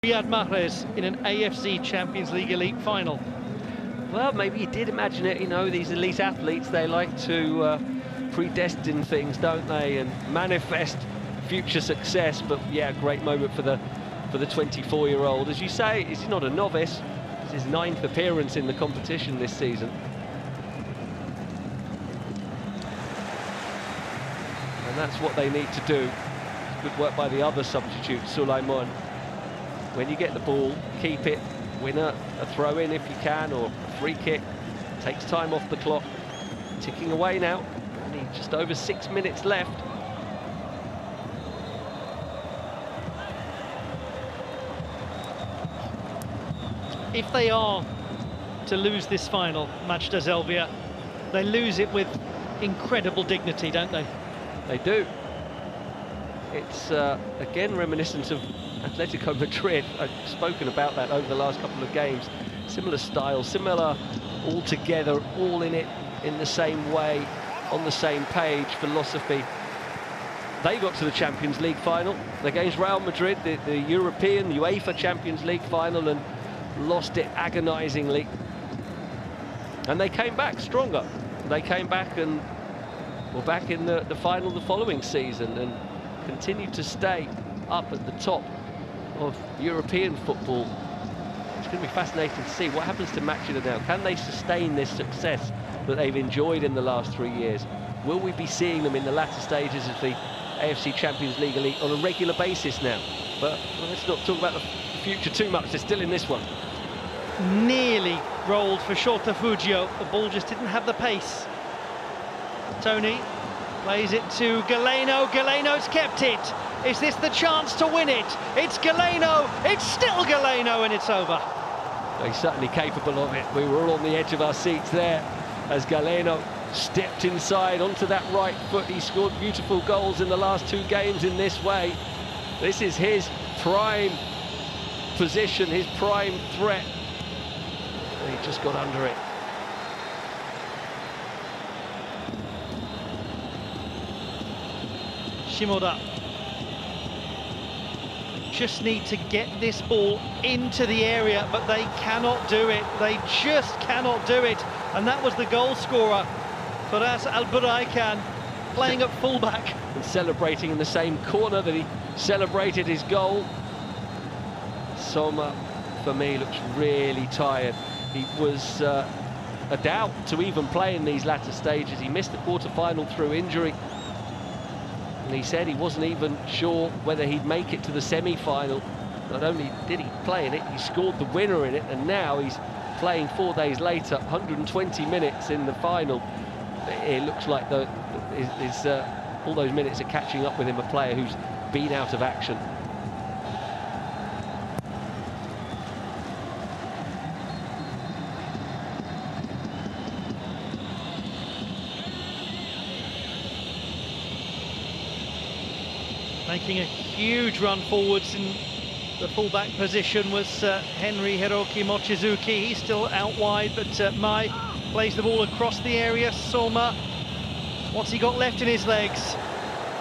Riyad Mahrez in an AFC Champions League elite final. Well, maybe you did imagine it. You know, these elite athletes, they like to predestine things, don't they, and manifest future success. But yeah, great moment for the 24-year-old. As you say, he's not a novice. It's his 9th appearance in the competition this season. And that's what they need to do. Good work by the other substitute, Sulaiman. When you get the ball, keep it, win a throw-in if you can, or a free kick. Takes time off the clock. Ticking away now. Only just over 6 minutes left. If they are to lose this final, Machida Zelvia, they lose it with incredible dignity, don't they? They do. It's again reminiscent of Atletico Madrid. I've spoken about that over the last couple of games. Similar style, similar all together, all in it, in the same way, on the same page, philosophy. They got to the Champions League final against Real Madrid, the European UEFA Champions League final, and lost it agonizingly. And they came back stronger. They came back and were back in the final the following season and continued to stay up at the top of European football. It's going to be fascinating to see what happens to Machida now. Can they sustain this success that they've enjoyed in the last 3 years? Will we be seeing them in the latter stages of the AFC Champions League Elite on a regular basis now? But let's not talk about the future too much. They're still in this one. Nearly rolled for Shota Fugio. The ball just didn't have the pace. Tony plays it to Galeno. Galeno's kept it. Is this the chance to win it? It's Galeno. It's still Galeno, and it's over. He's certainly capable of it. We were all on the edge of our seats there as Galeno stepped inside onto that right foot. He scored beautiful goals in the last 2 games in this way. This is his prime position, his prime threat. And he just got under it. Shimoda just need to get this ball into the area, but they cannot do it. They just cannot do it. And that was the goal scorer Faraz Al-Buraikan playing at fullback. And celebrating in the same corner that he celebrated his goal. Soma, for me, looks really tired. He was a doubt to even play in these latter stages. He missed the quarter-final through injury. And he said he wasn't even sure whether he'd make it to the semi-final. Not only did he play in it, he scored the winner in it, and now he's playing 4 days later, 120 minutes in the final. It looks like all those minutes are catching up with him, a player who's been out of action. Making a huge run forwards in the fullback position was Henry Hiroki Mochizuki. He's still out wide, but Mai plays the ball across the area. Soma, what's he got left in his legs?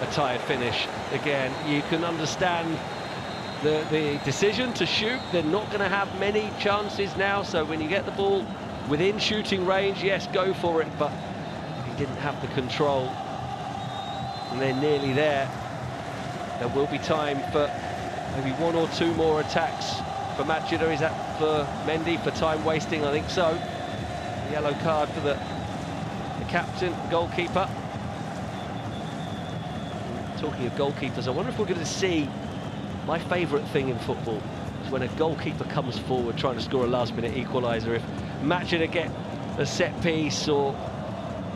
A tired finish. Again, you can understand the decision to shoot. They're not going to have many chances now, so when you get the ball within shooting range, yes, go for it, but he didn't have the control. And they're nearly there. There will be time for maybe 1 or 2 more attacks for Machida. Is that for Mendy for time wasting? I think so. The yellow card for the captain, goalkeeper. Talking of goalkeepers, I wonder if we're going to see my favourite thing in football is when a goalkeeper comes forward trying to score a last-minute equaliser. If Machida get a set piece or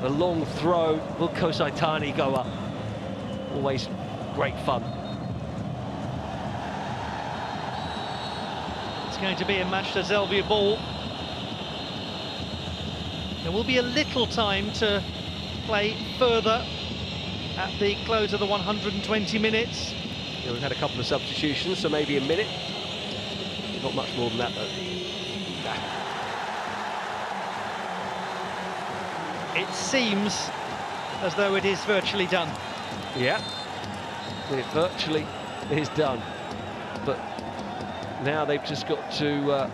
a long throw, will Kosai Tani go up? Always great fun. It's going to be a Machida Zelvia ball. There will be a little time to play further at the close of the 120 minutes. Yeah, we've had a couple of substitutions, so maybe a minute. Not much more than that, though. It seems as though it is virtually done. Yeah, it virtually is done. But now they've just got to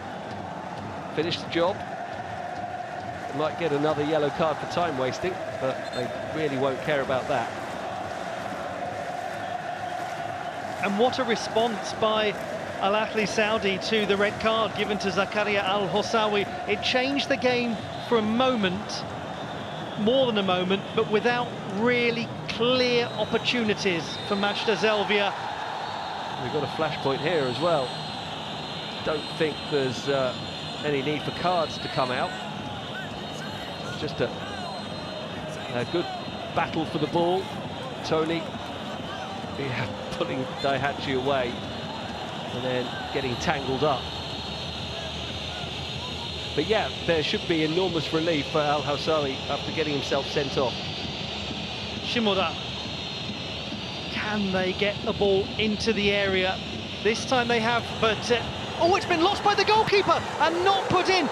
finish the job. They might get another yellow card for time wasting, but they really won't care about that. And what a response by Al Ahli Saudi to the red card given to Zakaria Al-Hossawi. It changed the game for a moment, more than a moment, but without really clear opportunities for Machida Zelvia. We've got a flashpoint here as well. Don't think there's any need for cards to come out. It's just a good battle for the ball. Tony pulling Daihatsu away and then getting tangled up. But yeah, there should be enormous relief for Al-Hossawi after getting himself sent off. Shimoda, can they get the ball into the area? This time they have, but oh, it's been lost by the goalkeeper and not put in.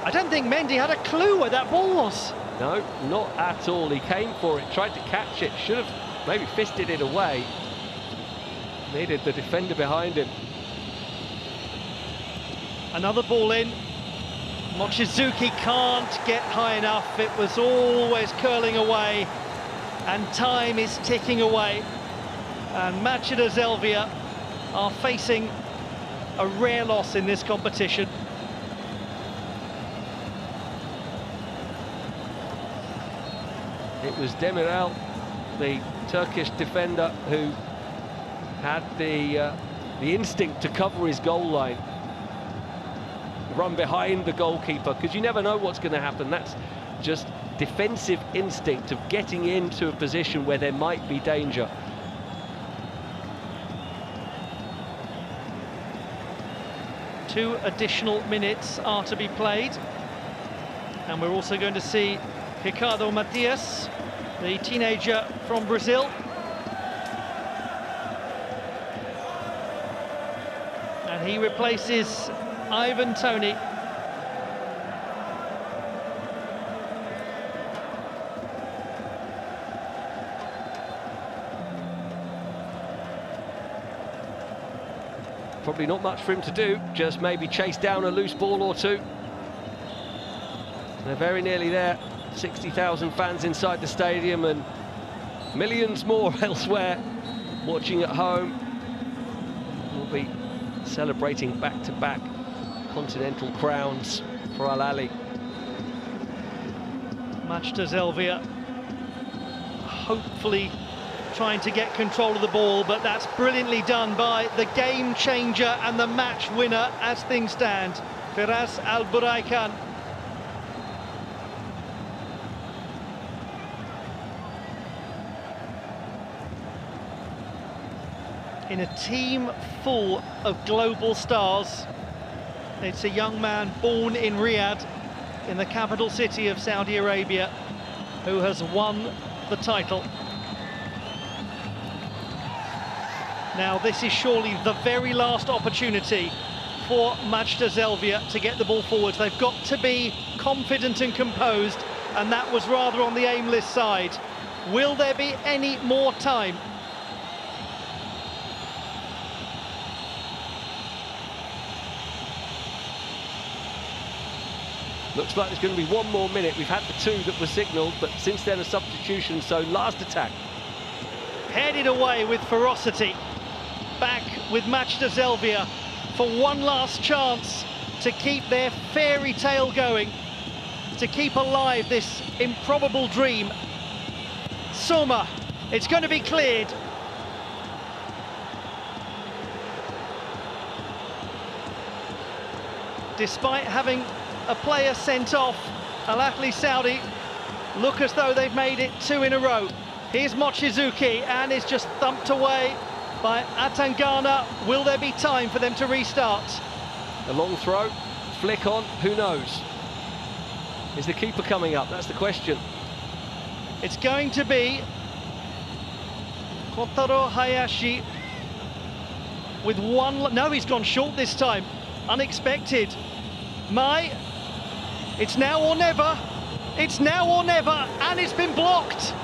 I don't think Mendy had a clue where that ball was. No, not at all. He came for it, tried to catch it, should have maybe fisted it away. Needed the defender behind him. Another ball in. Mochizuki can't get high enough. It was always curling away, and time is ticking away. And Machida Zelvia are facing a rare loss in this competition. It was Demiral, the Turkish defender, who had the instinct to cover his goal line, run behind the goalkeeper, because you never know what's going to happen. That's just defensive instinct of getting into a position where there might be danger. Two additional minutes are to be played, and we're also going to see Ricardo Matias, the teenager from Brazil. And he replaces Ivan Toney. Probably not much for him to do, just maybe chase down a loose ball or two. They're very nearly there. 60,000 fans inside the stadium and millions more elsewhere watching at home. We'll be celebrating back-to-back continental crowns for Ahli. Machida Zelvia hopefully trying to get control of the ball, but that's brilliantly done by the game changer and the match winner as things stand, Firas Al-Buraikan. In a team full of global stars, it's a young man born in Riyadh, in the capital city of Saudi Arabia, who has won the title. Now, this is surely the very last opportunity for Machida Zelvia to get the ball forward. They've got to be confident and composed, and that was rather on the aimless side. Will there be any more time? Looks like there's going to be 1 more minute. We've had the 2 that were signalled, but since then a substitution, so last attack. Headed away with ferocity. Back with Machida Zelvia for one last chance to keep their fairy tale going, to keep alive this improbable dream. Soma, it's going to be cleared. Despite having a player sent off, Ahli Saudi look as though they've made it 2 in a row. Here's Mochizuki, and is just thumped away by Atangana. Will there be time for them to restart? A long throw, flick on, who knows? Is the keeper coming up? That's the question. It's going to be Kotaro Hayashi with one... No, he's gone short this time. Unexpected. It's now or never. It's now or never, and it's been blocked.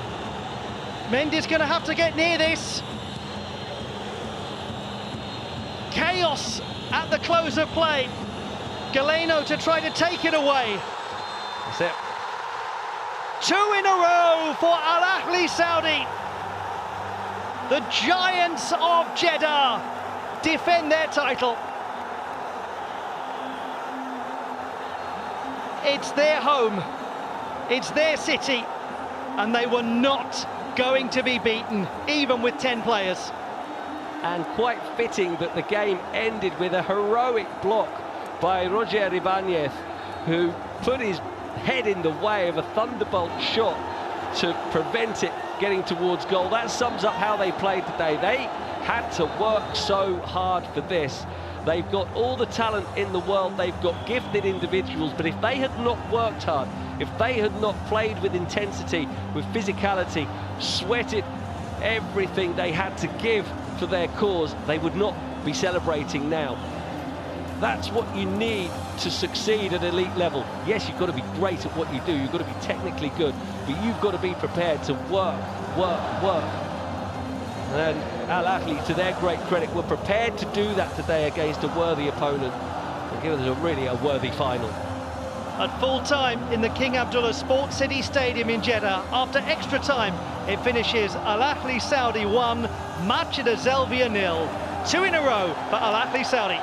Mendy's going to have to get near this. Chaos at the close of play. Galeno to try to take it away. That's it. 2 in a row for Ahli Saudi. The Giants of Jeddah defend their title. It's their home, it's their city, and they were not going to be beaten, even with 10 players. And quite fitting that the game ended with a heroic block by Roger Ibanez, who put his head in the way of a thunderbolt shot to prevent it getting towards goal. That sums up how they played today. They had to work so hard for this. They've got all the talent in the world, they've got gifted individuals, but if they had not worked hard, if they had not played with intensity, with physicality, sweated everything they had to give for their cause, they would not be celebrating now. That's what you need to succeed at elite level. Yes, you've got to be great at what you do, you've got to be technically good, but you've got to be prepared to work. And Ahli, to their great credit, were prepared to do that today against a worthy opponent and give us a worthy final. At full time in the King Abdullah Sports City Stadium in Jeddah, after extra time, it finishes Ahli Saudi 1, Machida Zelvia 0. 2 in a row for Ahli Saudi.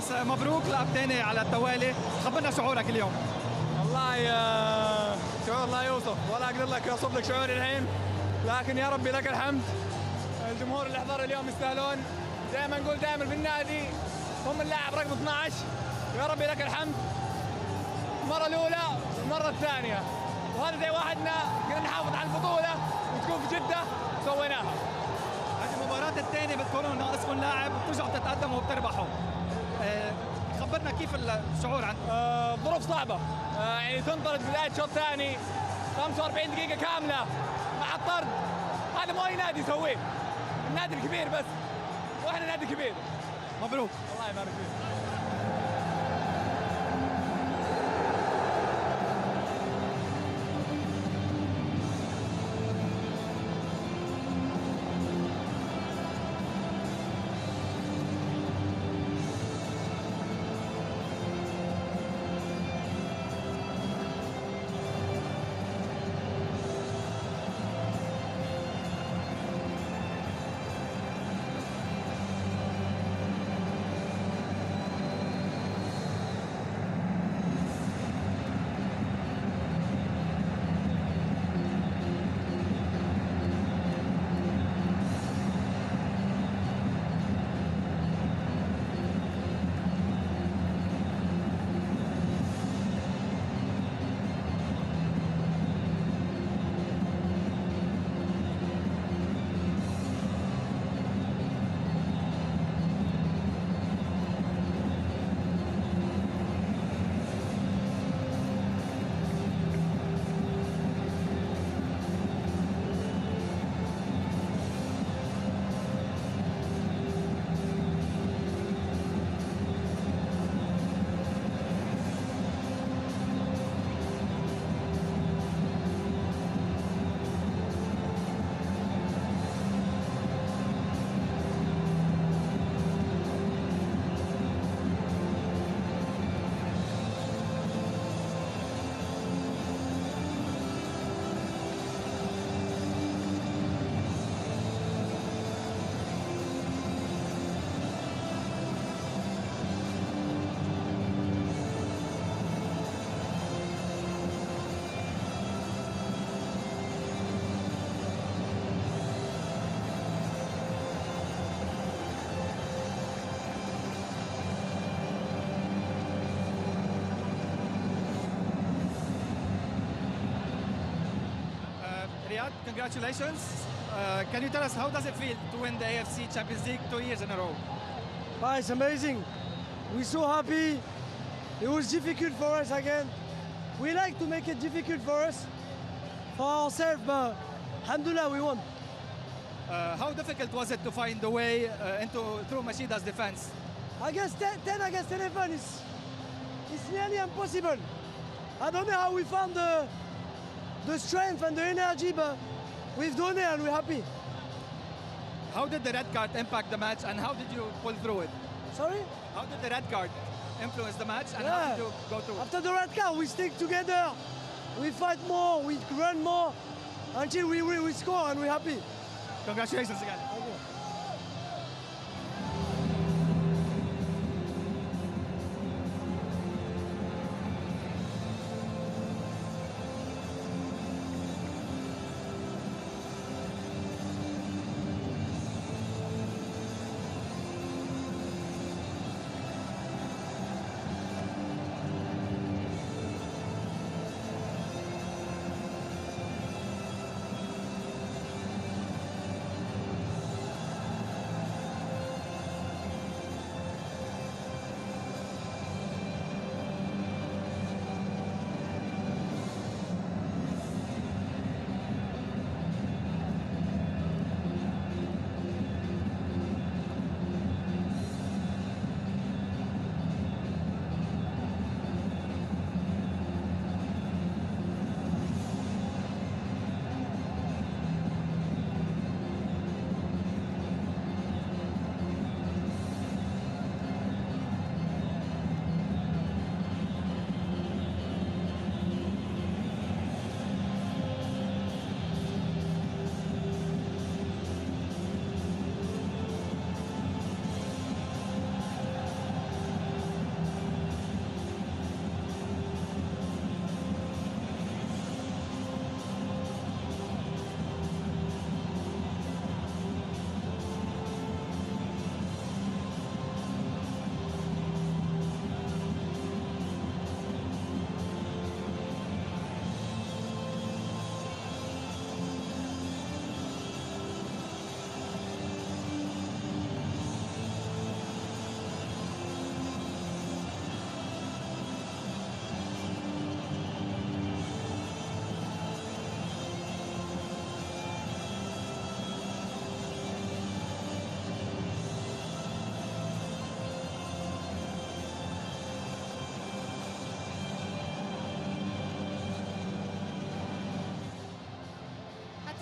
بس مبروك لاعب ثاني على التوالي، خبرنا شعورك اليوم. والله شعور لا يوصف، ولا اقدر لك اوصف لك شعوري الحين، لكن يا ربي لك الحمد. الجمهور اللي حضر اليوم يستاهلون، زي ما نقول دائما في النادي هم اللاعب رقم 12. يا ربي لك الحمد المره الاولى والمره الثانيه، وهذا زي واحدنا كنا نحافظ على البطوله وتكون في جده سويناها. هذه المباراة الثانية بتكونوا ناقصكم لاعب وبترجعوا تتقدموا وبتربحوا. خبرنا كيف الشعور عندك؟ ظروف صعبة، يعني تنطرد بداية شوط ثاني 45 دقيقة كاملة مع الطرد، هذا مو أي نادي يسويه، النادي الكبير بس، وإحنا نادي كبير. مبروك. الله يبارك فيك. Riyad, congratulations. Can you tell us how does it feel to win the AFC Champions League 2 years in a row? It's amazing. We're so happy. It was difficult for us again. We like to make it difficult for us, for ourselves, but alhamdulillah, we won. How difficult was it to find the way through Machida's defense? I guess 10 against 11 is nearly impossible. I don't know how we found the strength and the energy, but we've done it and we're happy. How did the red card impact the match and how did you pull through it? Sorry? How did the red card influence the match and Yeah. how did you go through it? After the red card, we stick together. We fight more, we run more until we score and we're happy. Congratulations again. Thank you.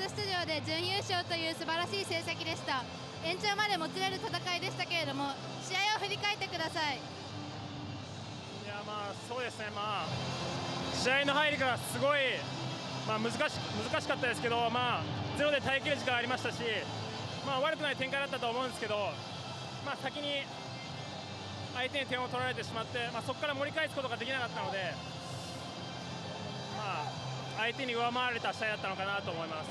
出場で準優勝という素晴らしい成績でした。延長までもつれる戦いでしたけれども、試合を振り返ってください。いや、そうですね、試合の入りがすごい、難しかったですけど、ゼロで耐えきる時間ありましたし、悪くない展開だったと思うんですけど、先に相手に点を取られてしまって、そこから盛り返すことができなかったので、相手に上回られた試合だったのかなと思います。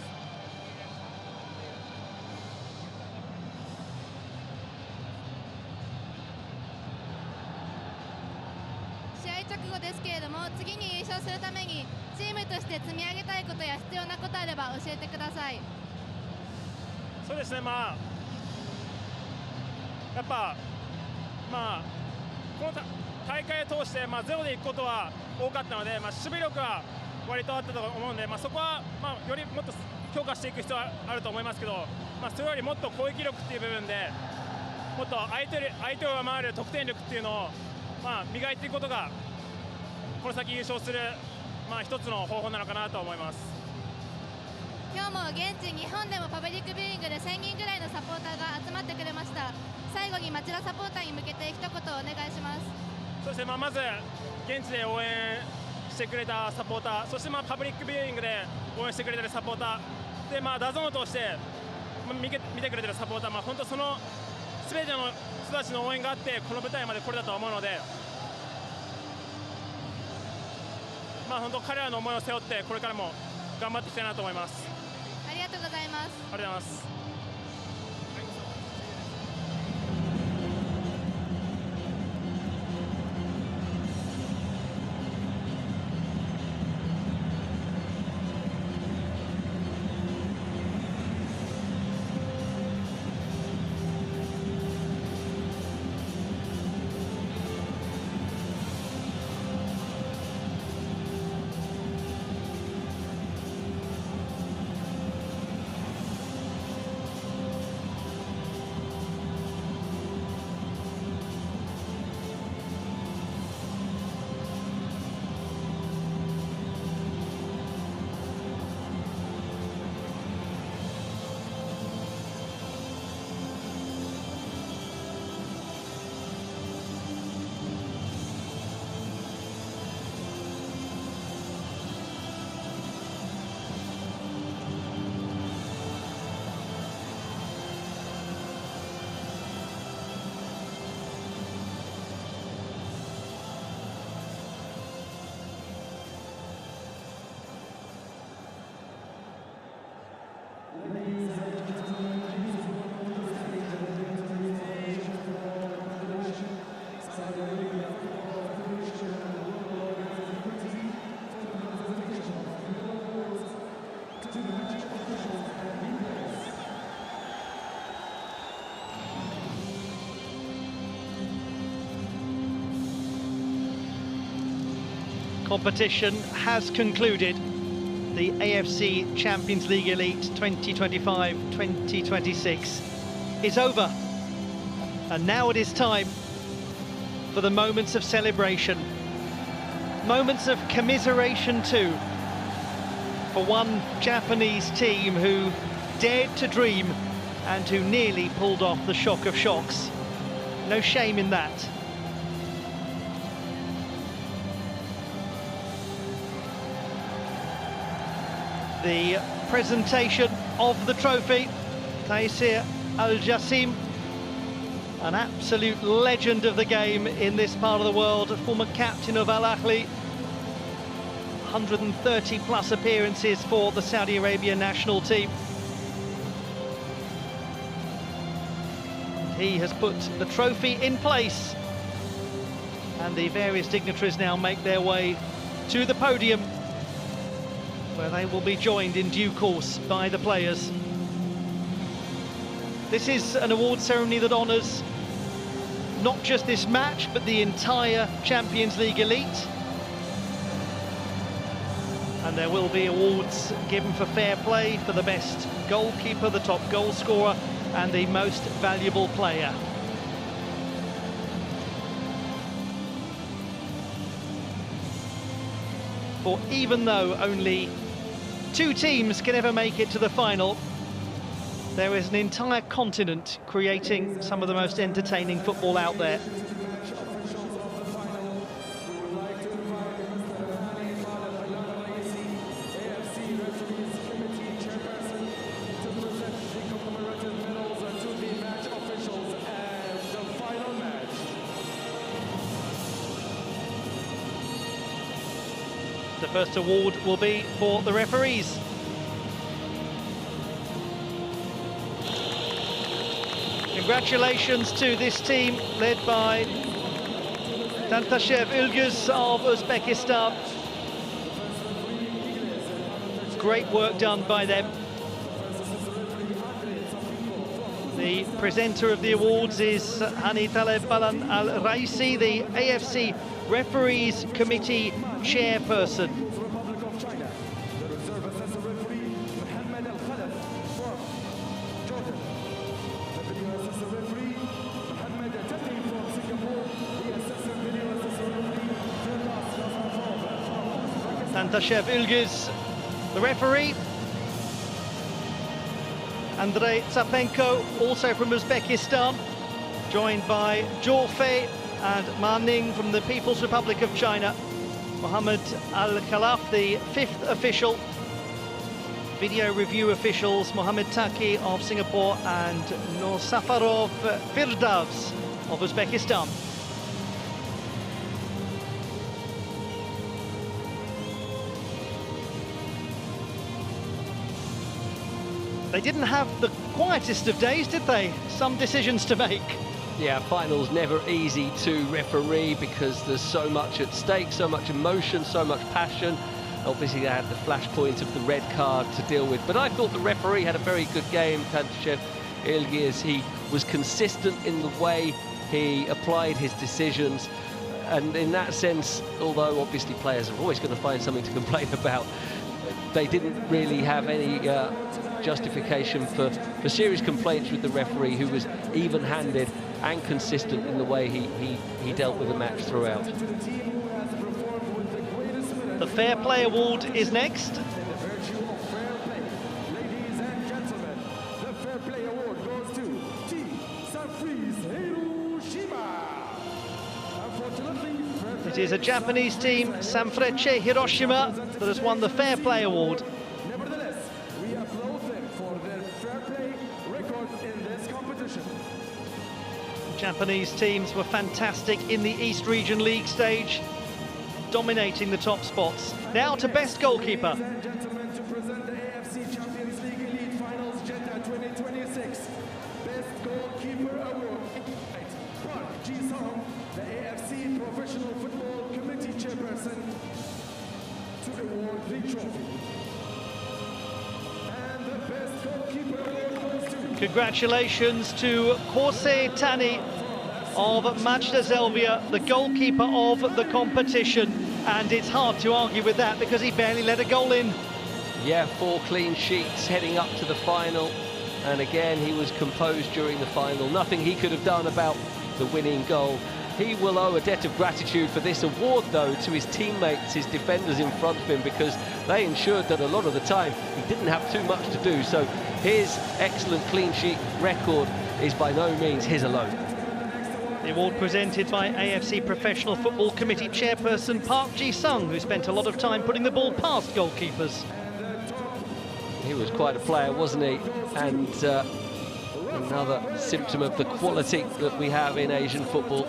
試合直後ですけれども、次に優勝するためにチームとして積み上げたいことや必要なことあれば教えてください。そうですね、やっぱこの大会を通して、ゼロでいくことは多かったので、守備力は割とあったと思うので、そこは、よりもっと強化していく必要はあると思いますけど、それよりもっと攻撃力っていう部分でもっと相手を上回る得点力っていうのを、磨いていくことがこの先優勝する、一つの方法なのかなと思います。今日も現地日本でもパブリックビューイングで1000人ぐらいのサポーターが集まってくれました。最後に町田サポーターに向けて一言お願いします。そうですね、まず現地で応援してくれたサポーター、そしてパブリックビューイングで応援してくれてるサポーターで、ダゾーンを通して見てくれてるサポーター、本当その全ての人たちの応援があってこの舞台まで来れたと思うので、本当彼らの思いを背負ってこれからも頑張っていきたいなと思います。ありがとうございます。ありがとうございます。Competition has concluded. The AFC Champions League Elite 2025-2026 is over. And now it is time for the moments of celebration. Moments of commiseration too, for one Japanese team who dared to dream and who nearly pulled off the shock of shocks. No shame in that. The presentation of the trophy, Taysir Al-Jassim, an absolute legend of the game in this part of the world, a former captain of Ahli, 130 plus appearances for the Saudi Arabia national team. He has put the trophy in place, and the various dignitaries now make their way to the podium, where they will be joined in due course by the players. This is an award ceremony that honours not just this match, but the entire Champions League Elite. And there will be awards given for fair play, for the best goalkeeper, the top goal scorer, and the most valuable player. For even though only 2 teams can ever make it to the final, there is an entire continent creating some of the most entertaining football out there. The first award will be for the referees. Congratulations to this team led by Tantashev Ilguz of Uzbekistan. Great work done by them. The presenter of the awards is Hani Taleb Balan Al Raisi, the AFC Referees Committee chairperson. Tantashev Ilguz, the referee. Andrei Tsapenko, also from Uzbekistan, joined by Zhou Fei and Ma Ning from the People's Republic of China. Mohammed Al-Khalaf, the 5th official. Video review officials, Mohammed Taki of Singapore and Nursafarov Firdavs of Uzbekistan. They didn't have the quietest of days, did they? Some decisions to make. Yeah, finals never easy to referee because there's so much at stake, so much emotion, so much passion. Obviously they had the flashpoint of the red card to deal with, but I thought the referee had a very good game, Tantashev Ilguz. He was consistent in the way he applied his decisions, and in that sense, although obviously players are always going to find something to complain about, they didn't really have any justification for serious complaints with the referee, who was even-handed and consistent in the way he dealt with the match throughout. The Fair Play Award is next. Ladies and gentlemen, the Fair Play Award goes to T. Sanfrecce Hiroshima. Unfortunately, It is a Japanese team, Sanfrecce Hiroshima, that has won the Fair Play Award. nevertheless, we applaud them for their fair play record in this competition. Japanese teams were fantastic in the East Region League stage, dominating the top spots. Now to best goalkeeper. Ladies and gentlemen, to present the AFC Champions League Elite Finals Jeddah 2026 Best Goalkeeper Award. Park Ji-sung, the AFC Professional Football Committee Chairperson, to award the trophy. And the Best Goalkeeper Award goes to... Congratulations to Corse Tani of Machida Zelvia, the goalkeeper of the competition. And it's hard to argue with that because he barely let a goal in. Yeah, 4 clean sheets heading up to the final, and again he was composed during the final. Nothing he could have done about the winning goal. He will owe a debt of gratitude for this award, though, to his teammates, his defenders in front of him, because they ensured that a lot of the time he didn't have too much to do. So his excellent clean sheet record is by no means his alone. The award presented by AFC Professional Football Committee Chairperson Park Ji-sung, who spent a lot of time putting the ball past goalkeepers. He was quite a player, wasn't he? And another symptom of the quality that we have in Asian football.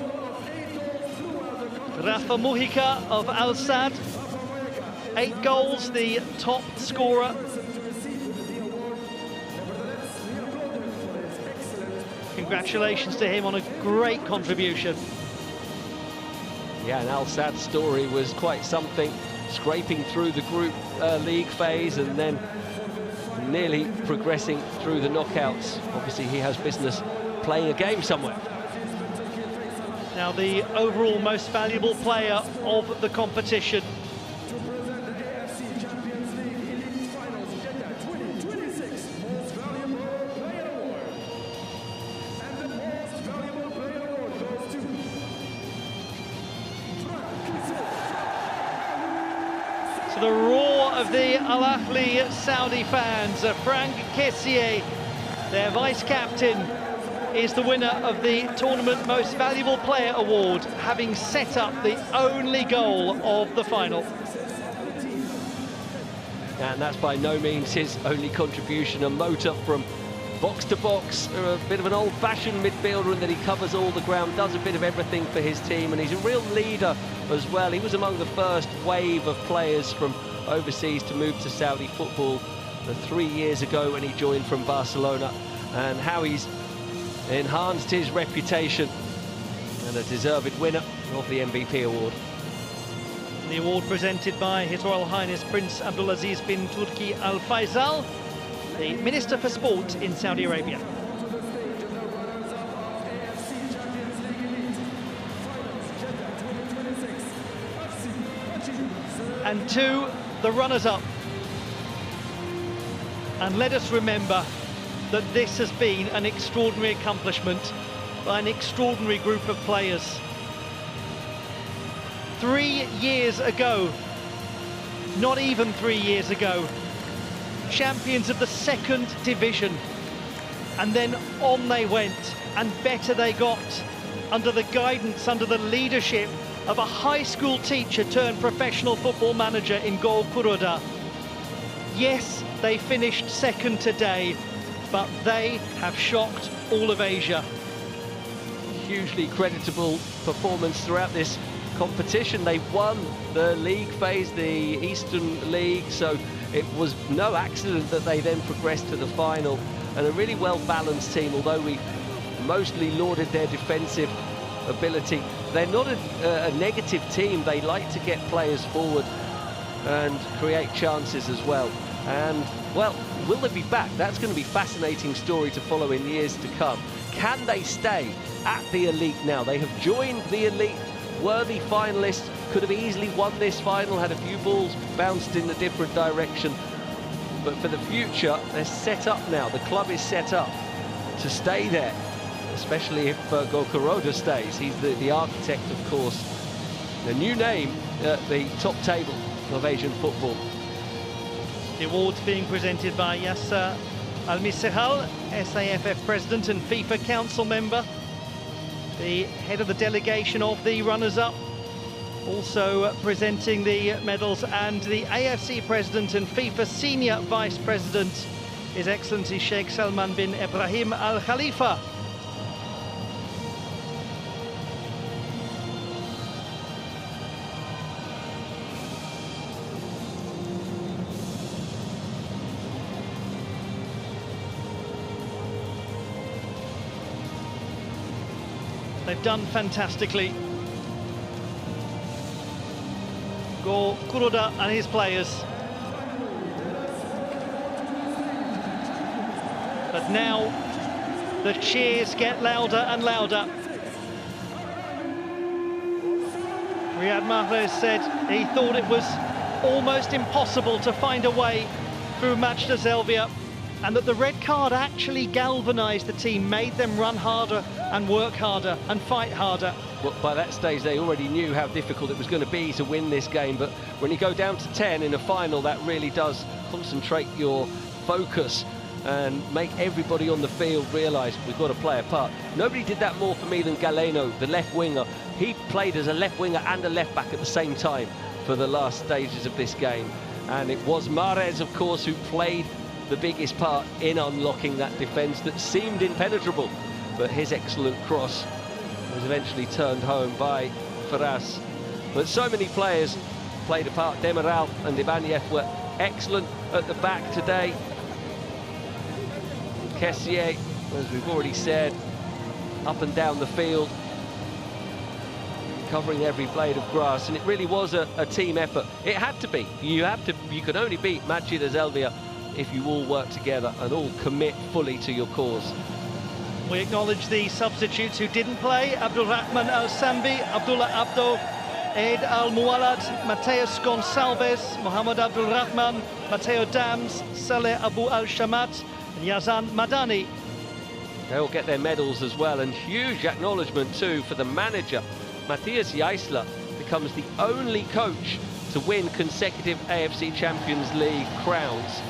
Rafa Mujica of Al Sadd, 8 goals, the top scorer. Congratulations to him on a great contribution. Yeah, and Al Sadd's story was quite something, scraping through the group league phase and then nearly progressing through the knockouts. Obviously he has business playing a game somewhere. Now the overall most valuable player of the competition. To present the AFC Champions League Elite Finals Jeddah 2026 Most Valuable Player Award. And the Most Valuable Player Award goes to... So the roar of the Al Ahli Saudi fans. Frank Kessié, their vice-captain, is the winner of the Tournament Most Valuable Player Award, having set up the only goal of the final. And that's by no means his only contribution. A motor from box to box, a bit of an old-fashioned midfielder in that he covers all the ground, does a bit of everything for his team, and he's a real leader as well. He was among the first wave of players from overseas to move to Saudi football 3 years ago when he joined from Barcelona, and how he's enhanced his reputation, and a deserved winner of the MVP award. The award presented by His Royal Highness Prince Abdulaziz bin Turki Al Faisal, the Minister for Sport in Saudi Arabia. And to the runners-up. And let us remember that this has been an extraordinary accomplishment by an extraordinary group of players. 3 years ago, not even 3 years ago, champions of the second division, and then on they went, and better they got under the guidance, under the leadership of a high school teacher turned professional football manager in Gol Kuroda. Yes, they finished second today, but they have shocked all of Asia. Hugely creditable performance throughout this competition. They won the league phase, the Eastern League, so it was no accident that they then progressed to the final. And a really well-balanced team, although we mostly lauded their defensive ability. They're not a negative team. They like to get players forward and create chances as well. And, well, will they be back? That's going to be a fascinating story to follow in years to come. Can they stay at the elite now? They have joined the elite, worthy finalists, could have easily won this final, had a few balls bounced in a different direction. But for the future, they're set up now. The club is set up to stay there, especially if Gol Kuroda stays. He's the architect, of course. A new name at the top table of Asian football. The awards being presented by Yasser Al-Misehal, SAFF President and FIFA Council member, the head of the delegation of the runners-up, also presenting the medals, and the AFC President and FIFA Senior Vice President, His Excellency Sheikh Salman bin Ibrahim Al Khalifa. They've done fantastically. Gol Kuroda and his players. But now the cheers get louder and louder. Riyad Mahrez said he thought it was almost impossible to find a way through Machida Zelvia, and that the red card actually galvanised the team, made them run harder and work harder and fight harder. Well, by that stage they already knew how difficult it was going to be to win this game, but when you go down to 10 in a final, that really does concentrate your focus and make everybody on the field realise we've got to play a part. Nobody did that more for me than Galeno, the left winger. He played as a left winger and a left back at the same time for the last stages of this game, and it was Mahrez, of course, who played the biggest part in unlocking that defence that seemed impenetrable, but his excellent cross was eventually turned home by Faras. But so many players played a part. Demiral and Ibaniev were excellent at the back today. Kessié, as we've already said, up and down the field, covering every blade of grass, and it really was a team effort. It had to be. You could only beat Machida Zelvia if you all work together and all commit fully to your cause. We acknowledge the substitutes who didn't play: Abdulrahman Al-Sambi, Abdullah Abdo, Eid Al-Muwalad, Mateus Gonçalves, Mohamed Abdulrahman, Mateo Dams, Saleh Abu Al-Shamat and Yazan Madani. They all get their medals as well, and huge acknowledgement too for the manager. Matthias Jaisler becomes the only coach to win consecutive AFC Champions League crowns.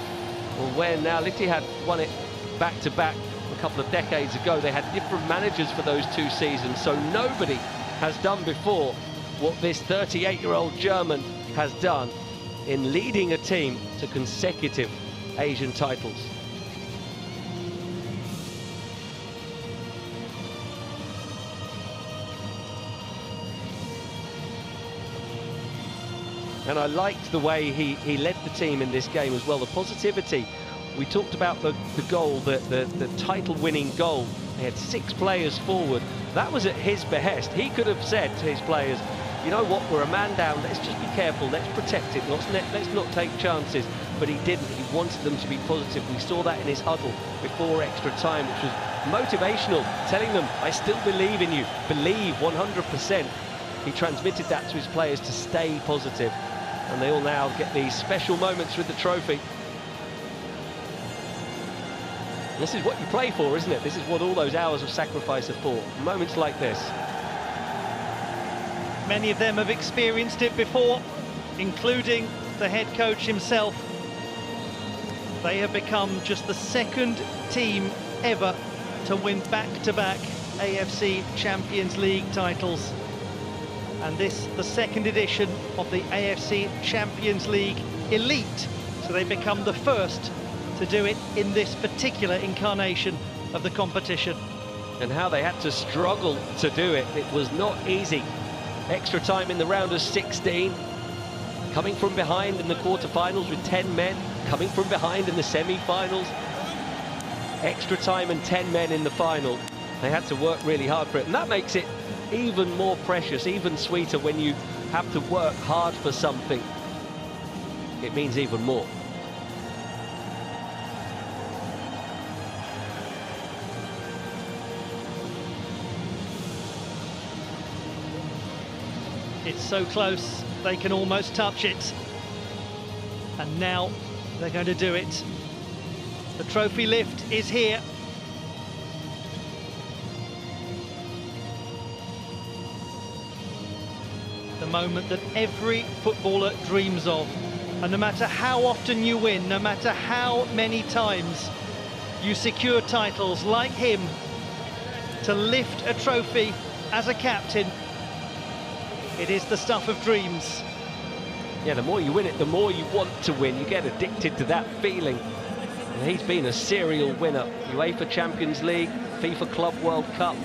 Well, when Al Ahly had won it back-to-back a couple of decades ago, they had different managers for those 2 seasons, so nobody has done before what this 38-year-old German has done in leading a team to consecutive Asian titles. And I liked the way he led the team in this game as well, the positivity. We talked about the goal, the title-winning goal. They had 6 players forward. That was at his behest. He could have said to his players, you know what, we're a man down, let's just be careful, let's protect it, let's not take chances. But he didn't. He wanted them to be positive. We saw that in his huddle before extra time, which was motivational, telling them, I still believe in you, believe 100%. He transmitted that to his players to stay positive. And they all now get these special moments with the trophy. This is what you play for, isn't it? This is what all those hours of sacrifice are for. Moments like this. Many of them have experienced it before, including the head coach himself. They have become just the 2nd team ever to win back-to-back AFC Champions League titles. And this, the 2nd edition of the AFC Champions League Elite. So they become the first to do it in this particular incarnation of the competition. And how they had to struggle to do it. It was not easy. Extra time in the round of 16. Coming from behind in the quarterfinals with 10 men. Coming from behind in the semi-finals. Extra time and 10 men in the final. They had to work really hard for it. And that makes it even more precious, even sweeter when you have to work hard for something. It means even more. It's so close, they can almost touch it. And now they're going to do it. The trophy lift is here. The moment that every footballer dreams of. And no matter how often you win, no matter how many times you secure titles like him, to lift a trophy as a captain, it is the stuff of dreams. Yeah, the more you win it, the more you want to win. You get addicted to that feeling. And he's been a serial winner. UEFA Champions League, FIFA Club World Cup.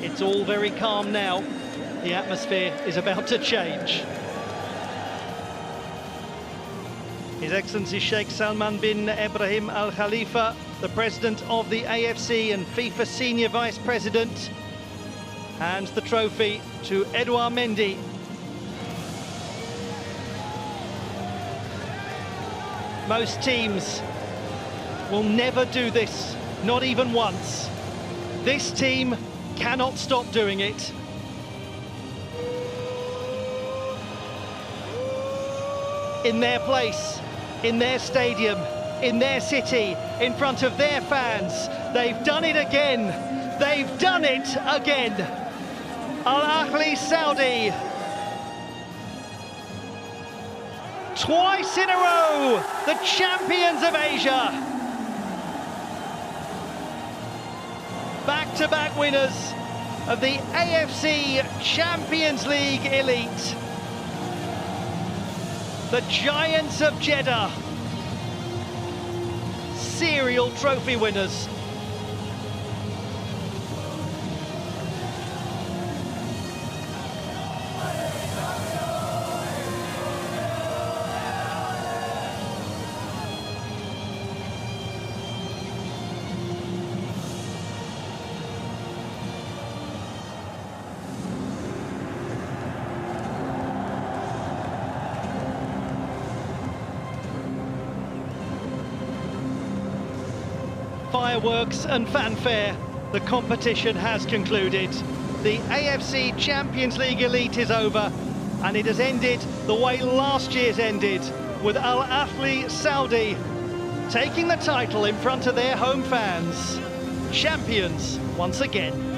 It's all very calm now. The atmosphere is about to change. His Excellency Sheikh Salman bin Ibrahim Al Khalifa, the President of the AFC and FIFA Senior Vice President, hands the trophy to Edouard Mendy. Most teams will never do this, not even once. This team cannot stop doing it. In their place, in their stadium, in their city, in front of their fans, they've done it again. They've done it again. Al Ahli Saudi. Twice in a row, the champions of Asia. Back-to-back winners of the AFC Champions League Elite. The Giants of Jeddah, serial trophy winners. Fireworks and fanfare, the competition has concluded. The AFC Champions League Elite is over, and it has ended the way last year's ended, with Al Ahli Saudi taking the title in front of their home fans. Champions once again.